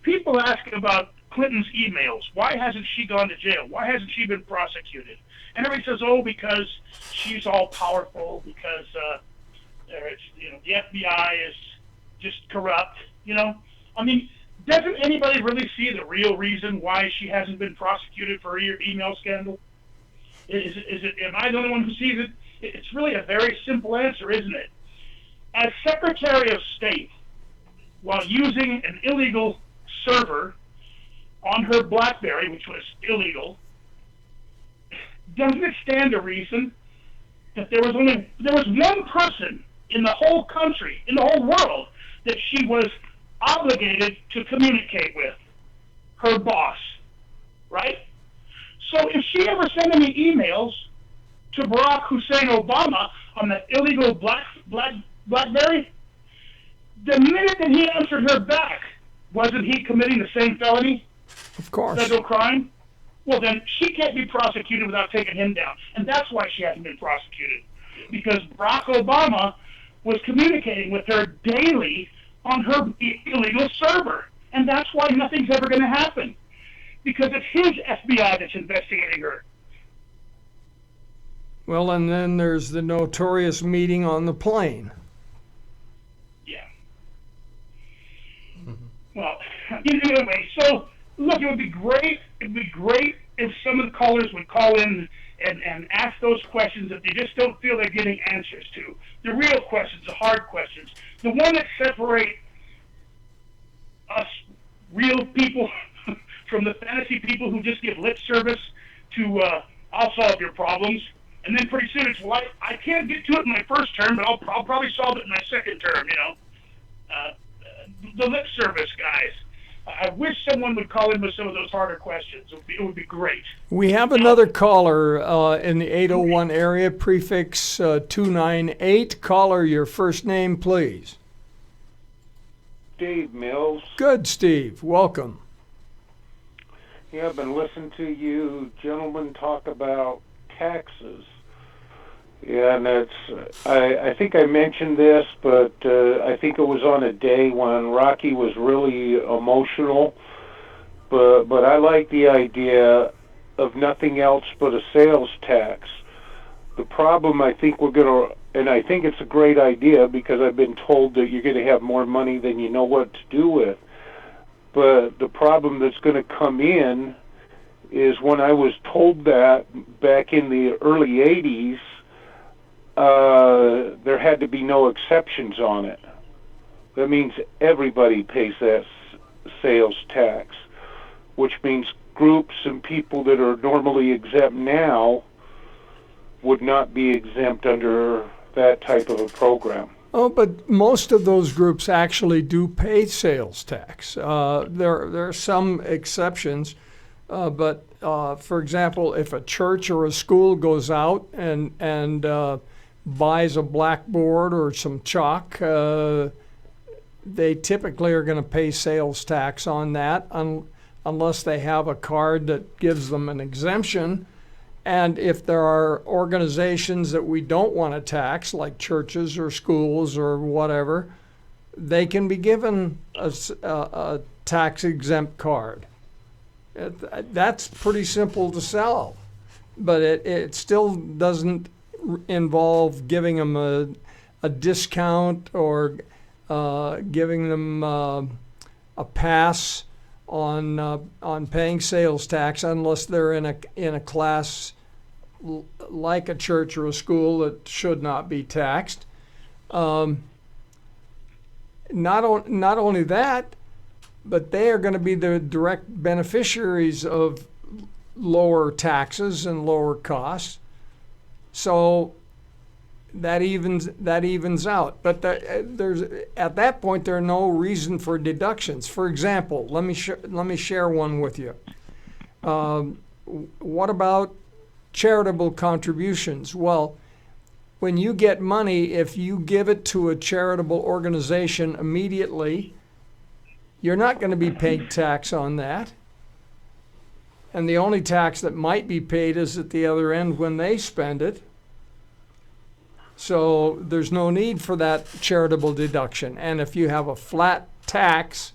People ask about Clinton's emails. Why hasn't she gone to jail? Why hasn't she been prosecuted? And everybody says, oh, because she's all powerful, because the FBI is just corrupt. I mean, doesn't anybody really see the real reason why she hasn't been prosecuted for her email scandal? Am I the only one who sees it? It's really a very simple answer, isn't it? As Secretary of State, while using an illegal server on her BlackBerry, which was illegal, doesn't it stand to reason that there was one person in the whole country, in the whole world, that she was obligated to communicate with? Her boss, right? So if she ever sent any emails to Barack Hussein Obama on that illegal BlackBerry, the minute that he answered her back, wasn't he committing the same felony? Of course. Federal crime? Well, then she can't be prosecuted without taking him down. And that's why she hasn't been prosecuted. Because Barack Obama was communicating with her daily on her illegal server. And that's why nothing's ever going to happen. Because it's his FBI that's investigating her. Well, and then there's the notorious meeting on the plane. Yeah. Well, anyway, so look, it would be great. It'd be great if some of the callers would call in and ask those questions that they just don't feel they're getting answers to. The real questions, the hard questions, the one that separate us real people from the fantasy people who just give lip service to I'll solve your problems. And then pretty soon it's, well, I can't get to it in my first term, but I'll probably solve it in my second term, the lip service guys. I wish someone would call in with some of those harder questions. It would be great. We have another caller in the 801 area, prefix 298. Caller, your first name, please. Steve Mills. Good, Steve. Welcome. Yeah, I've been listening to you gentlemen talk about taxes. Yeah, and I think I mentioned this, but I think it was on a day when Rocky was really emotional. But I like the idea of nothing else but a sales tax. The problem I think and I think it's a great idea because I've been told that you're going to have more money than you know what to do with. But the problem that's going to come in is when I was told that back in the early 80s, there had to be no exceptions on it. That means everybody pays that sales tax, which means groups and people that are normally exempt now would not be exempt under that type of a program. Oh, but most of those groups actually do pay sales tax. There are some exceptions, but for example, if a church or a school goes out and buys a blackboard or some chalk, they typically are going to pay sales tax on that unless they have a card that gives them an exemption. And if there are organizations that we don't want to tax, like churches or schools or whatever, they can be given a tax-exempt card. That's pretty simple to sell, but it still doesn't involve giving them a discount or giving them a pass on paying sales tax unless they're in a class like a church or a school that should not be taxed. Not only that, but they are going to be the direct beneficiaries of lower taxes and lower costs. So that evens out. But there's at that point there are no reason for deductions. For example, let me share one with you. What about charitable contributions? Well, when you get money, if you give it to a charitable organization immediately, you're not going to be paid tax on that. And the only tax that might be paid is at the other end when they spend it. So there's no need for that charitable deduction. And if you have a flat tax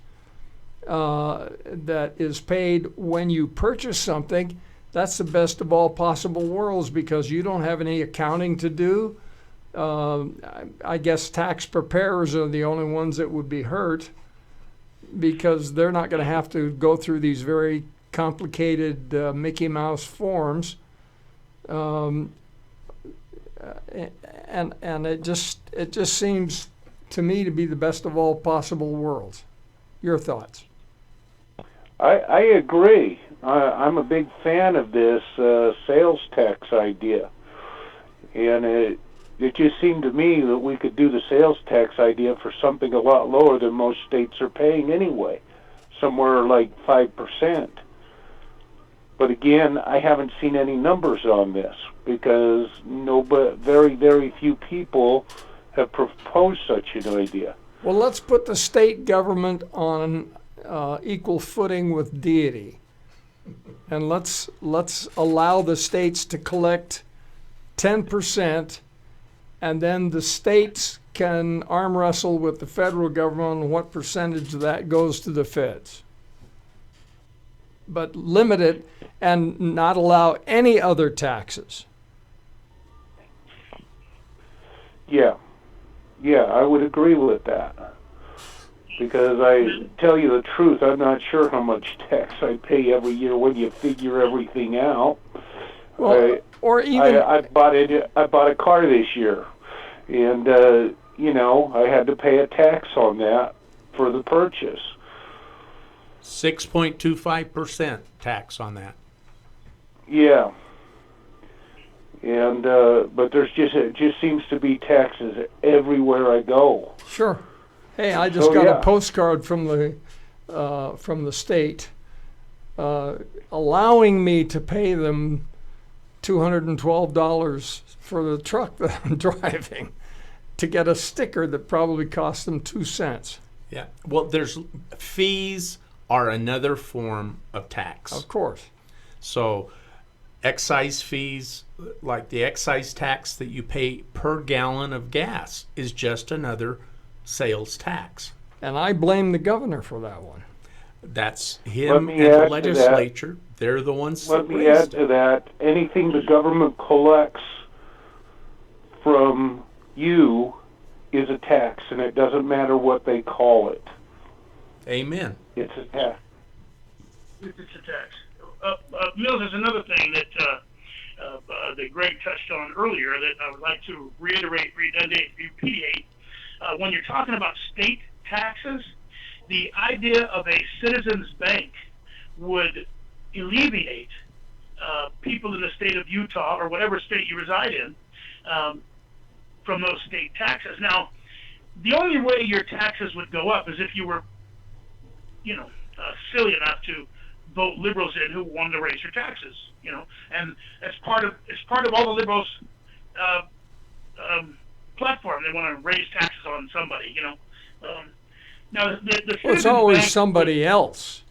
that is paid when you purchase something, that's the best of all possible worlds because you don't have any accounting to do. I guess tax preparers are the only ones that would be hurt because they're not going to have to go through these very complicated Mickey Mouse forms. And it just seems to me to be the best of all possible worlds. Your thoughts? I agree. I'm a big fan of this sales tax idea, and it just seemed to me that we could do the sales tax idea for something a lot lower than most states are paying anyway, somewhere like 5%. But again, I haven't seen any numbers on this because very, very few people have proposed such an idea. Well, let's put the state government on equal footing with deity, and let's allow the states to collect 10%, and then the states can arm wrestle with the federal government on what percentage of that goes to the feds. But limit it and not allow any other taxes. Yeah, I would agree with that. Because I tell you the truth, I'm not sure how much tax I pay every year when you figure everything out. Well, or even I bought a car this year, and I had to pay a tax on that for the purchase. 6.25% tax on that. Yeah. And but it just seems to be taxes everywhere I go. Sure. Hey, I just got a postcard from the state allowing me to pay them $212 for the truck that I'm driving to get a sticker that probably cost them 2 cents. Yeah. Well, there's fees are another form of tax. Of course. So excise fees, like the excise tax that you pay per gallon of gas, is just another sales tax. And I blame the governor for that one. That's him and the legislature. They're the ones that raised it. Let me add to that. Anything the government collects from you is a tax, and it doesn't matter what they call it. Amen. It's a tax. It's a tax. Mills, there's another thing that Greg touched on earlier that I would like to repudiate. When you're talking about state taxes, the idea of a citizens bank would alleviate people in the state of Utah or whatever state you reside in from those state taxes. Now, the only way your taxes would go up is if you were, silly enough to vote liberals in who wanted to raise your taxes, and it's part of all the liberals' platform. They want to raise taxes on somebody, Now, the well, it's always somebody else.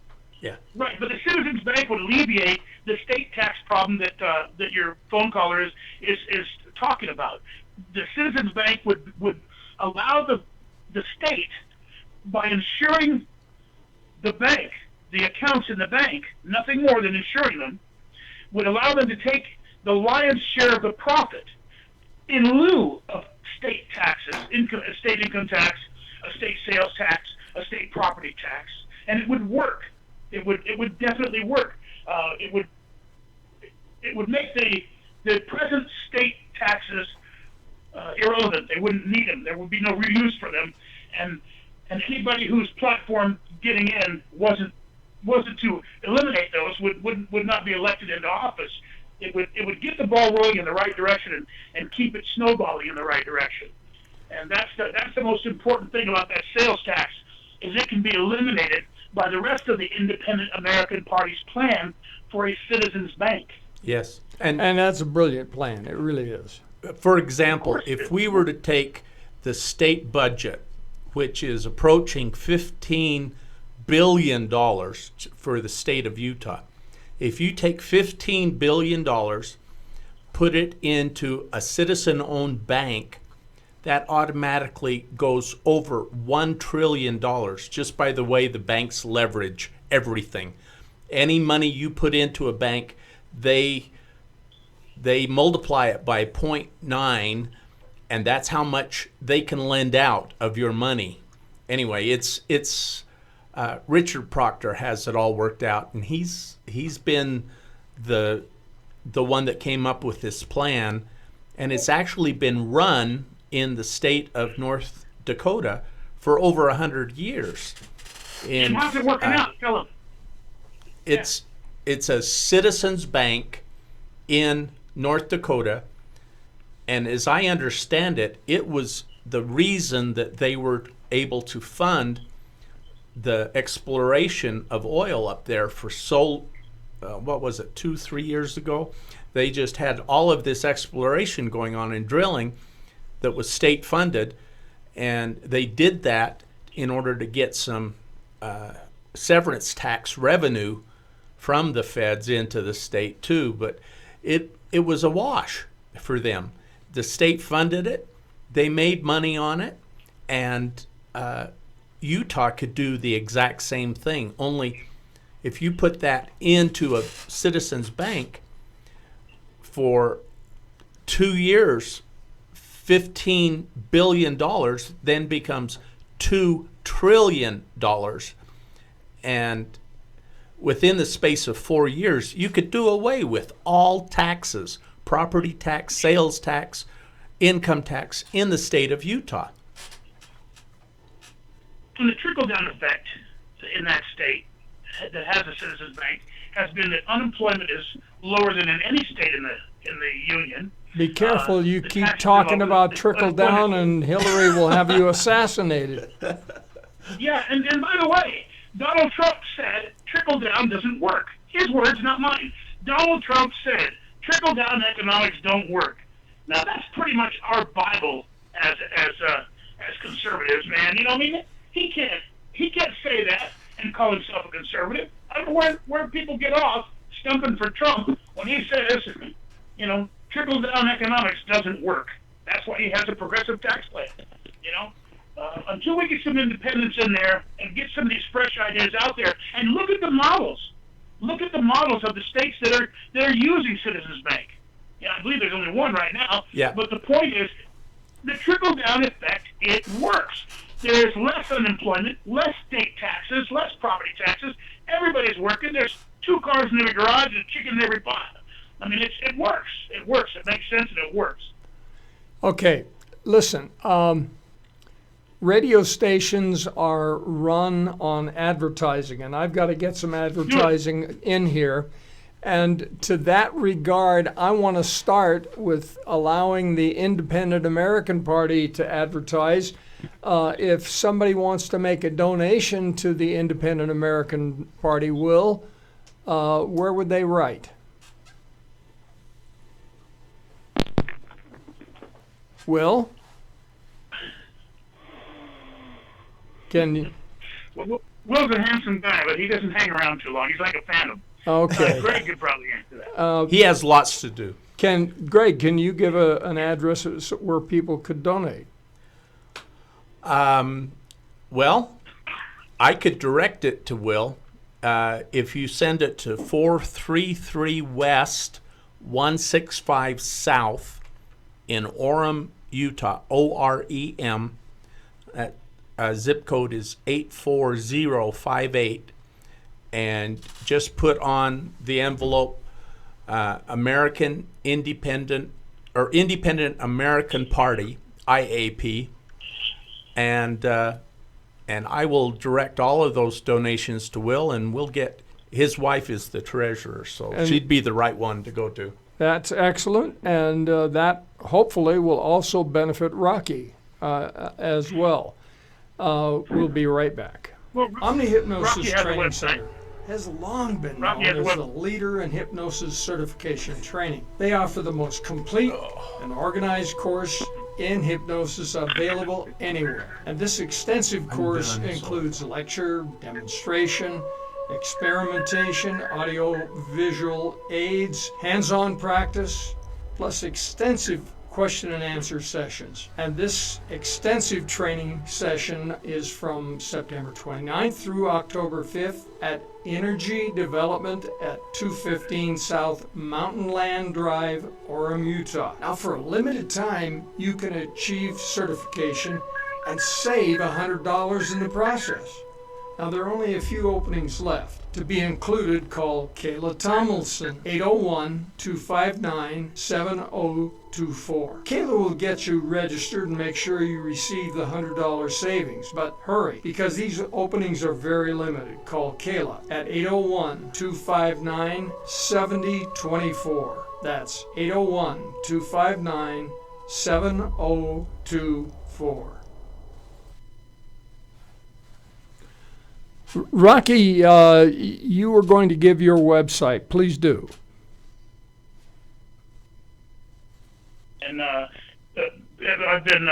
Yeah. Right, but the Citizens Bank would alleviate the state tax problem that that your phone caller is talking about. The Citizens Bank would allow the state, by insuring the bank, the accounts in the bank, nothing more than insuring them, would allow them to take the lion's share of the profit in lieu of state taxes, state income tax, a state sales tax, a state property tax, and it would work. It would definitely work. It would make the present state taxes irrelevant. They wouldn't need them. There would be no reuse for them, and anybody whose platform getting in wasn't to eliminate those would not be elected into office. It would get the ball rolling in the right direction and keep it snowballing in the right direction. And that's the most important thing about that sales tax, is it can be eliminated by the rest of the independent American Party's plan for a citizens bank. Yes. And that's a brilliant plan. It really is. For example, if we were to take the state budget, which is approaching $15 billion for the state of Utah, if you take $15 billion, put it into a citizen-owned bank, that automatically goes over $1 trillion just by the way the banks leverage everything. Any money you put into a bank, they multiply it by 0.9, and that's how much they can lend out of your money. Anyway, it's Richard Proctor has it all worked out, and he's been the one that came up with this plan, and it's actually been run in the state of North Dakota for over 100 years. And how's it working out, Philip? It's a citizens bank in North Dakota, and as I understand it, it was the reason that they were able to fund the exploration of oil up there for what was it, 2-3 years ago? They just had all of this exploration going on and drilling that was state funded, and they did that in order to get some severance tax revenue from the feds into the state too. But it was a wash for them. The state funded it, they made money on it, and Utah could do the exact same thing. Only if you put that into a citizens bank for 2 years, $15 billion then becomes $2 trillion. And within the space of 4 years, you could do away with all taxes, property tax, sales tax, income tax in the state of Utah. And the trickle-down effect in that state that has a citizens bank has been that unemployment is lower than in any state in the union. Be careful, you keep talking about trickle down and Hillary will have you assassinated. Yeah, and by the way, Donald Trump said trickle down doesn't work. His words, not mine. Donald Trump said trickle down economics don't work. Now that's pretty much our Bible as conservatives, man. You know what I mean? He can't say that and call himself a conservative. I don't know where people get off stumping for Trump when he says, you know, trickle down economics doesn't work. That's why he has a progressive tax plan. You know, until we get some independence in there and get some of these fresh ideas out there, and look at the models. Look at the models of the states that are using Citizens Bank. Yeah, I believe there's only one right now. Yeah. But the point is, the trickle down effect, it works. There's less unemployment, less state taxes, less property taxes. Everybody's working. There's 2 cars in every garage and a chicken in every pot. I mean, it works. It works. It makes sense and it works. Okay, listen. Radio stations are run on advertising, and I've got to get some advertising in here. And to that regard, I want to start with allowing the Independent American Party to advertise. If somebody wants to make a donation to the Independent American Party, where would they write? Will? Can you? Will's a handsome guy, but he doesn't hang around too long. He's like a phantom. Okay. Greg could probably answer that. He has lots to do. Greg, can you give an address where people could donate? Well, I could direct it to Will. If you send it to 433 West, 165 South in Orem, Utah, OREM. Zip code is 84058. And just put on the envelope American Independent American Party, IAP. And I will direct all of those donations to Will, and we'll get, his wife is the treasurer, so she'd be the right one to go to. That's excellent, and that hopefully will also benefit Rocky as well. We'll be right back. Well, Omni-Hypnosis Rocky Training has a Center has long been known Rocky has a as web- the leader in hypnosis certification training. They offer the most complete and organized course in hypnosis available anywhere. And this extensive course includes lecture, demonstration, experimentation, audio-visual aids, hands-on practice, plus extensive question and answer sessions. And this extensive training session is from September 29th through October 5th at Energy Development at 215 South Mountain Land Drive, Orem, Utah. Now, for a limited time, you can achieve certification and save $100 in the process. Now, there are only a few openings left. To be included, call Kayla Tomlinson, 801-259-7024. Kayla will get you registered and make sure you receive the $100 savings. But hurry, because these openings are very limited. Call Kayla at 801-259-7024. That's 801-259-7024. Rocky, you were going to give your website. Please do. And I've been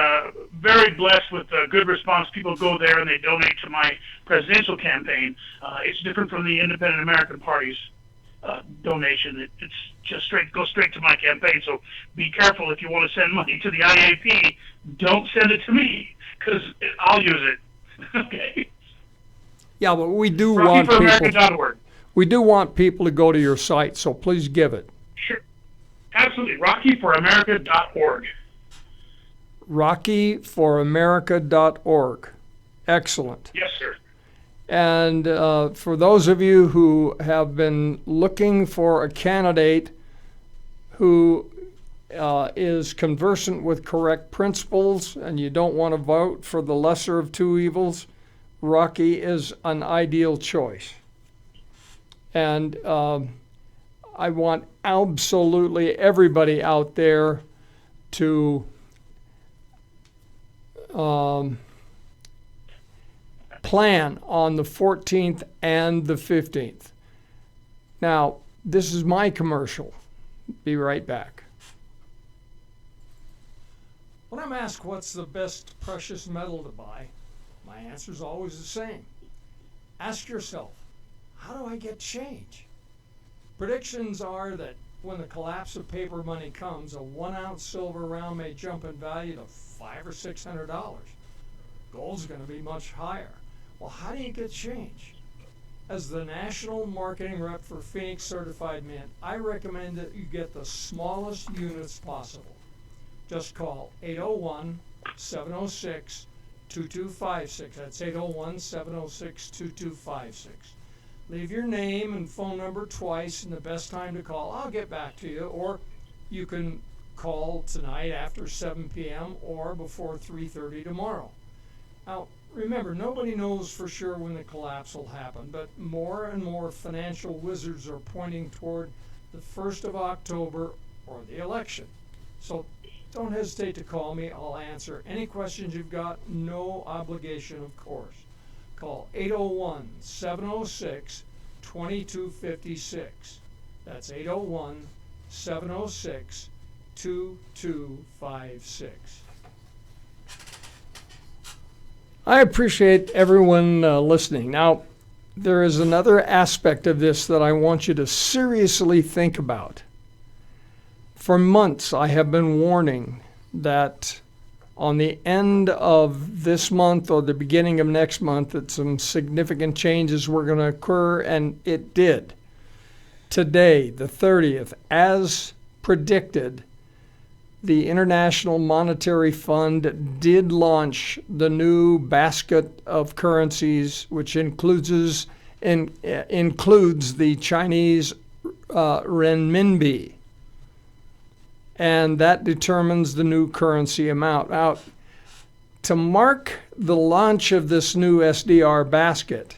very blessed with good response. People go there and they donate to my presidential campaign. It's different from the Independent American Party's donation. It's just go straight to my campaign. So be careful if you want to send money to the IAP. Don't send it to me because I'll use it. Okay. Yeah, but we do want people. RockyForAmerica.org. We do want people to go to your site, so please give it. Sure, absolutely. RockyForAmerica.org. RockyForAmerica.org. Excellent. Yes, sir. And for those of you who have been looking for a candidate who is conversant with correct principles and you don't want to vote for the lesser of two evils, Rocky is an ideal choice. And I want absolutely everybody out there to plan on the 14th and the 15th. Now, this is my commercial. Be right back. When I'm asked what's the best precious metal to buy, my answer is always the same. Ask yourself, how do I get change? Predictions are that when the collapse of paper money comes, a 1 ounce silver round may jump in value to $500 or $600. Gold's going to be much higher. Well, how do you get change? As the national marketing rep for Phoenix Certified Mint, I recommend that you get the smallest units possible. Just call 801-706-2256. That's 801-706-2256. Leave your name and phone number twice and the best time to call. I'll get back to you. Or you can call tonight after 7 p.m. or before 3:30 tomorrow. Now, remember, nobody knows for sure when the collapse will happen, but more and more financial wizards are pointing toward the 1st of October or the election. So don't hesitate to call me. I'll answer any questions you've got. No obligation, of course. Call 801-706-2256. That's 801-706-2256. I appreciate everyone listening. Now, there is another aspect of this that I want you to seriously think about. For months, I have been warning that on the end of this month or the beginning of next month that some significant changes were going to occur, and it did. Today, the 30th, as predicted, the International Monetary Fund did launch the new basket of currencies, which includes the Chinese renminbi. And that determines the new currency amount. Now, to mark the launch of this new SDR basket,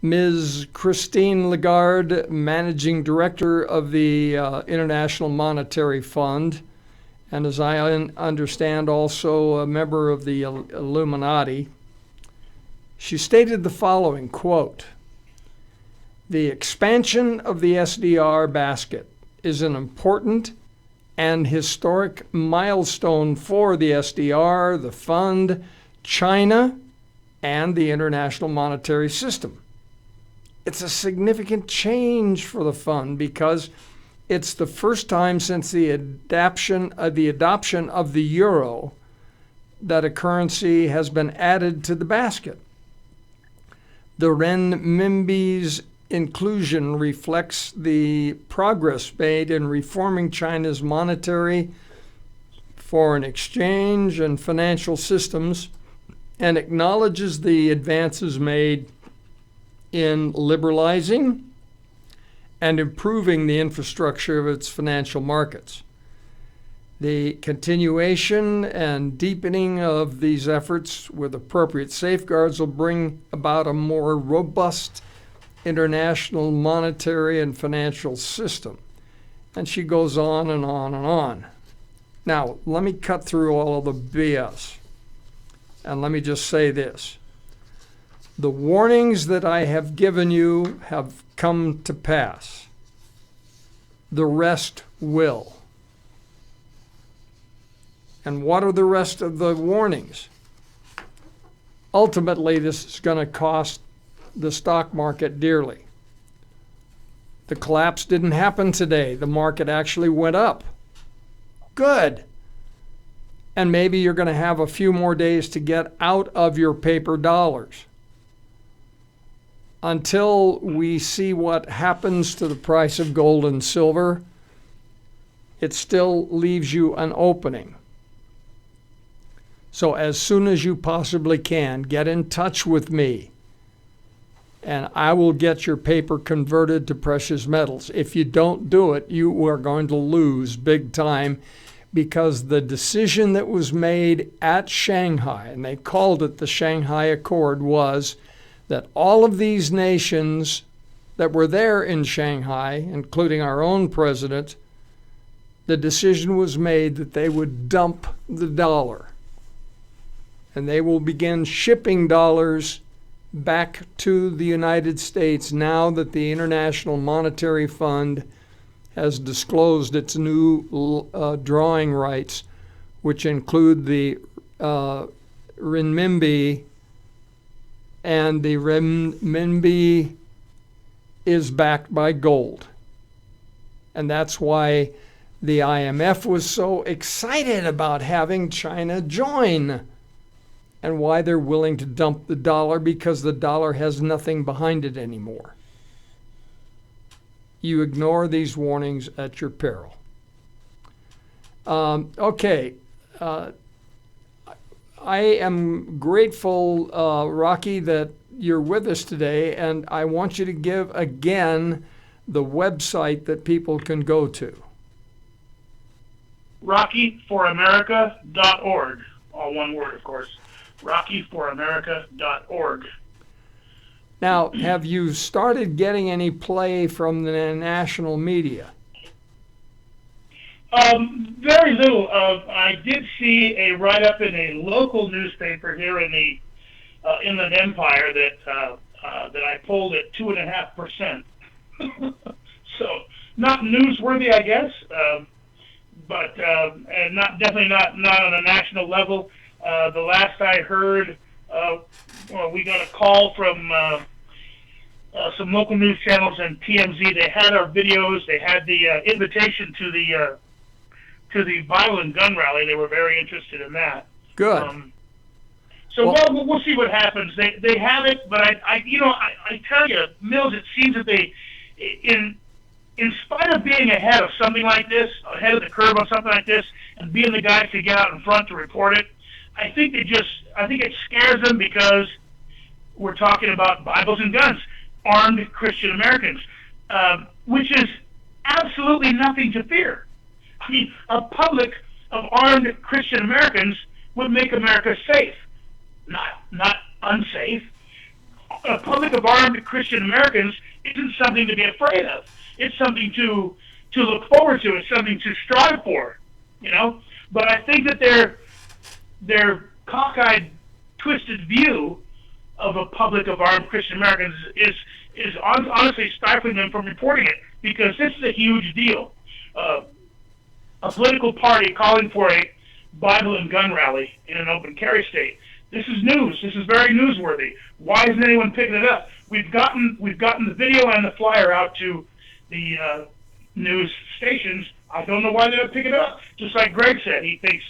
Ms. Christine Lagarde, Managing Director of the International Monetary Fund, and as I understand, also a member of the Illuminati, she stated the following, quote, "The expansion of the SDR basket is an important and historic milestone for the SDR, the fund, China, and the international monetary system. It's a significant change for the fund because it's the first time since the adoption of the euro that a currency has been added to the basket. The renminbi's inclusion reflects the progress made in reforming China's monetary, foreign exchange, and financial systems, and acknowledges the advances made in liberalizing and improving the infrastructure of its financial markets. The continuation and deepening of these efforts with appropriate safeguards will bring about a more robust international monetary and financial system." And she goes on and on and on. Now, let me cut through all of the BS. And let me just say this. The warnings that I have given you have come to pass. The rest will. And what are the rest of the warnings? Ultimately, this is going to cost the stock market dearly. The collapse didn't happen today. The market actually went up. Good. And maybe you're going to have a few more days to get out of your paper dollars. Until we see what happens to the price of gold and silver, it still leaves you an opening. So as soon as you possibly can, get in touch with me, and I will get your paper converted to precious metals. If you don't do it, you are going to lose big time, because the decision that was made at Shanghai, and they called it the Shanghai Accord, was that all of these nations that were there in Shanghai, including our own president, the decision was made that they would dump the dollar. And they will begin shipping dollars back to the United States now that the International Monetary Fund has disclosed its new drawing rights, which include the renminbi, and the renminbi is backed by gold. And that's why the IMF was so excited about having China join, and why they're willing to dump the dollar, because the dollar has nothing behind it anymore. You ignore these warnings at your peril. Okay. I am grateful, Rocky, that you're with us today, and I want you to give again the website that people can go to. RockyForAmerica.org. All one word, of course. RockyForAmerica.org. Now, have you started getting any play from the national media? Very little. I did see a write-up in a local newspaper here in the Inland Empire that I polled at 2.5%. So not newsworthy, I guess, but and definitely not on a national level. The last I heard, we got a call from some local news channels and TMZ. They had our videos. They had the invitation to the Bible and gun rally. They were very interested in that. Good. We'll see what happens. They have it, but I tell you, Mills, it seems that they, in spite of being ahead of something like this, ahead of the curve on something like this, and being the guys to get out in front to report it, I think it scares them because we're talking about Bibles and guns, armed Christian Americans, which is absolutely nothing to fear. I mean, a public of armed Christian Americans would make America safe, not unsafe. A public of armed Christian Americans isn't something to be afraid of. It's something to look forward to. It's something to strive for, But I think that their cockeyed, twisted view of a public of armed Christian Americans is honestly stifling them from reporting it, because this is a huge deal. A political party calling for a Bible and gun rally in an open carry state. This is news. This is very newsworthy. Why isn't anyone picking it up? We've gotten the video and the flyer out to the news stations. I don't know why they don't pick it up. Just like Greg said, he thinks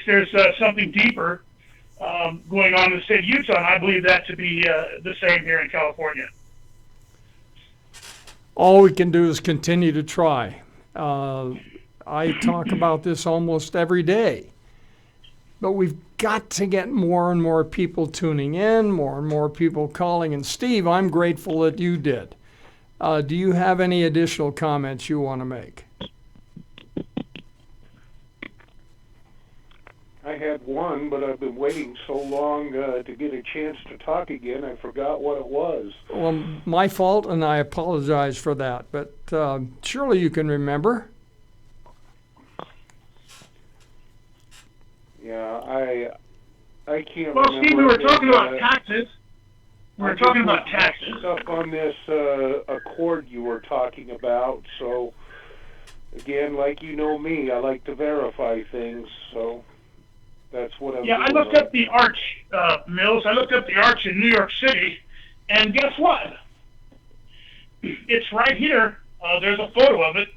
there's something deeper going on in the state of Utah, and I believe that to be the same here in California. All we can do is continue to try. I talk about this almost every day, but we've got to get more and more people tuning in, more and more people calling. And Steve, I'm grateful that you did. Do you have any additional comments you want to make? I had one, but I've been waiting so long to get a chance to talk again, I forgot what it was. Well, my fault, and I apologize for that, but surely you can remember. Yeah, I can't Well, remember. Steve, we were talking about taxes. We were talking about taxes. Stuff on this accord you were talking about, so again, like you know me, I like to verify things, so that's what I'm doing. Yeah, I looked up the arch, Mills. I looked up the arch in New York City, and guess what? It's right here. There's a photo of it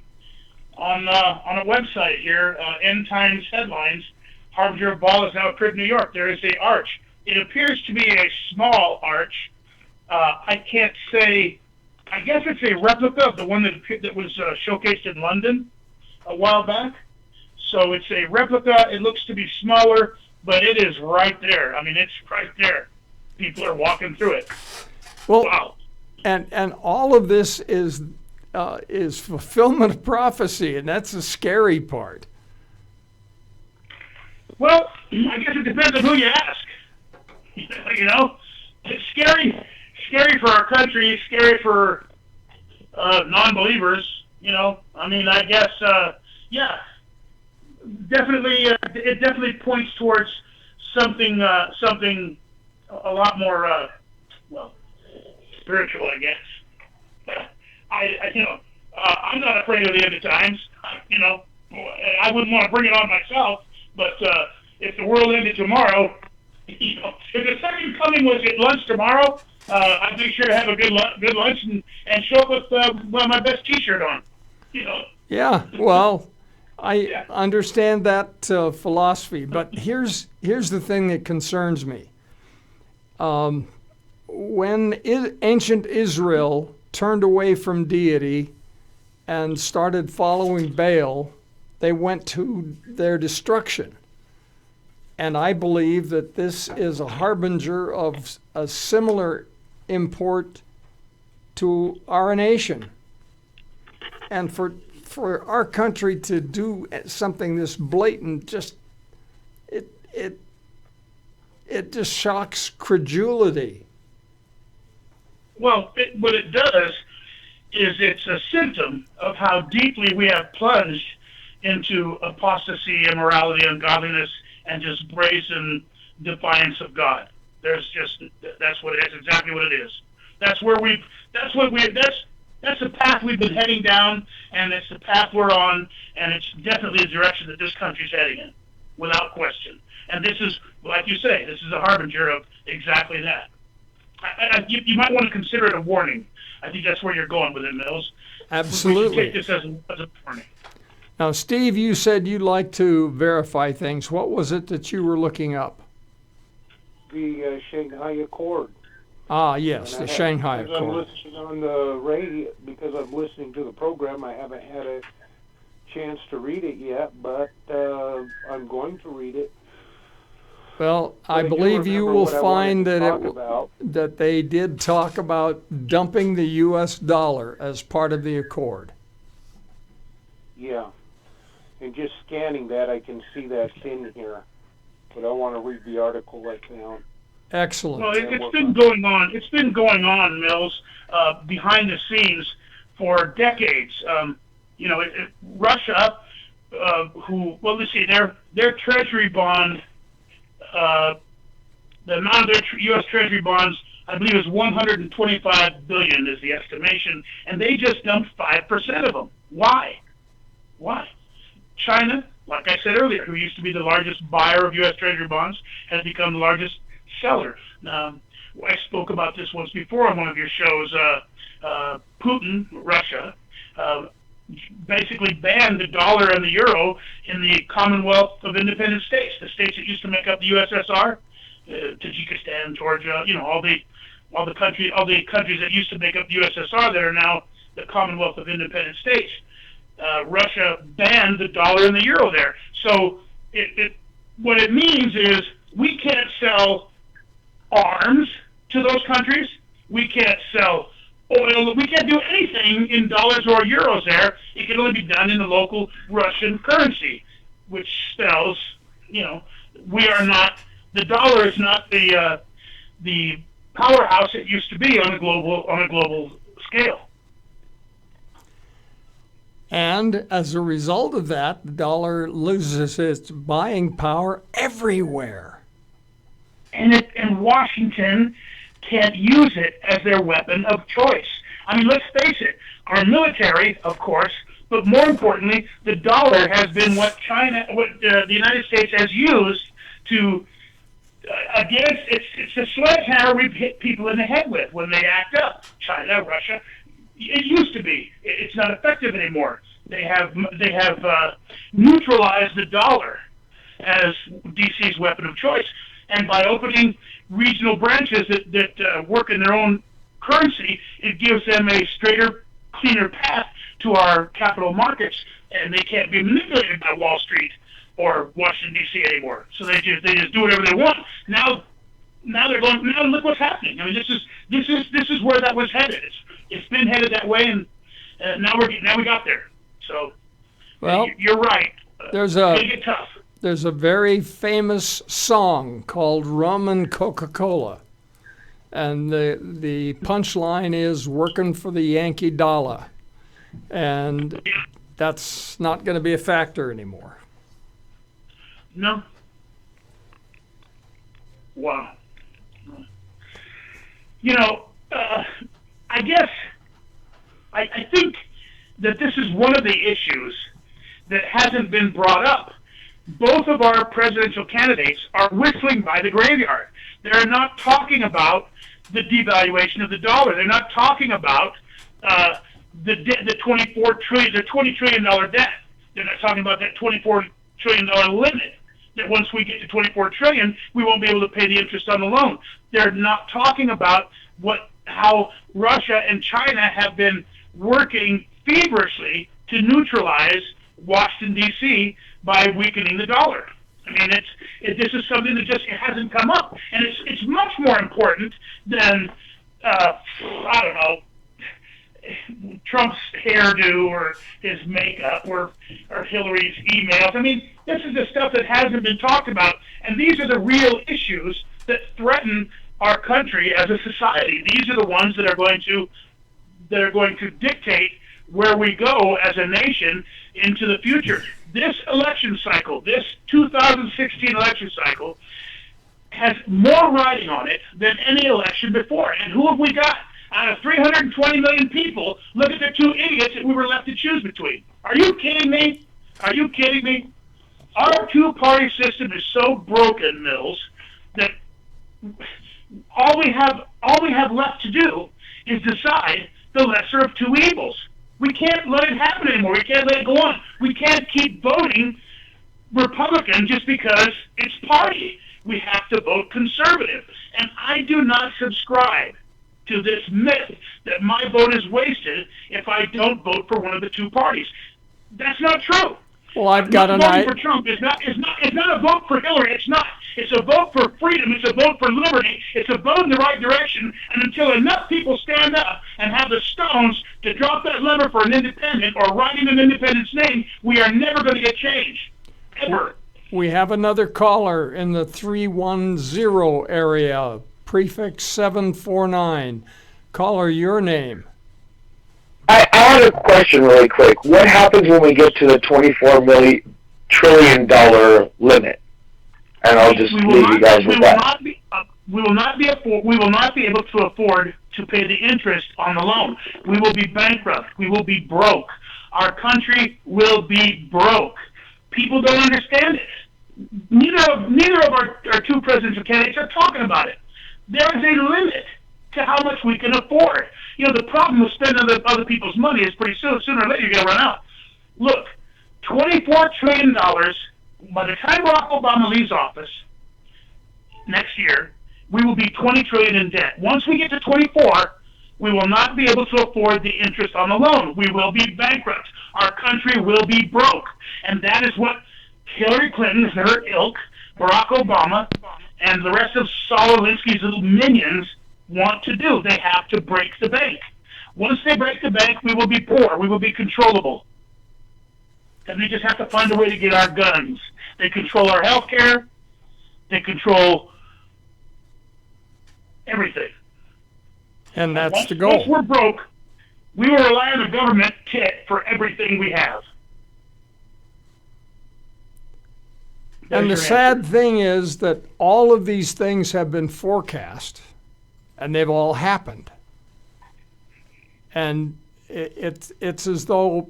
on a website here, End Times Headlines. Harbinger of Ball is now occurred in New York. There is a arch. It appears to be a small arch. I can't say. I guess it's a replica of the one that was showcased in London a while back. So it's a replica. It looks to be smaller, but it is right there. I mean, it's right there. People are walking through it. Well, wow. And all of this is fulfillment of prophecy, and that's the scary part. Well, I guess it depends on who you ask. It's scary for our country, scary for non-believers. I mean, I guess, yeah, definitely, it definitely points towards something a lot more, spiritual, I guess. I'm not afraid of the end of times. I wouldn't want to bring it on myself. But if the world ended tomorrow, if the second coming was at lunch tomorrow, I'd make sure to have a good lunch and show up with my best T-shirt on. Yeah, well, I understand that philosophy, but here's the thing that concerns me. When ancient Israel turned away from deity and started following Baal, they went to their destruction. And I believe that this is a harbinger of a similar import to our nation. And for our country to do something this blatant, it just shocks credulity. Well, what it does is it's a symptom of how deeply we have plunged into apostasy, immorality, ungodliness, and just brazen defiance of God. That's what it is. Exactly what it is. That's the path we've been heading down, and it's the path we're on, and it's definitely the direction that this country's heading in. without question. And this is, like you say, this is a harbinger of exactly that. You might want to consider it a warning. I think that's where you're going with it, Mills. Absolutely. We should take this as a warning. Now, Steve, you said you'd like to verify things. What was it that you were looking up? The Shanghai Accord. Ah, yes, the Shanghai Accord. I'm Accord. listening on the radio, because I'm listening to the program. I haven't had a chance to read it yet, but I'm going to read it. Well, I believe you will find that they did talk about dumping the U.S. dollar as part of the accord. Yeah. And just scanning that, I can see that's in here. But I want to read the article I found. Excellent. Well, it's been going on. It's been going on, Mills, behind the scenes for decades. Russia, let's see, their Treasury bond, the amount of their U.S. Treasury bonds, I believe, is $125 billion is the estimation, and they just dumped 5% of them. Why? China, like I said earlier, who used to be the largest buyer of U.S. Treasury bonds, has become the largest seller. I spoke about this once before on one of your shows. Putin, Russia, basically banned the dollar and the euro in the Commonwealth of Independent States, the states that used to make up the USSR, Tajikistan, Georgia, all the countries that used to make up the USSR that are now the Commonwealth of Independent States. Russia banned the dollar and the euro there. So what it means is we can't sell arms to those countries. We can't sell oil. We can't do anything in dollars or euros there. It can only be done in the local Russian currency, which spells, we are not, the dollar is not the powerhouse it used to be on a global scale. And as a result of that, the dollar loses its buying power everywhere. And Washington can't use it as their weapon of choice. I mean, let's face it, our military, of course, but more importantly, the dollar has been what the United States has used to, against, it's a sledgehammer we hit people in the head with when they act up. China, Russia, it used to be. It's not effective anymore. They have neutralized the dollar as DC's weapon of choice, and by opening regional branches that work in their own currency, it gives them a straighter, cleaner path to our capital markets, and they can't be manipulated by Wall Street or Washington D.C. anymore. So they just do whatever they want. Now they're going. Now look what's happening. I mean, this is where that was headed. It's been headed that way, and now we got there. So, well, you're right. It's gonna get tough. There's a very famous song called "Rum and Coca-Cola," and the punchline is "Working for the Yankee Dollar," and that's not going to be a factor anymore. No. Wow. I guess I think that this is one of the issues that hasn't been brought up. Both of our presidential candidates are whistling by the graveyard. They're not talking about the devaluation of the dollar. They're not talking about the $20 trillion debt. They're not talking about that $24 trillion limit. That once we get to $24 trillion, we won't be able to pay the interest on the loan. They're not talking about how Russia and China have been working feverishly to neutralize Washington D.C. by weakening the dollar. I mean, this is something that just hasn't come up, and it's much more important than Trump's hairdo or his makeup or Hillary's emails. I mean, this is the stuff that hasn't been talked about, and these are the real issues that threaten our country as a society. These are the ones that are going to dictate where we go as a nation into the future. This election cycle, this 2016 election cycle, has more riding on it than any election before. And who have we got? Out of 320 million people, look at the two idiots that we were left to choose between. Are you kidding me? Are you kidding me? Our two-party system is so broken, Mills, that all we have left to do is decide the lesser of two evils. We can't let it happen anymore. We can't let it go on. We can't keep voting Republican just because it's party. We have to vote conservative. And I do not subscribe to this myth that my vote is wasted if I don't vote for one of the two parties. That's not true. Well, I've got an idea. Voting for Trump is not a vote for Hillary. It's not. It's a vote for freedom. It's a vote for liberty. It's a vote in the right direction. And until enough people stand up and have the stones to drop that lever for an independent or write in an independent's name, we are never going to get change. Ever. We have another caller in the 310 area, prefix 749. Caller, your name. I had a question really quick. What happens when we get to the $24 trillion limit? And I'll just leave you guys with that. We will not be able to afford to pay the interest on the loan. We will be bankrupt. We will be broke. Our country will be broke. People don't understand it. Neither of our two presidential candidates are talking about it. There is a limit to how much we can afford. You know, the problem with spending other people's money is pretty soon, sooner or later you're going to run out. Look, $24 trillion, by the time Barack Obama leaves office next year, we will be $20 trillion in debt. Once we get to 24, we will not be able to afford the interest on the loan. We will be bankrupt. Our country will be broke. And that is what Hillary Clinton and her ilk, Barack Obama, and the rest of Saul Alinsky's little minions want to do. They have to break the bank. Once they break the bank, we will be poor. We will be controllable. And they just have to find a way to get our guns. They control our health care. They control everything. And that's the goal. Once we're broke, we will rely on the government tit for everything we have. And the sad thing is that all of these things have been forecast, and they've all happened. And it's as though,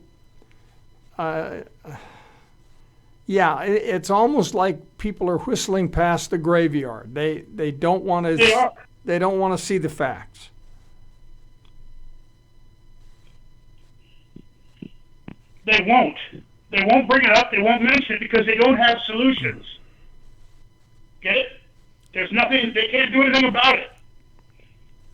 it's almost like people are whistling past the graveyard. They don't want to. They don't want to see the facts. They won't. They won't bring it up. They won't mention it because they don't have solutions. Get it? There's nothing. They can't do anything about it.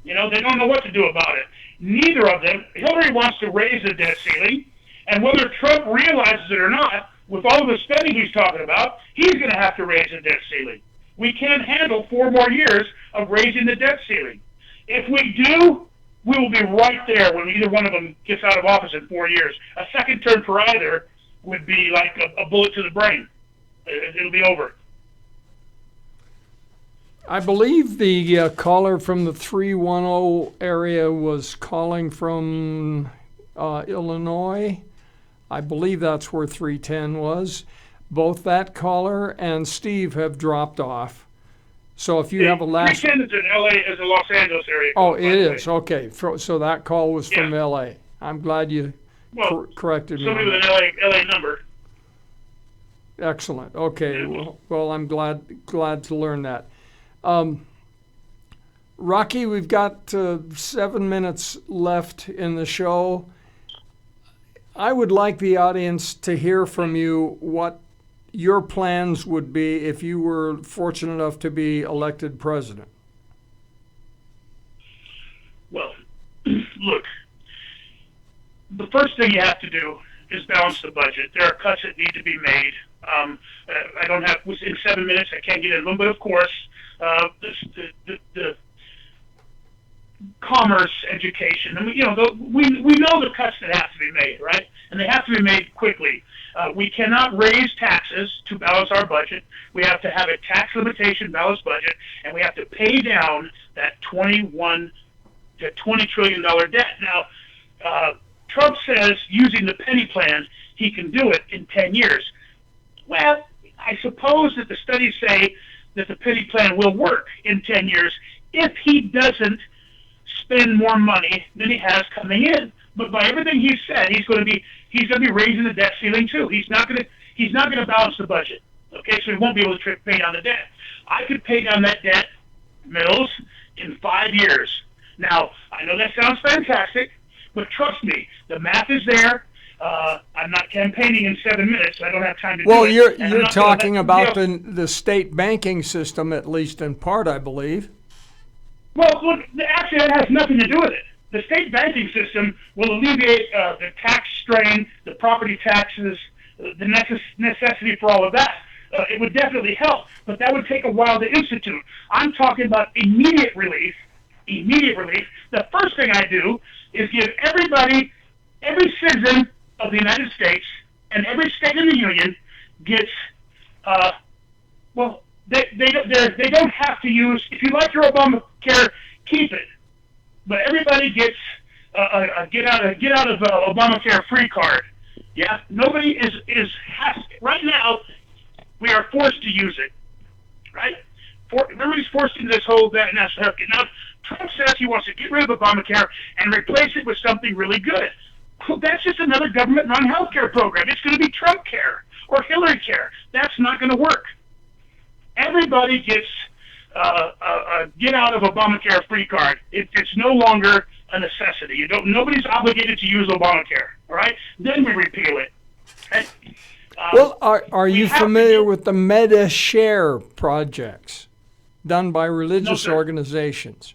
You know, they don't know what to do about it. Neither of them. Hillary wants to raise the debt ceiling, and whether Trump realizes it or not, with all of the spending he's talking about, he's going to have to raise the debt ceiling. We can't handle 4 more years of raising the debt ceiling. If we do, we will be right there when either one of them gets out of office in 4 years. A second term for either would be like a bullet to the brain. It'll be over. I believe the caller from the 310 area was calling from Illinois. I believe that's where 310 was. Both that caller and Steve have dropped off. So if you have a last... 310 is in LA, is the Los Angeles area. Oh, it is. Okay. So that call was from LA. I'm glad you corrected me. Somebody with an LA number. Excellent. Okay. Yeah. Well, I'm glad to learn that. Rocky, we've got 7 minutes left in the show. I would like the audience to hear from you what your plans would be if you were fortunate enough to be elected president. Well, look, the first thing you have to do is balance the budget. There are cuts that need to be made. I don't have, in 7 minutes, I can't get into them, but of course, the commerce, education, I mean, we know the cuts that have to be made, right? And they have to be made quickly. We cannot raise taxes to balance our budget. We have to have a tax limitation balanced budget, and we have to pay down that $21 to $20 trillion debt. Now, Trump says using the penny plan, he can do it in 10 years. Well, I suppose that the studies say that the penny plan will work in 10 years if he doesn't spend more money than he has coming in. But by everything he's said, he's going to be raising the debt ceiling too. He's not going to. he's not going to balance the budget. Okay, so he won't be able to pay down the debt. I could pay down that debt, Mills, in 5 years. Now, I know that sounds fantastic, but trust me, the math is there. I'm not campaigning in 7 minutes. So I don't have time to do it. Well, you're talking about the state banking system, at least in part, I believe. Well, actually, that has nothing to do with it. The state banking system will alleviate the tax strain, the property taxes, the necessity for all of that. It would definitely help, but that would take a while to institute. I'm talking about immediate relief. Immediate relief. The first thing I do is give everybody, every citizen of the United States and every state in the union gets, they don't have to use, if you like your Obamacare, keep it. But everybody gets a get out of Obamacare free card. Yeah, nobody has right now. We are forced to use it, right? Everybody's forced into this whole national health care. Now, Trump says he wants to get rid of Obamacare and replace it with something really good. Well, that's just another government-run health care program. It's going to be Trump care or Hillary care. That's not going to work. Everybody gets a get out of Obamacare free card. It's no longer a necessity. Nobody's obligated to use Obamacare. All right, then we repeal it. And, well, are you familiar with the MediShare projects done by religious organizations?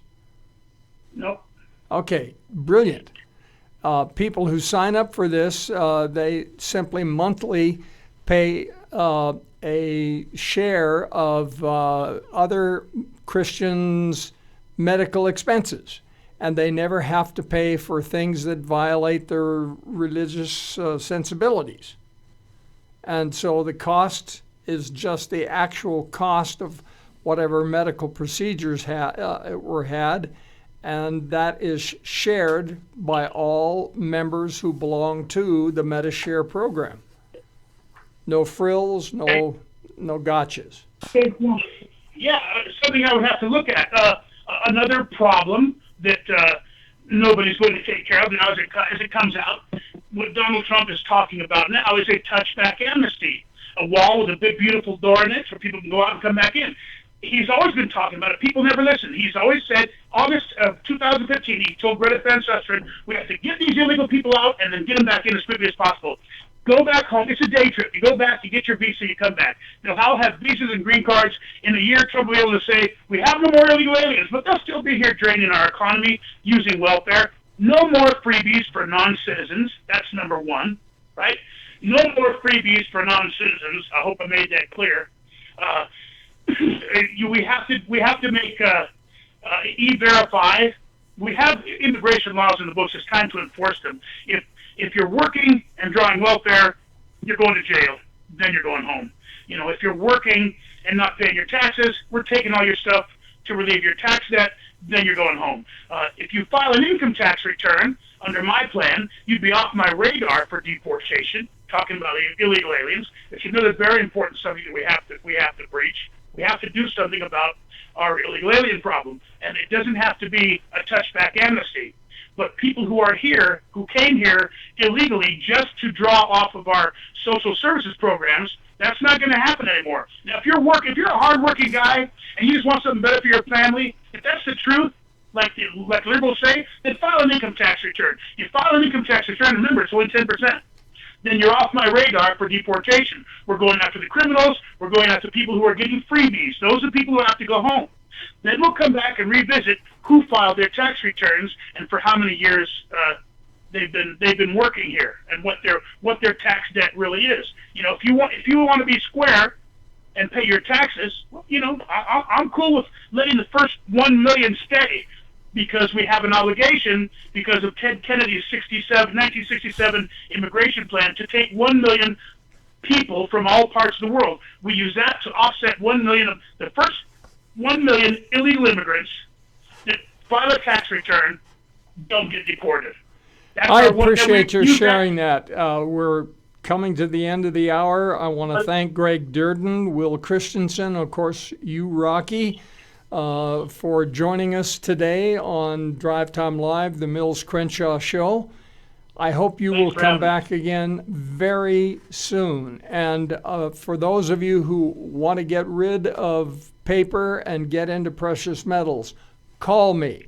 No. Okay, brilliant. People who sign up for this, they simply monthly pay a share of other Christians' medical expenses, and they never have to pay for things that violate their religious sensibilities. And so the cost is just the actual cost of whatever medical procedures were had, and that is shared by all members who belong to the MediShare program. No frills, no gotchas. Yeah, something I would have to look at. Another problem that nobody's going to take care of now as it comes out, what Donald Trump is talking about now is a touchback amnesty, a wall with a big, beautiful door in it so people can go out and come back in. He's always been talking about it. People never listen. He's always said, August of 2015, he told Greta Van Susteren, we have to get these illegal people out and then get them back in as quickly as possible. Go back home. It's a day trip. You go back, you get your visa, you come back. They'll have visas and green cards. In a year, Trump will be able to say, we have no more illegal aliens, but they'll still be here draining our economy, using welfare. No more freebies for non-citizens. That's number one, right? No more freebies for non-citizens. I hope I made that clear. We have to make E-Verify. We have immigration laws in the books. It's time to enforce them. If you're working and drawing welfare, you're going to jail. Then you're going home. If you're working and not paying your taxes, we're taking all your stuff to relieve your tax debt. Then you're going home. If you file an income tax return under my plan, you'd be off my radar for deportation. Talking about illegal aliens, it's another very important subject that we have to breach. We have to do something about our illegal alien problem, and it doesn't have to be a touchback amnesty. But people who are here, who came here illegally just to draw off of our social services programs, that's not going to happen anymore. Now, if you're a hardworking guy and you just want something better for your family, if that's the truth, like liberals say, then file an income tax return. You file an income tax return, remember, it's only 10%. Then you're off my radar for deportation. We're going after the criminals. We're going after people who are getting freebies. Those are people who have to go home. Then we'll come back and revisit who filed their tax returns and for how many years they've been working here and what their tax debt really is. If you want to be square and pay your taxes, I'm cool with letting the first 1 million stay, because we have an obligation because of Ted Kennedy's 1967 immigration plan to take 1 million people from all parts of the world. We use that to offset 1 million of the first 1 million illegal immigrants that file a tax return don't get deported. I appreciate your sharing that. We're coming to the end of the hour. I want to thank Greg Durden, Will Christensen, of course, you, Rocky, for joining us today on Drive Time Live, the Mills Crenshaw Show. I hope you Thanks will for come having me. back again very soon. And for those of you who want to get rid of paper and get into precious metals, call me.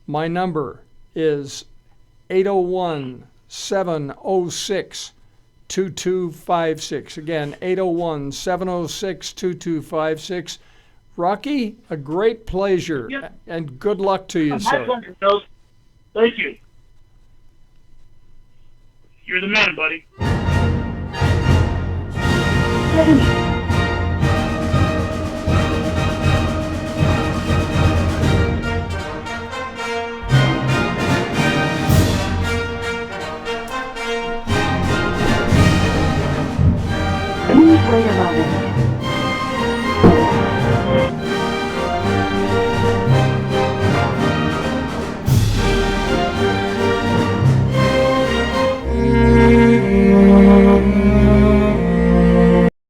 My number is 801-706-2256. Again, 801-706-2256. Rocky, a great pleasure, Yep. and good luck to you, My sir. pleasure, Bill. Thank you. You're the man, buddy.